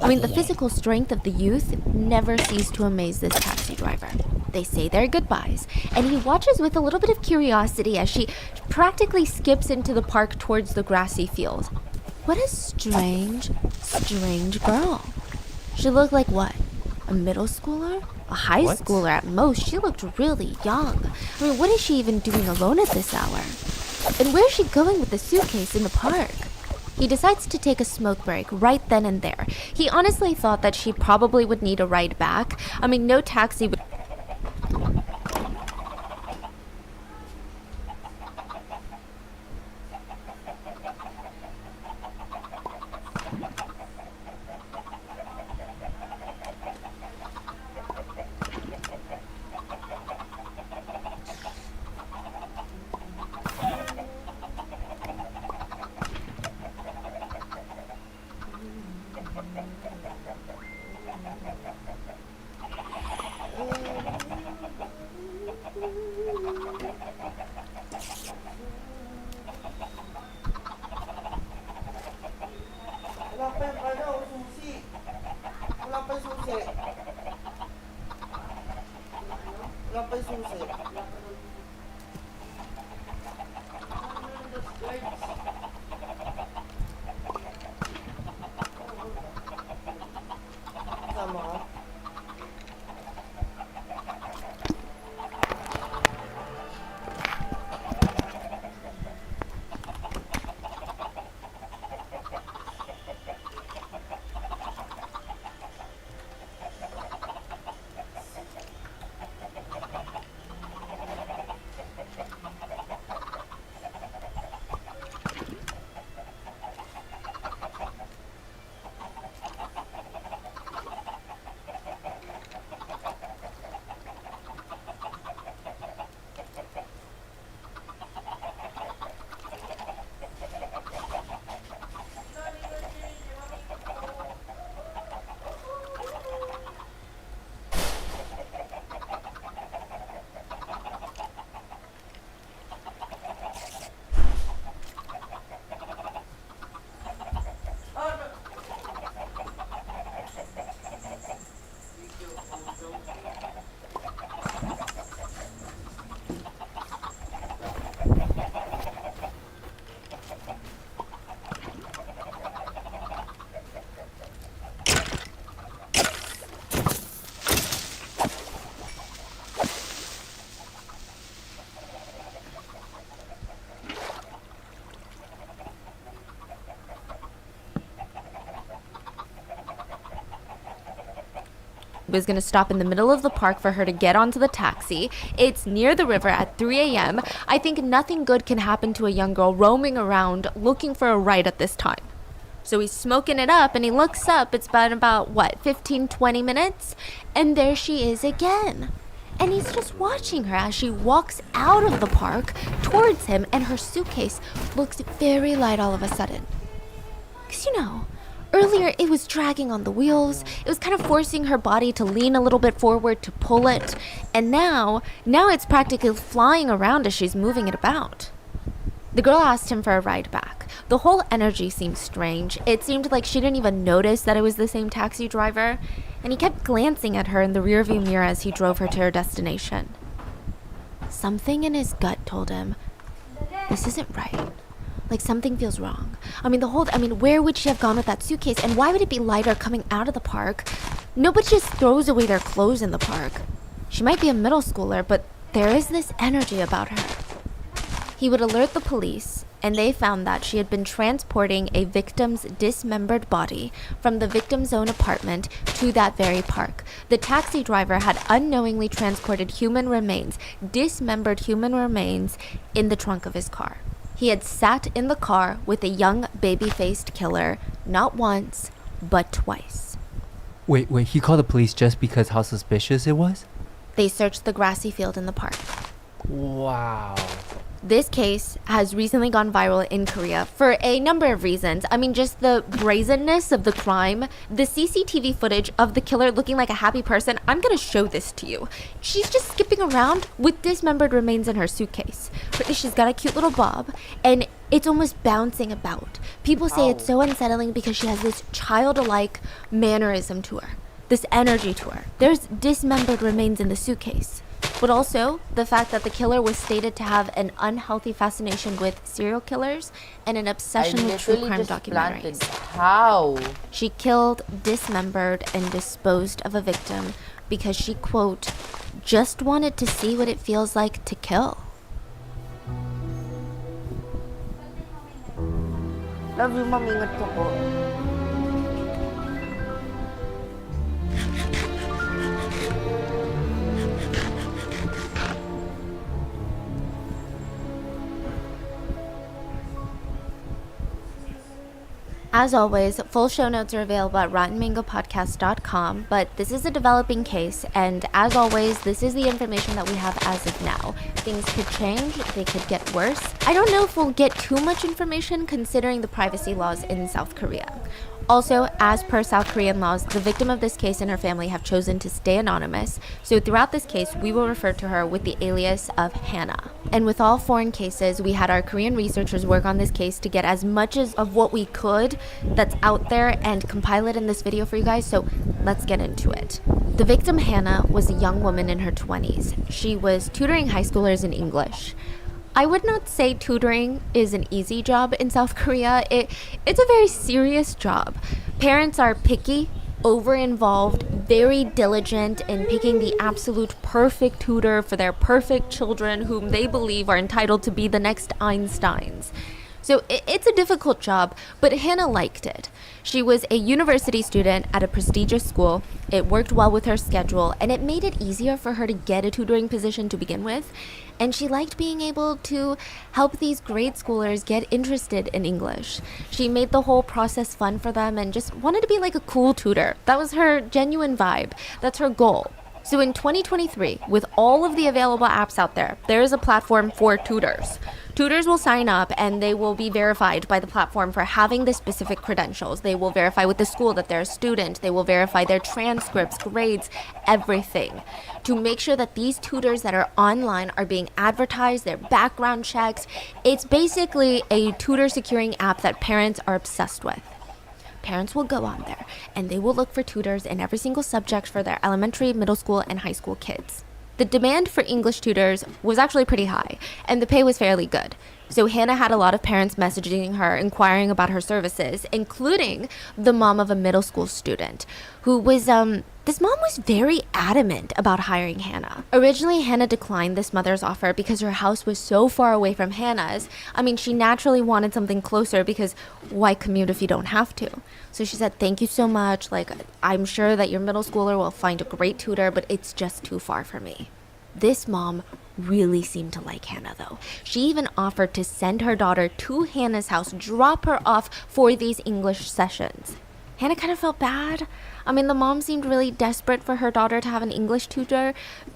I: I mean, the physical strength of the youth never ceased to amaze this taxi driver. They say their goodbyes, and he watches with a little bit of curiosity as she practically skips into the park towards the grassy field. What a strange girl. She looked like what? A middle schooler? A high schooler at most. She looked really young. I mean, what is she even doing alone at this hour? And where is she going with the suitcase in the park? He decides to take a smoke break right then and there. He honestly thought that she probably would need a ride back. I mean, no taxi would...
T: Wala pa yung susi. Wala pa yung susi. Wala pa yung susi. Sama ka?
I: was going to stop in the middle of the park for her to get onto the taxi. It's near the river at 3 a.m. I think nothing good can happen to a young girl roaming around looking for a ride at this time. So he's smoking it up and he looks up. It's been about, 15, 20 minutes? And there she is again. And he's just watching her as she walks out of the park towards him, and her suitcase looks very light all of a sudden. Because, earlier it was dragging on the wheels. It was kind of forcing her body to lean a little bit forward to pull it. And now it's practically flying around as she's moving it about. The girl asked him for a ride back. The whole energy seemed strange. It seemed like she didn't even notice that it was the same taxi driver. And he kept glancing at her in the rearview mirror as he drove her to her destination. Something in his gut told him, this isn't right. Like, something feels wrong. Where would she have gone with that suitcase? And why would it be lighter coming out of the park? Nobody just throws away their clothes in the park. She might be a middle schooler, but there is this energy about her. He would alert the police, and they found that she had been transporting a victim's dismembered body from the victim's own apartment to that very park. The taxi driver had unknowingly transported dismembered human remains, in the trunk of his car. He had sat in the car with a young baby-faced killer, not once, but twice.
K: Wait, he called the police just because how suspicious it was?
I: They searched the grassy field in the park.
K: Wow.
I: This case has recently gone viral in Korea for a number of reasons. Just the brazenness of the crime, the CCTV footage of the killer looking like a happy person. I'm gonna show this to you. She's just skipping around with dismembered remains in her suitcase. She's got a cute little bob, and it's almost bouncing about. People say it's so unsettling because she has this childlike mannerism to her, this energy to her. There's dismembered remains in the suitcase. But also, the fact that the killer was stated to have an unhealthy fascination with serial killers and an obsession with true crime documentaries.
B: How?
I: She killed, dismembered, and disposed of a victim because she, quote, just wanted to see what it feels like to kill.
B: Love you, Mom. Ingat ka po.
I: As always, full show notes are available at RottenMangoPodcast.com, but this is a developing case, and as always, this is the information that we have as of now. Things could change, they could get worse. I don't know if we'll get too much information considering the privacy laws in South Korea. Also, as per South Korean laws, the victim of this case and her family have chosen to stay anonymous, so throughout this case, we will refer to her with the alias of Hannah. And with all foreign cases, we had our Korean researchers work on this case to get as much of what we could that's out there and compile it in this video for you guys, so let's get into it. The victim, Hannah, was a young woman in her 20s. She was tutoring high schoolers in English. I would not say tutoring is an easy job in South Korea. It's a very serious job. Parents are picky, over-involved, very diligent in picking the absolute perfect tutor for their perfect children whom they believe are entitled to be the next Einsteins. So it's a difficult job, but Hannah liked it. She was a university student at a prestigious school. It worked well with her schedule, and it made it easier for her to get a tutoring position to begin with. And she liked being able to help these grade schoolers get interested in English. She made the whole process fun for them and just wanted to be like a cool tutor. That was her genuine vibe. That's her goal. So in 2023, with all of the available apps out there, there is a platform for tutors. Tutors will sign up and they will be verified by the platform for having the specific credentials. They will verify with the school that they're a student. They will verify their transcripts, grades, everything, to make sure that these tutors that are online are being advertised, their background checks. It's basically a tutor securing app that parents are obsessed with. Parents will go on there and they will look for tutors in every single subject for their elementary, middle school, and high school kids. The demand for English tutors was actually pretty high, and the pay was fairly good. So Hannah had a lot of parents messaging her, inquiring about her services, including the mom of a middle school student who was, this mom was very adamant about hiring Hannah. Originally, Hannah declined this mother's offer because her house was so far away from Hannah's. I mean, she naturally wanted something closer because why commute if you don't have to? So she said, thank you so much. Like, I'm sure that your middle schooler will find a great tutor, but it's just too far for me. This mom really seemed to like Hannah, though. She even offered to send her daughter to Hannah's house, drop her off for these English sessions. Hannah kind of felt bad. I mean, the mom seemed really desperate for her daughter to have an English tutor.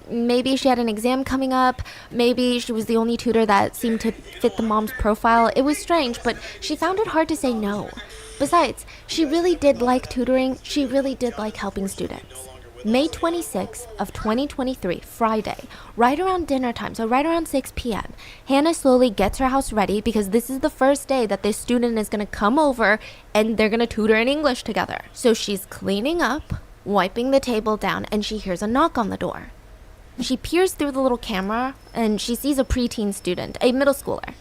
I: Maybe she had an exam coming up. Maybe she was the only tutor that seemed to fit the mom's profile. It was strange, but she found it hard to say no. Besides, she really did like tutoring. She really did like helping students. May 26th of 2023, Friday, right around dinner time, so right around 6 p.m., Hannah slowly gets her house ready because this is the first day that this student is going to come over and they're going to tutor in English together. So she's cleaning up, wiping the table down, and she hears a knock on the door. She peers through the little camera and she sees a preteen student, a middle schooler.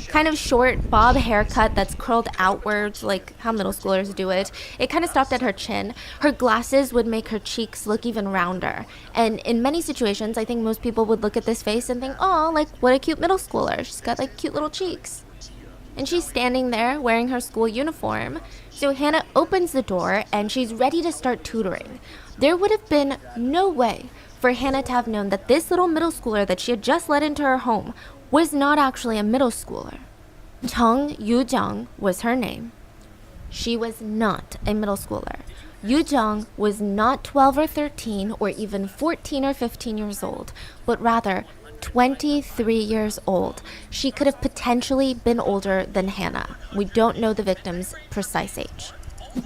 I: Kind of short bob haircut that's curled outwards like how middle schoolers do it. It kind of stopped at her chin. Her glasses would make her cheeks look even rounder. And in many situations, I think most people would look at this face and think, oh, like what a cute middle schooler. She's got like cute little cheeks. And she's standing there wearing her school uniform. So Hannah opens the door and she's ready to start tutoring. There would have been no way for Hannah to have known that this little middle schooler that she had just let into her home was not actually a middle schooler. Chung Yu-jung was her name. She was not a middle schooler. Yu-jung was not 12 or 13 or even 14 or 15 years old, but rather 23 years old. She could have potentially been older than Hannah. We don't know the victim's precise age.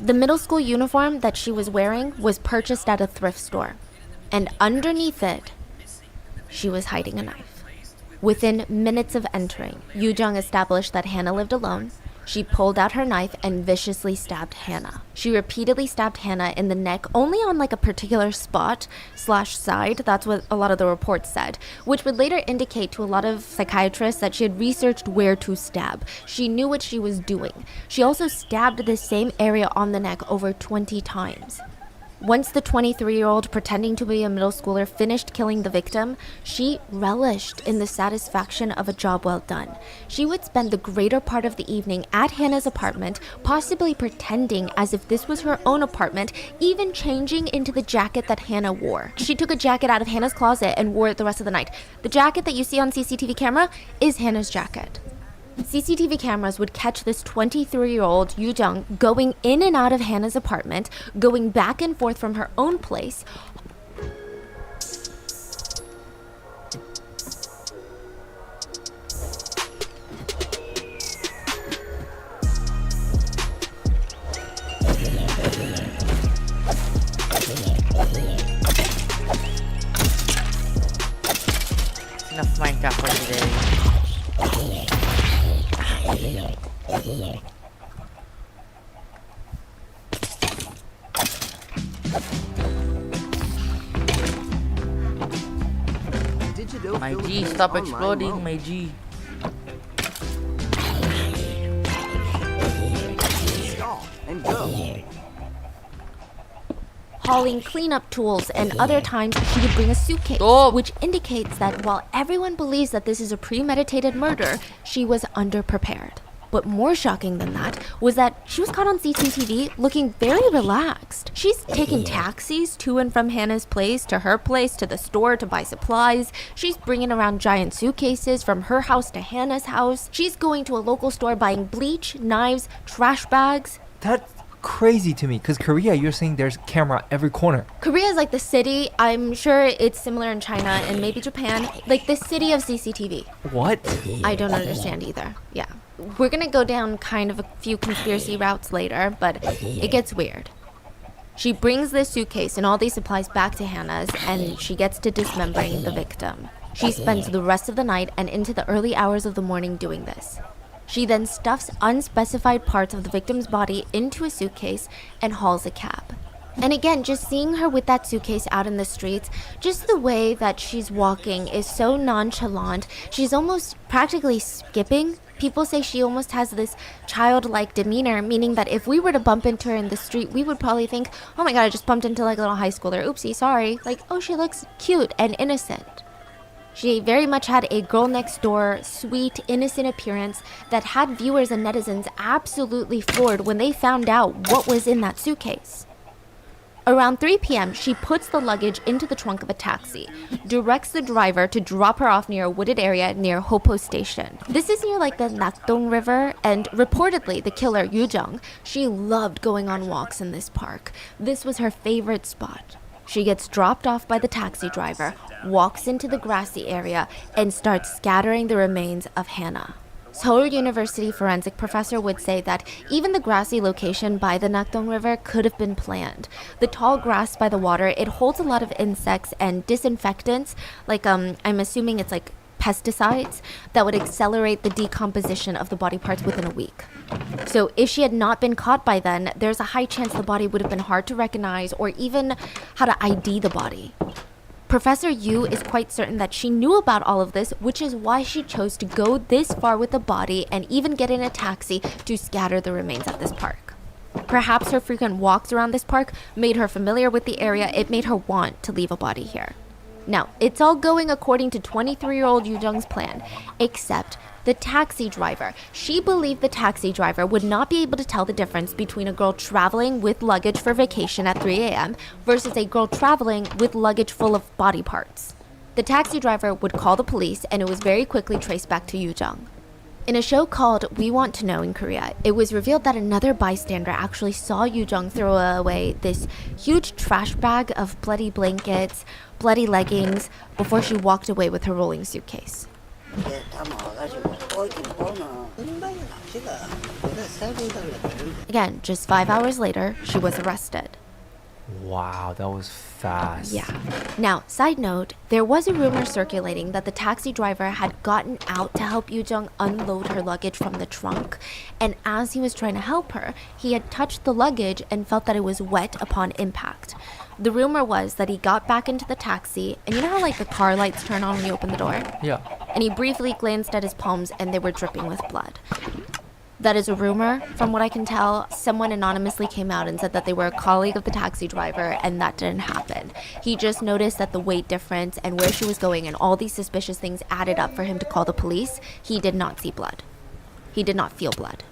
I: The middle school uniform that she was wearing was purchased at a thrift store, and underneath it, she was hiding a knife. Within minutes of entering, Yu-jung established that Hannah lived alone. She pulled out her knife and viciously stabbed Hannah. She repeatedly stabbed Hannah in the neck, only on like a particular spot/side. That's what a lot of the reports said, which would later indicate to a lot of psychiatrists that she had researched where to stab. She knew what she was doing. She also stabbed the same area on the neck over 20 times. Once the 23-year-old pretending to be a middle schooler finished killing the victim, she relished in the satisfaction of a job well done. She would spend the greater part of the evening at Hannah's apartment, possibly pretending as if this was her own apartment, even changing into the jacket that Hannah wore. She took a jacket out of Hannah's closet and wore it the rest of the night. The jacket that you see on CCTV camera is Hannah's jacket. CCTV cameras would catch this 23-year-old Yu-jung going in and out of Hannah's apartment, going back and forth from her own place.
B: Enough Minecraft for today. My G, stop exploding, my G.
M: And go.
I: Hauling cleanup tools, and other times she would bring a suitcase, which indicates that while everyone believes that this is a premeditated murder, she was underprepared. But more shocking than that was that she was caught on CCTV looking very relaxed. She's taking taxis to and from Hannah's place, to her place, to the store to buy supplies. She's bringing around giant suitcases from her house to Hannah's house. She's going to a local store buying bleach, knives, trash bags.
K: That's crazy to me, because Korea, you're saying there's camera every corner.
I: Korea is like the city. I'm sure it's similar in China and maybe Japan. Like the city of CCTV.
K: What?
I: I don't understand either. Yeah. We're gonna go down kind of a few conspiracy routes later, but it gets weird. She brings this suitcase and all these supplies back to Hannah's, and she gets to dismembering the victim. She spends the rest of the night and into the early hours of the morning doing this. She then stuffs unspecified parts of the victim's body into a suitcase and hauls a cab. And again, just seeing her with that suitcase out in the streets, just the way that she's walking is so nonchalant. She's almost practically skipping People say she almost has this childlike demeanor, meaning that if we were to bump into her in the street, we would probably think, oh my god, I just bumped into like a little high schooler. Oopsie, sorry. Like, oh, she looks cute and innocent. She very much had a girl next door, sweet, innocent appearance that had viewers and netizens absolutely floored when they found out what was in that suitcase. Around 3 p.m., she puts the luggage into the trunk of a taxi, directs the driver to drop her off near a wooded area near Hopo Station. This is near like the Nakdong River, and reportedly the killer, Yu Jung, she loved going on walks in this park. This was her favorite spot. She gets dropped off by the taxi driver, walks into the grassy area, and starts scattering the remains of Hannah. Seoul University forensic professor would say that even the grassy location by the Nakdong River could have been planned. The tall grass by the water, it holds a lot of insects and disinfectants, like I'm assuming it's like pesticides, that would accelerate the decomposition of the body parts within a week. So if she had not been caught by then, there's a high chance the body would have been hard to recognize or even how to ID the body. Professor Yu is quite certain that she knew about all of this, which is why she chose to go this far with the body and even get in a taxi to scatter the remains at this park. Perhaps her frequent walks around this park made her familiar with the area. It made her want to leave a body here. Now, it's all going according to 23-year-old Yu Jung's plan, except the taxi driver. She believed the taxi driver would not be able to tell the difference between a girl traveling with luggage for vacation at 3 a.m. versus a girl traveling with luggage full of body parts. The taxi driver would call the police, and it was very quickly traced back to Yu Jung. In a show called We Want to Know in Korea, it was revealed that another bystander actually saw Yu Jung throw away this huge trash bag of bloody blankets, bloody leggings, before she walked away with her rolling suitcase. Again, just 5 hours later, she was arrested.
K: Wow, that was fast.
I: Yeah. Now, side note, there was a rumor circulating that the taxi driver had gotten out to help Yu Jung unload her luggage from the trunk, and as he was trying to help her, he had touched the luggage and felt that it was wet upon impact. The rumor was that he got back into the taxi, and you know how like the car lights turn on when you open the door?
K: Yeah.
I: And he briefly glanced at his palms and they were dripping with blood. That is a rumor. From what I can tell, someone anonymously came out and said that they were a colleague of the taxi driver, and that didn't happen. He just noticed that the weight difference and where she was going and all these suspicious things added up for him to call the police. He did not see blood. He did not feel blood.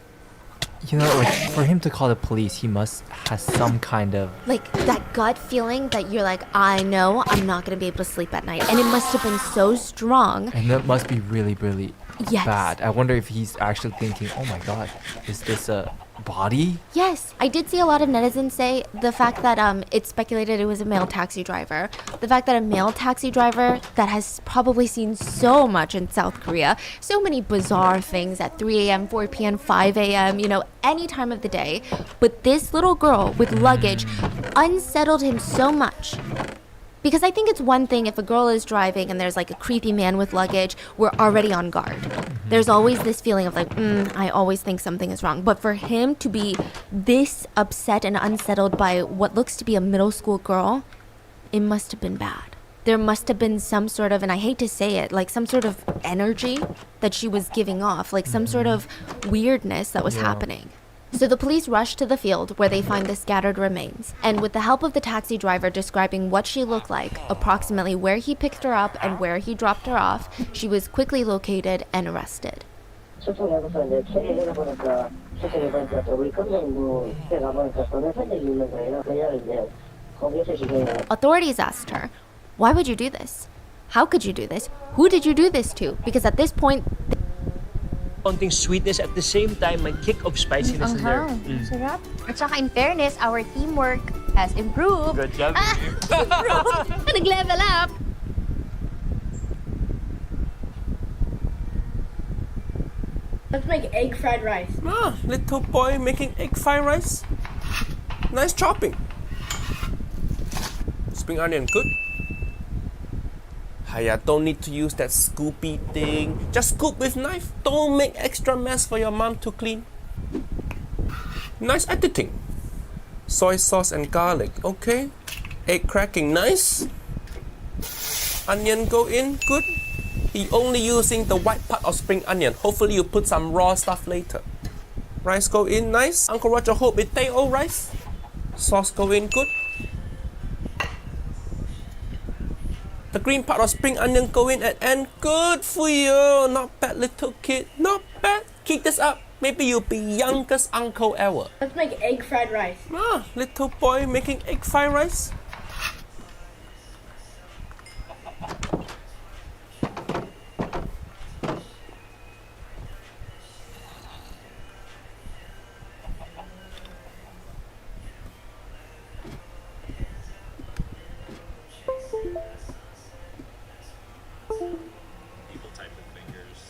K: You know, like, for him to call the police, he must have some kind of...
I: Like, that gut feeling that you're like, I know I'm not going to be able to sleep at night. And it must have been so strong.
K: And that must be really, really
I: Yes.
K: bad. I wonder if he's actually thinking, oh my god, is this a body?
I: Yes. I did see a lot of netizens say the fact that it's speculated it was a male taxi driver. The fact that a male taxi driver that has probably seen so much in South Korea, so many bizarre things at 3 a.m., 4 p.m., 5 a.m., you know, any time of the day. But this little girl with luggage unsettled him so much. Because I think it's one thing if a girl is driving and there's like a creepy man with luggage, we're already on guard. There's always this feeling of like, I always think something is wrong. But for him to be this upset and unsettled by what looks to be a middle school girl, it must have been bad. There must have been some sort of, and I hate to say it, like some sort of energy that she was giving off, like some sort of weirdness that was happening. So the police rush to the field where they find the scattered remains, and with the help of the taxi driver describing what she looked like, approximately where he picked her up and where he dropped her off, she was quickly located and arrested. Authorities asked her, why would you do this? How could you do this? Who did you do this to? Because at this point,
R: Konting sweetness at the same time, may kick of spiciness in there.
S: Sarap. At saka in fairness, our teamwork has improved.
R: Good job.
S: Improved. Nag-level up.
U: Let's make egg fried rice.
V: Ah, little boy making egg fried rice. Nice chopping. Spring onion, good. Hiya, don't need to use that scoopy thing. Just scoop with knife. Don't make extra mess for your mom to clean. Nice editing. Soy sauce and garlic, okay. Egg cracking, nice. Onion go in, good. He only using the white part of spring onion. Hopefully you put some raw stuff later. Rice go in nice. Uncle Roger hope it take all rice. Sauce go in good. The green part of spring onion go in at end. Good for you. Not bad, little kid. Not bad. Keep this up. Maybe you'll be youngest uncle ever.
U: Let's make egg fried rice.
V: Ah, little boy making egg fried rice.
C: People type with fingers.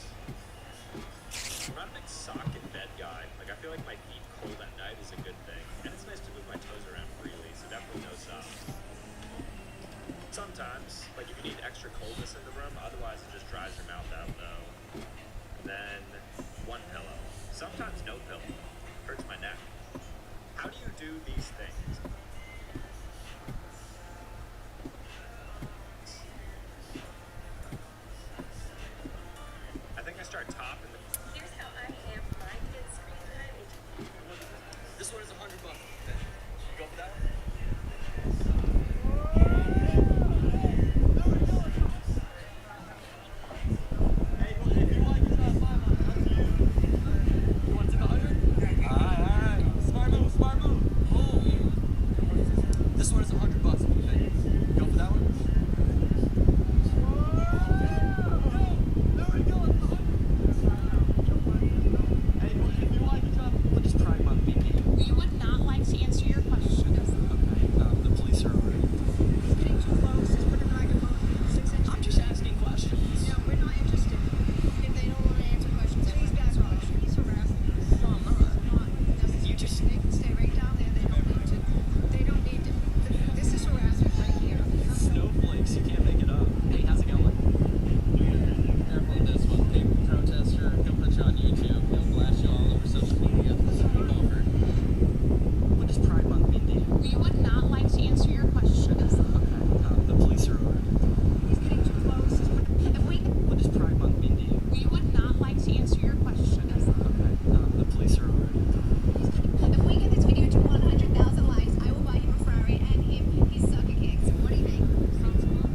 C: I'm not a big sock and bed guy. Like, I feel like my feet cold at night is a good thing. And it's nice to move my toes around freely, so definitely no socks. Sometimes, like if you need extra coldness in the room, otherwise it just dries your mouth out though. Then one pillow. Sometimes no pillow. Hurts my neck. How do you do these things? I think I start top and then. Here's how I am for my kids' screen time. This one is $100. You go for that one? This one is $100. Okay. Go for that one? What is Pride Month mean? We would not like to answer your question. Okay. The police are already. Getting too close. Just put a microphone 6 inches. I'm just asking questions. No, we're not interested. If they don't want to answer questions, please ask questions. He's harassing us. No, I'm not. You just. They can stay right down there. They don't need to. They don't need to. This is harassment right here. Snowflakes. You can't make it up. Hey, how's it going? Careful of this one. Paper protester. He'll put you on YouTube. He'll blast you all over social media. Over. What does Pride Month mean to you? We would not like to answer your question. Okay. The police are already. He's getting too close. What does Pride Month mean to you? We would not like to answer your question. Okay. The police are already.
E: If we get this video to 100,000 likes, I will buy him a Ferrari and him his soccer kicks. What do you think? Sounds cool.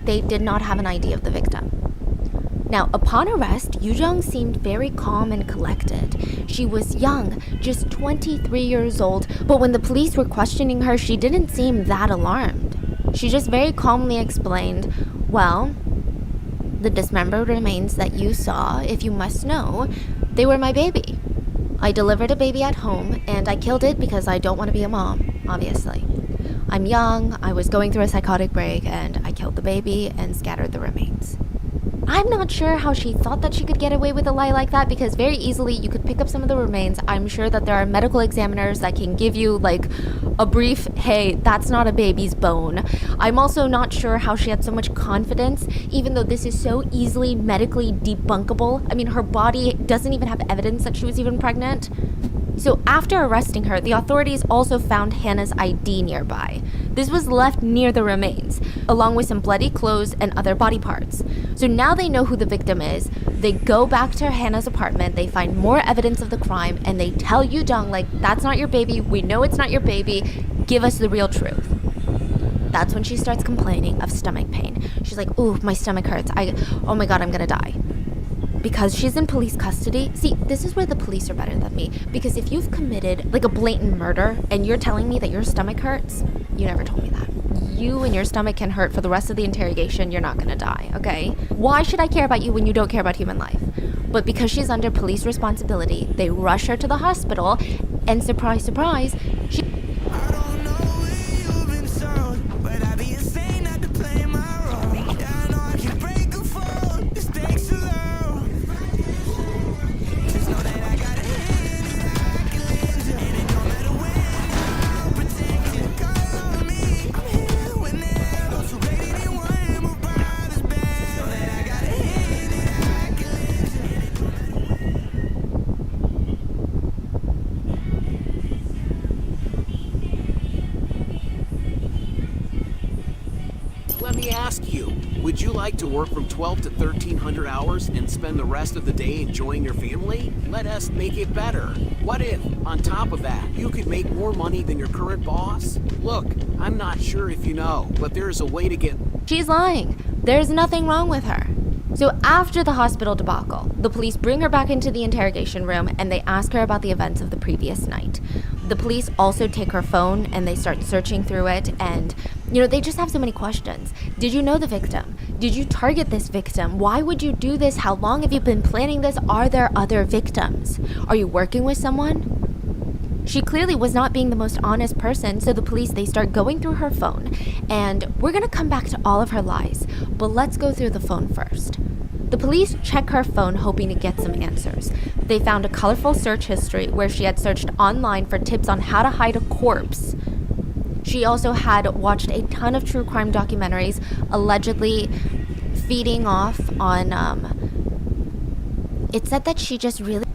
I: They did not have an ID of the victim. Now, upon arrest, Yoo-jung seemed very calm and collected. She was young, just 23 years old, but when the police were questioning her, she didn't seem that alarmed. She just very calmly explained, well, the dismembered remains that you saw, if you must know, they were my baby. I delivered a baby at home, and I killed it because I don't want to be a mom, obviously. I'm young, I was going through a psychotic break, and I killed the baby and scattered the remains. I'm not sure how she thought that she could get away with a lie like that, because very easily you could pick up some of the remains. I'm sure that there are medical examiners that can give you like a brief, hey, that's not a baby's bone. I'm also not sure how she had so much confidence, even though this is so easily medically debunkable. I mean, her body doesn't even have evidence that she was even pregnant. So after arresting her, the authorities also found Hannah's ID nearby. This was left near the remains, along with some bloody clothes and other body parts. So now they know who the victim is. They go back to Hannah's apartment, they find more evidence of the crime, and they tell Yoo-jung, like, that's not your baby, we know it's not your baby, give us the real truth. That's when she starts complaining of stomach pain. She's like, ooh, my stomach hurts, oh my god, I'm gonna die. Because she's in police custody. See, this is where the police are better than me. Because if you've committed like a blatant murder and you're telling me that your stomach hurts, you never told me that. You and your stomach can hurt for the rest of the interrogation. You're not gonna die, okay? Why should I care about you when you don't care about human life? But because she's under police responsibility, they rush her to the hospital And surprise, surprise, she
M: Let me ask you, would you like to work from 12 to 1300 hours and spend the rest of the day enjoying your family? Let us make it better. What if, on top of that, you could make more money than your current boss? Look, I'm not sure if you know, but there is a way to get...
I: She's lying. There's nothing wrong with her. So after the hospital debacle, the police bring her back into the interrogation room and they ask her about the events of the previous night. The police also take her phone and they start searching through it, and they just have so many questions. Did you know the victim? Did you target this victim? Why would you do this? How long have you been planning this? Are there other victims? Are you working with someone? She clearly was not being the most honest person, so the police, they start going through her phone, and we're gonna come back to all of her lies, but let's go through the phone first. The police check her phone hoping to get some answers. They found a colorful search history where she had searched online for tips on how to hide a corpse. She also had watched a ton of true crime documentaries, allegedly feeding off on, it said that she just really...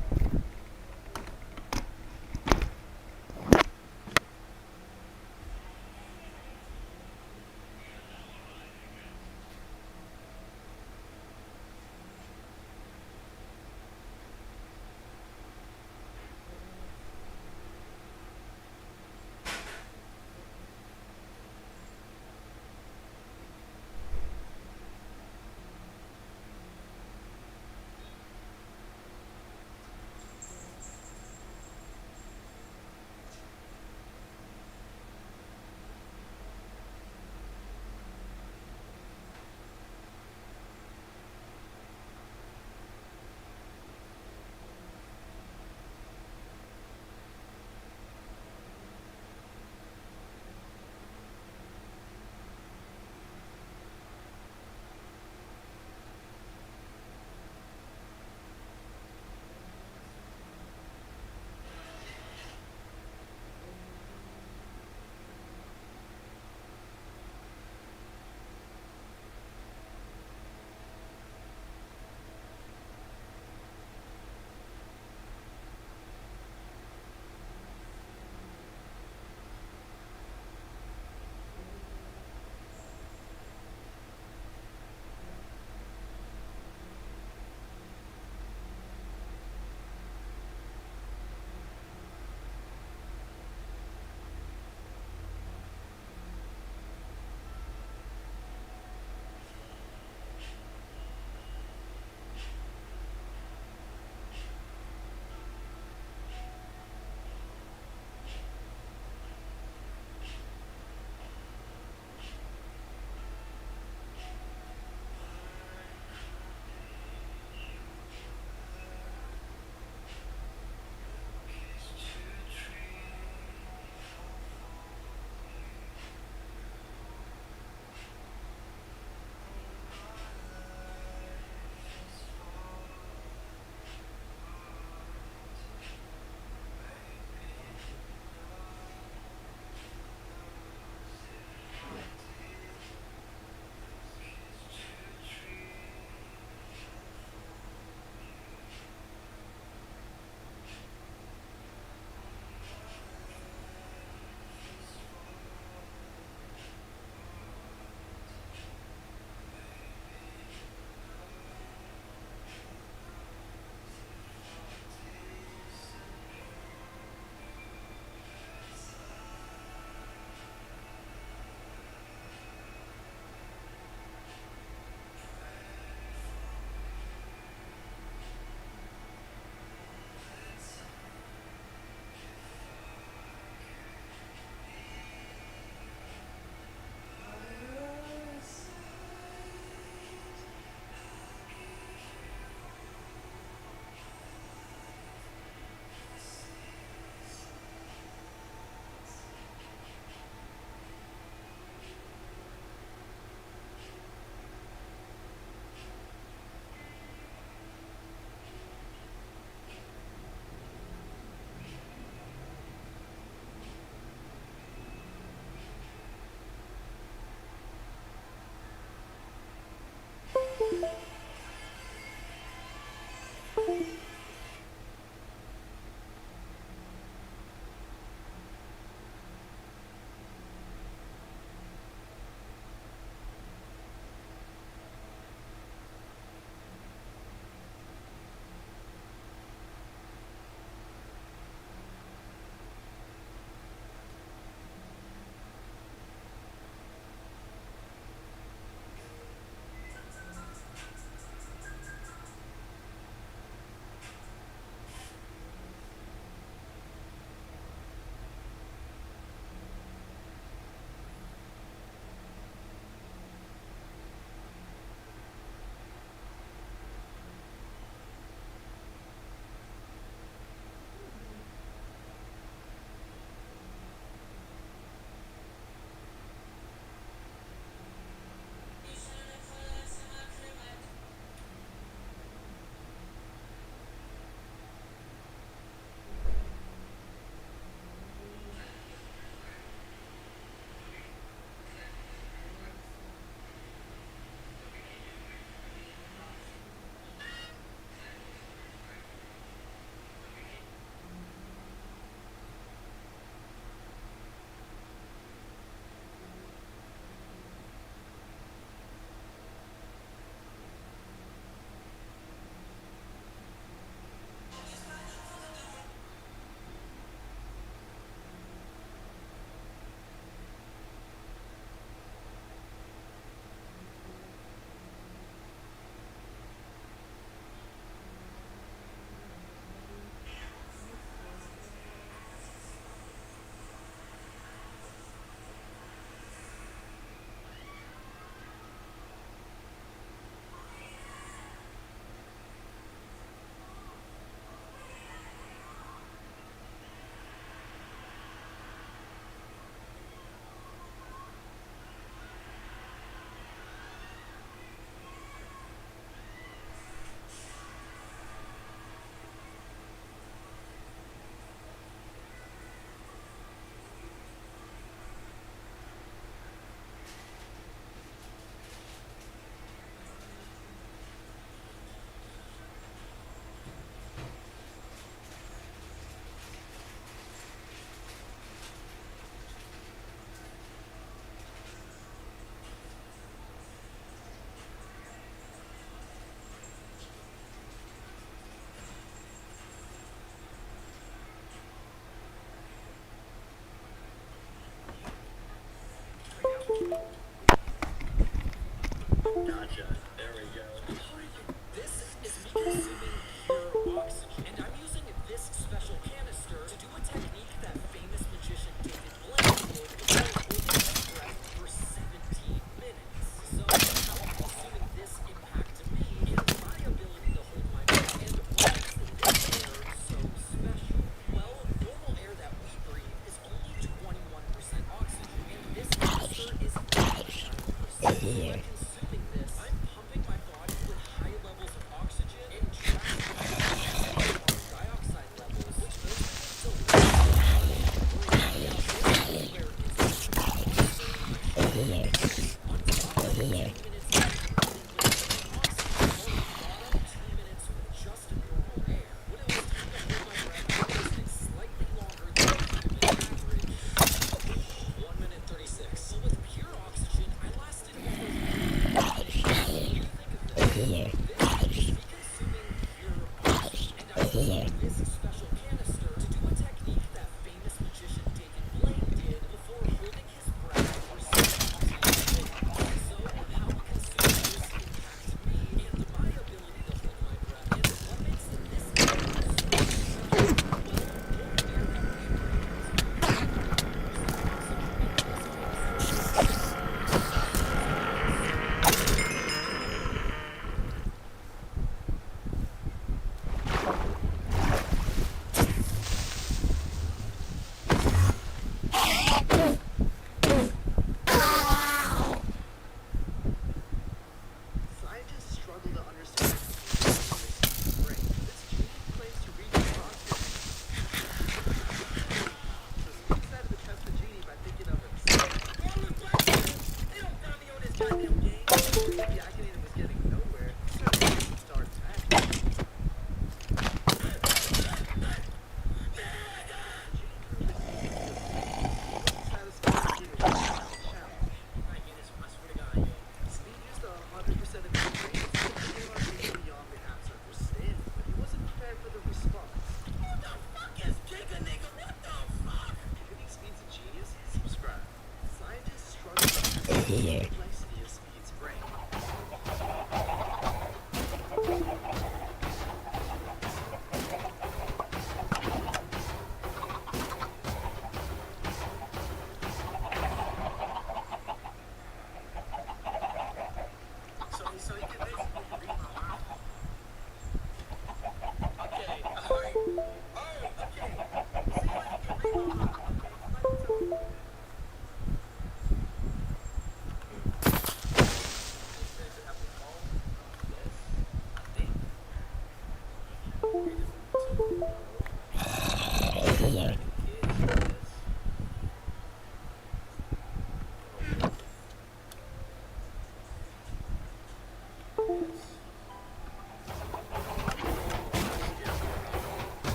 D: here.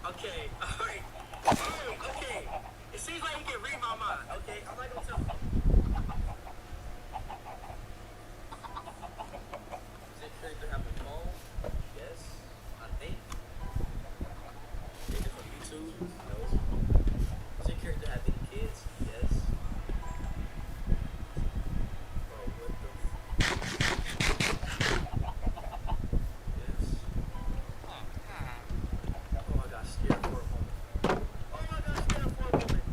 C: Okay, alright. Okay. It seems like you can read my mind, okay? I'm not gonna tell. Is it crazy to have a phone? Yes, I think. Is it from YouTube? No. Is it crazy to have any kids? Yes. Bro, what the Yes. Oh, I got scared for a moment. Oh, I got scared for a moment.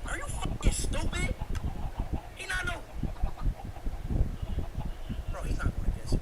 C: Are you fucking stupid? He not know. Bro, he's not gonna guess it.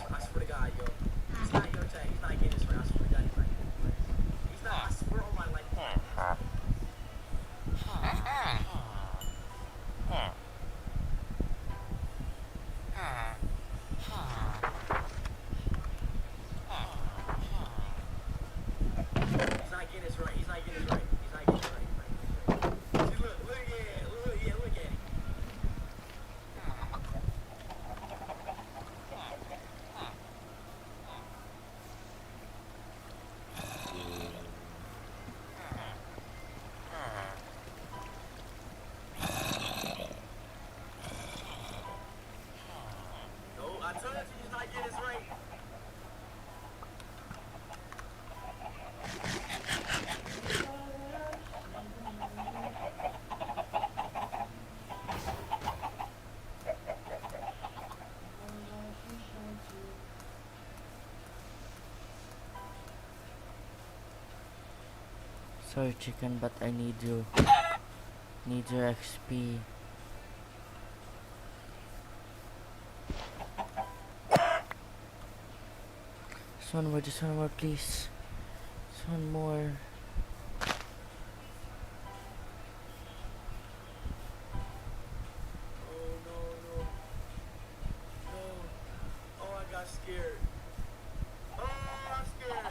C: I swear to God, yo. He's not your tag. He's not getting this right. I swear to God, he's not getting this right. He's not. I swear on my life. He's not getting this right. He's not getting this right. He's not getting this right. See, look at him. No, I told you he's not getting this right.
B: Sorry, chicken, but I need you. Need your XP. Just one more, please. Just one more.
C: Oh, I got scared. Oh, I'm scared.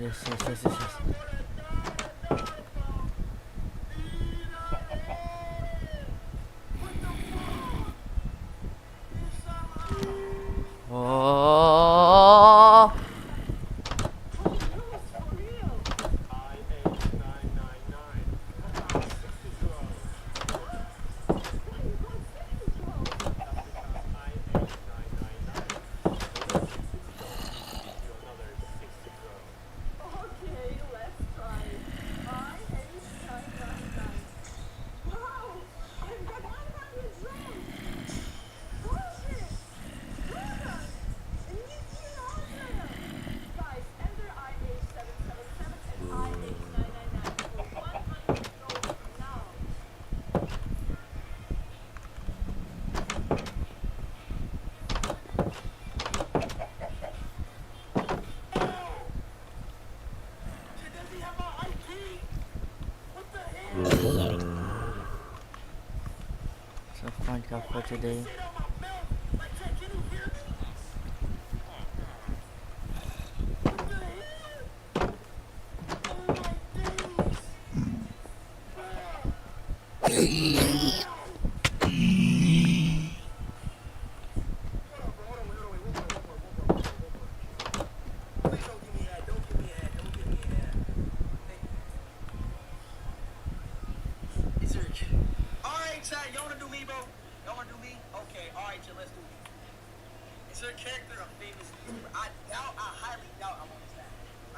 B: Yes. Oh. So Minecraft for today.
C: Alright, chat, y'all wanna do me, bro? Y'all wanna do me? Okay, alright, chat, let's do me. Is there a character, a famous YouTuber? I highly doubt I'm